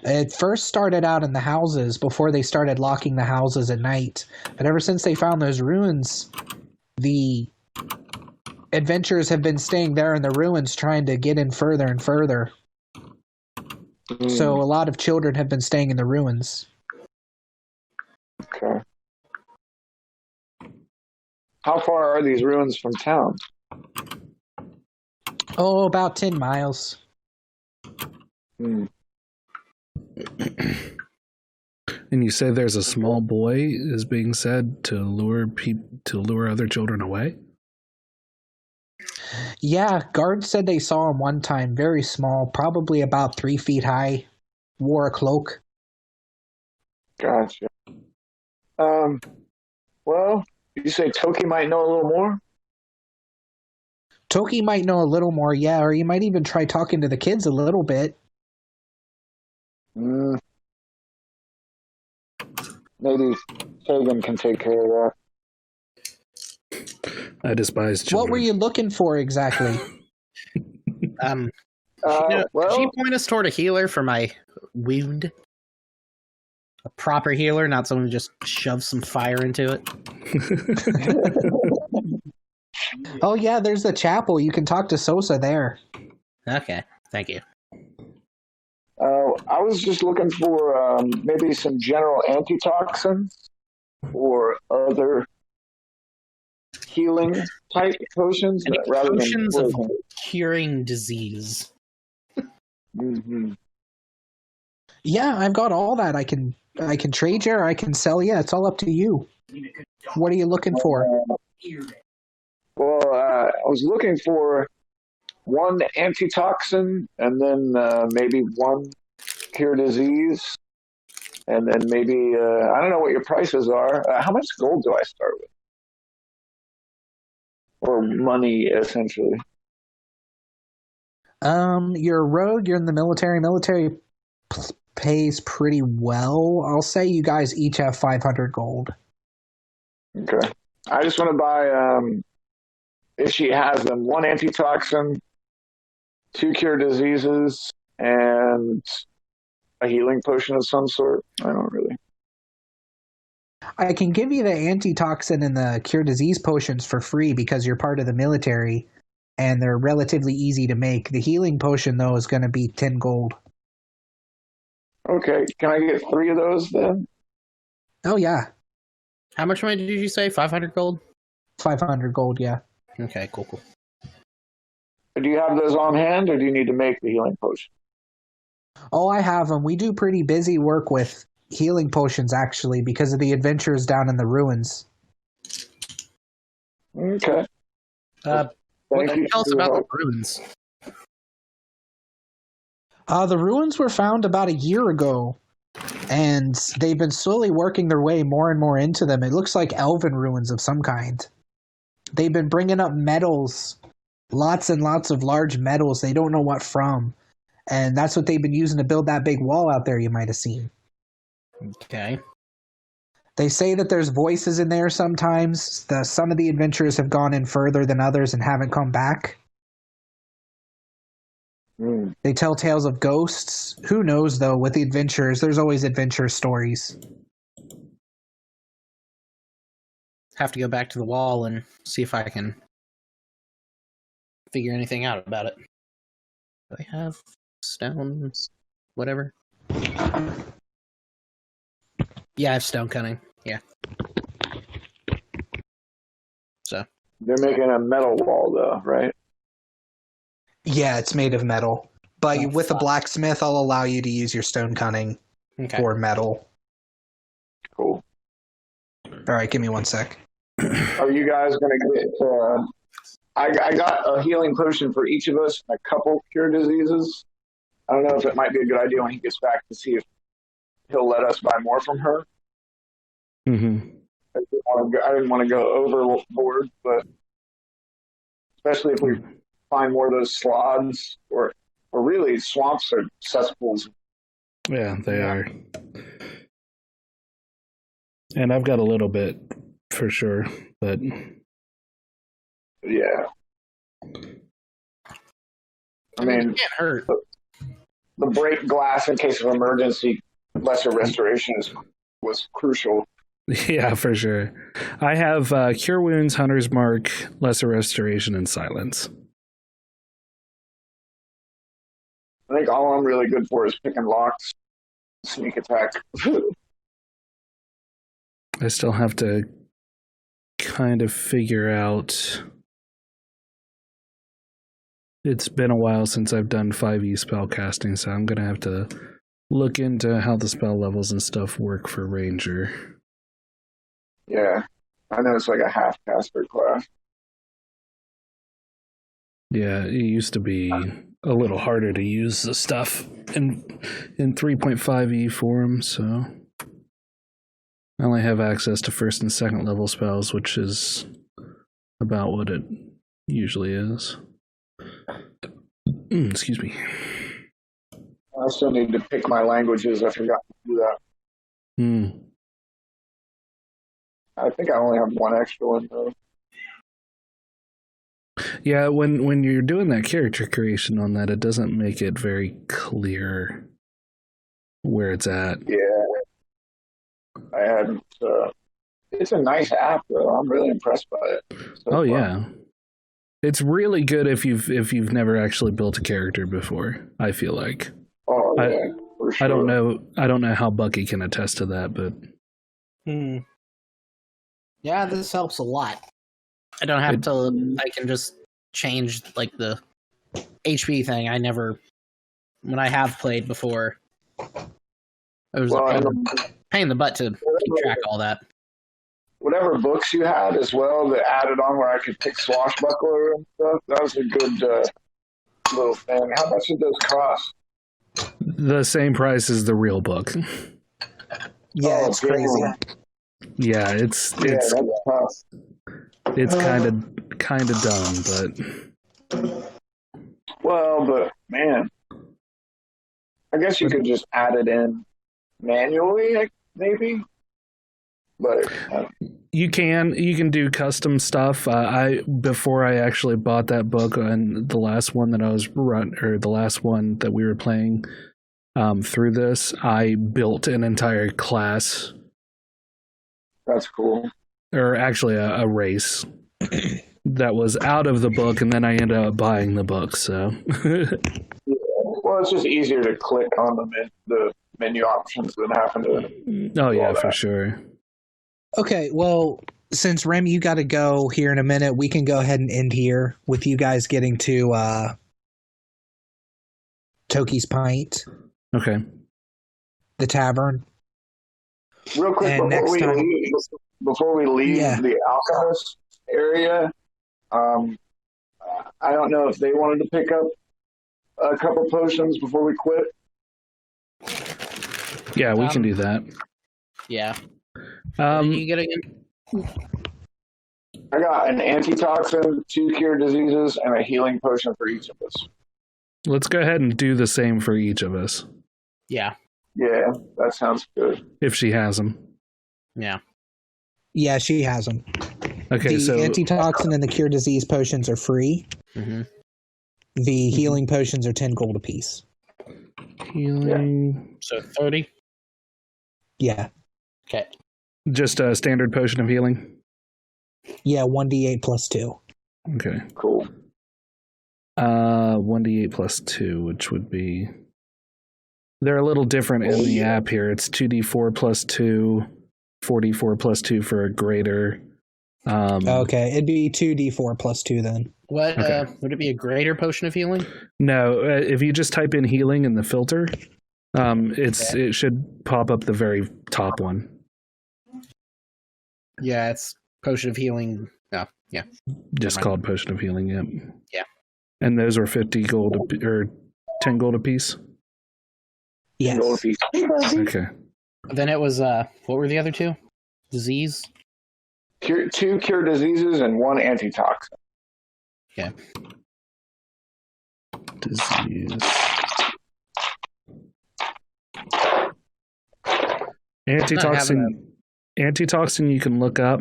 S3: It first started out in the houses before they started locking the houses at night. But ever since they found those ruins, the adventurers have been staying there in the ruins trying to get in further and further. So a lot of children have been staying in the ruins.
S4: Okay. How far are these ruins from town?
S3: Oh, about 10 miles.
S4: Hmm.
S1: And you say there's a small boy is being said to lure other children away?
S3: Yeah, guards said they saw him one time, very small, probably about 3 feet high, wore a cloak.
S4: Gotcha. Well, you say Toki might know a little more?
S3: Toki might know a little more, yeah, or you might even try talking to the kids a little bit.
S4: Hmm. Maybe Kagan can take care of that.
S1: I despise children.
S3: What were you looking for exactly?
S2: Can
S4: Well,
S2: you point us toward a healer for my wound? A proper healer, not someone who just shoves some fire into it.
S3: Oh, yeah, there's the chapel. You can talk to Sosa there.
S2: Okay, thank you.
S4: I was just looking for maybe some general antitoxins or other healing type potions
S2: Any
S4: rather
S2: potions
S4: than
S2: of
S4: poison.
S2: curing disease.
S4: Mm-hmm.
S3: Yeah, I've got all that. I can trade you or I can sell you. It's all up to you. What are you looking for?
S4: Well, I was looking for one antitoxin and then maybe one cure disease. And then maybe, I don't know what your prices are. How much gold do I start with? Or money, essentially.
S3: You're a rogue. You're in the military. Military pays pretty well. I'll say you guys each have 500 gold.
S4: Okay. I just want to buy, if she has them, one antitoxin, 2 cure diseases, and a healing potion of some sort. I don't really.
S3: I can give you the antitoxin and the cure disease potions for free because you're part of the military, and they're relatively easy to make. The healing potion, though, is going to be 10 gold.
S4: Okay. Can I get 3 of those then?
S3: Oh, yeah.
S2: How much money did you say? 500 gold?
S3: 500 gold, yeah.
S2: Okay, cool.
S4: Do you have those on hand, or do you need to make the healing potion?
S3: Oh, I have them. We do pretty busy work with healing potions, actually, because of the adventures down in the ruins.
S4: Okay.
S2: What
S4: Thank
S2: can you
S4: you
S2: tell us
S4: for your
S2: about the
S4: help.
S2: ruins?
S3: The ruins were found about a year ago, and they've been slowly working their way more and more into them. It looks like elven ruins of some kind. They've been bringing up metals, lots and lots of large metals. They don't know what from. And that's what they've been using to build that big wall out there you might have seen.
S2: Okay.
S3: They say that there's voices in there sometimes. Some of the adventurers have gone in further than others and haven't come back. They tell tales of ghosts. Who knows, though, with the adventurers, there's always adventure stories.
S2: Have to go back to the wall and see if I can figure anything out about it. Do I have stone? Whatever. Yeah, I have stone cutting. Yeah. So.
S4: They're making a metal wall, though, right?
S3: Yeah, it's made of metal. But
S2: Oh,
S3: with a
S2: fuck.
S3: blacksmith, I'll allow you to use your stone cutting
S2: Okay.
S3: for metal.
S4: Cool.
S3: All right, give me 1 sec.
S4: Are you guys going to get... I got a healing potion for each of us and a couple cure diseases. I don't know if it might be a good idea when he gets back to see if he'll let us buy more from her.
S1: Mm-hmm.
S4: I didn't want to go overboard, but especially if we find more of those sloths or really swamps or cesspools.
S1: Yeah, they are. And I've got a little bit for sure, but
S4: Yeah. I mean,
S2: it can't hurt.
S4: the break glass in case of emergency, lesser restoration was crucial.
S1: yeah, for sure. I have Cure Wounds, Hunter's Mark, Lesser Restoration, and Silence.
S4: I think all I'm really good for is picking locks, sneak attack.
S1: I still have to kind of figure out It's been a while since I've done 5e spell casting, so I'm gonna have to look into how the spell levels and stuff work for Ranger.
S4: Yeah, I know it's like a half caster class.
S1: Yeah, it used to be a little harder to use the stuff in 3.5e form, so I only have access to first and second level spells, which is about what it usually is. Excuse me.
S4: I still need to pick my languages. I forgot to do that. I think I only have one extra one though.
S1: Yeah, when you're doing that character creation on that, it doesn't make it very clear where it's at.
S4: Yeah, I hadn't. It's a nice app though. I'm really impressed by it. So
S1: fun. Yeah, it's really good if you've never actually built a character before. I feel like.
S4: Oh yeah, for sure.
S1: I don't know how Bucky can attest to that, but.
S2: Yeah, this helps a lot. I don't have to. I can just change like the HP thing. When I have played before, it was a pain in the butt to keep track of all that.
S4: Whatever books you had as well that added on where I could pick Swashbuckler and stuff, that was a good little thing. How much did those cost?
S1: The same price as the real book.
S3: Yeah, it's crazy.
S1: Yeah, it's
S4: that's tough.
S1: It's kind of dumb, but
S4: but man, I guess you could just add it in manually, maybe. But
S1: you can do custom stuff. Before I actually bought that book, and the last one that the last one that we were playing through this, I built an entire class.
S4: That's cool.
S1: Or actually a race that was out of the book, and then I ended up buying the book. So,
S4: well, it's just easier to click on the menu options than having to.
S1: Oh yeah, for sure.
S3: Okay, well, since Rem, you got to go here in a minute, we can go ahead and end here with you guys getting to Toki's Pint.
S1: Okay.
S3: The tavern.
S4: Real quick, before we leave the alchemist area, I don't know if they wanted to pick up a couple potions before we quit.
S1: Yeah, we can do that.
S2: Yeah. You get again?
S4: I got an antitoxin, 2 cure diseases, and a healing potion for each of us.
S1: Let's go ahead and do the same for each of us.
S2: Yeah.
S4: Yeah, that sounds good.
S1: If she has them.
S2: Yeah.
S3: Yeah, she has them.
S1: Okay,
S3: the antitoxin and the cure disease potions are free.
S2: Mm-hmm.
S3: The healing potions are 10 gold apiece.
S1: Healing.
S2: So 30?
S3: Yeah.
S2: Okay.
S1: Just a standard potion of healing?
S3: Yeah, 1d8 plus 2.
S1: Okay.
S4: Cool.
S1: 1d8 plus 2, which would be... They're a little different in the app here. It's 2d4 plus 2, 4d4 plus 2 for a greater.
S3: Okay, it'd be 2d4 plus 2 then.
S2: What would it be, a greater potion of healing?
S1: No, if you just type in healing in the filter, it should pop up the very top one.
S2: Yeah, it's potion of healing. Oh, yeah.
S1: Just called potion of healing, yeah.
S2: Yeah.
S1: And those were 50 gold or 10 gold apiece?
S3: Yes.
S1: Okay.
S2: Then it was, what were the other two? Disease?
S4: 2 cure diseases and 1 antitoxin.
S2: Okay.
S1: Disease. Antitoxin you can look up.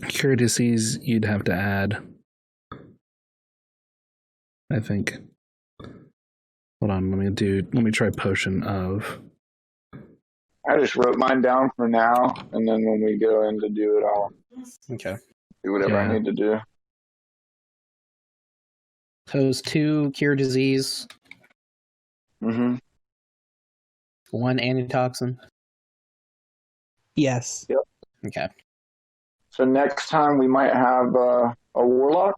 S1: Cure disease you'd have to add. I think. Hold on, let me try potion of.
S4: I just wrote mine down for now, and then when we go in to do it, I'll do whatever I need to do.
S2: Those 2 cure disease.
S4: Mm-hmm.
S2: 1 antitoxin.
S3: Yes.
S4: Yep.
S2: Okay.
S4: So next time we might have a warlock.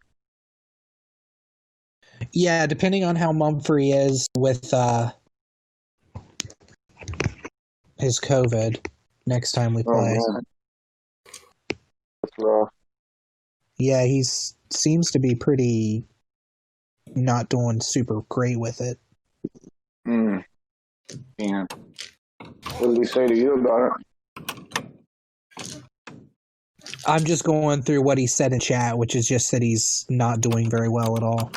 S3: Yeah, depending on how Mumfrey is with his COVID next time we play.
S4: Oh, man. That's rough.
S3: Yeah, seems to be pretty not doing super great with it.
S4: Mm. Yeah. What did he say to you about it?
S3: I'm just going through what he said in chat, which is just that he's not doing very well at all.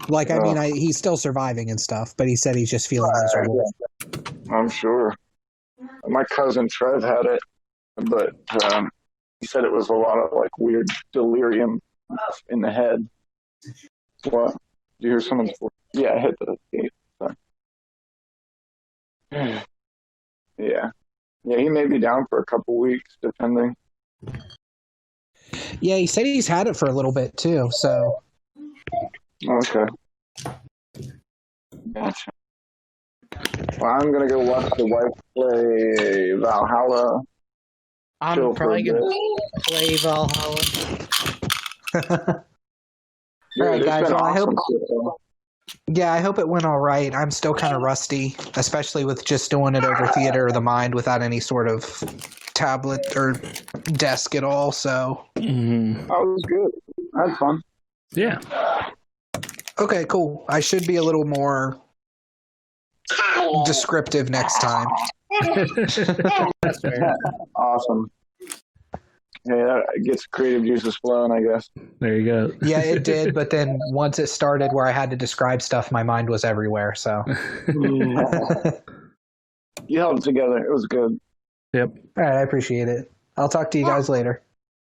S3: Like, I mean, he's still surviving and stuff, but he said he's just feeling miserable.
S4: I'm sure. My cousin Trev had it, but he said it was a lot of like weird delirium in the head. What? Do you hear someone's voice? Yeah, I hit the gate. Sorry. Yeah. Yeah, he may be down for a couple weeks, depending.
S3: Yeah, he said he's had it for a little bit too, so.
S4: Okay. Gotcha. Well, I'm gonna go watch the wife play Valhalla.
S2: I'm probably going to play Valhalla.
S3: All right, guys. Well,
S4: awesome.
S3: I hope it went all right. I'm still kind of rusty, especially with just doing it over Theater of the Mind without any sort of tablet or desk at all. So.
S4: That was good. I had fun.
S1: Yeah.
S3: Okay, cool. I should be a little more descriptive next time.
S2: That's fair.
S4: Awesome. Yeah, it gets creative juices flowing, I guess.
S1: There you go.
S3: Yeah, it did, but then once it started where I had to describe stuff, my mind was everywhere, so.
S4: You held it together. It was good.
S1: Yep.
S3: All right, I appreciate it. I'll talk to you guys later.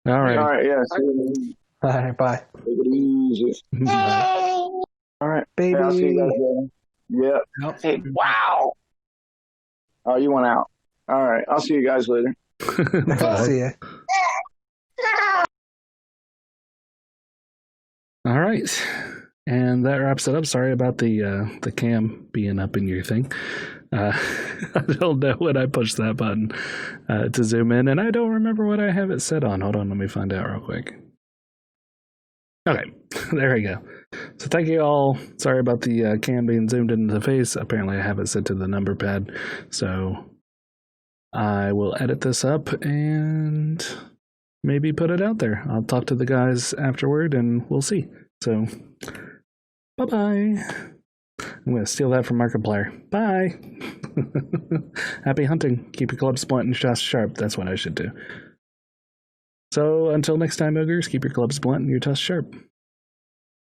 S1: All right.
S4: All right, yeah. See you.
S3: All right, bye.
S4: Take it easy. All right.
S3: Baby.
S4: Hey, I'll see you guys later. Yeah.
S3: Nope.
S4: Hey, wow. Oh, you went out. All right. I'll see you guys later.
S1: Bye.
S3: See ya.
S1: All right. And that wraps it up. Sorry about the cam being up in your thing. I don't know when I pushed that button to zoom in, and I don't remember what I have it set on. Hold on, let me find out real quick. Okay, there we go. So thank you all. Sorry about the cam being zoomed into the face. Apparently I have it set to the number pad. So I will edit this up and maybe put it out there. I'll talk to the guys afterward and we'll see. So bye-bye. I'm going to steal that from Markiplier. Bye. Happy hunting. Keep your clubs blunt and shots sharp. That's what I should do. So until next time, ogres, keep your clubs blunt and your tusks sharp.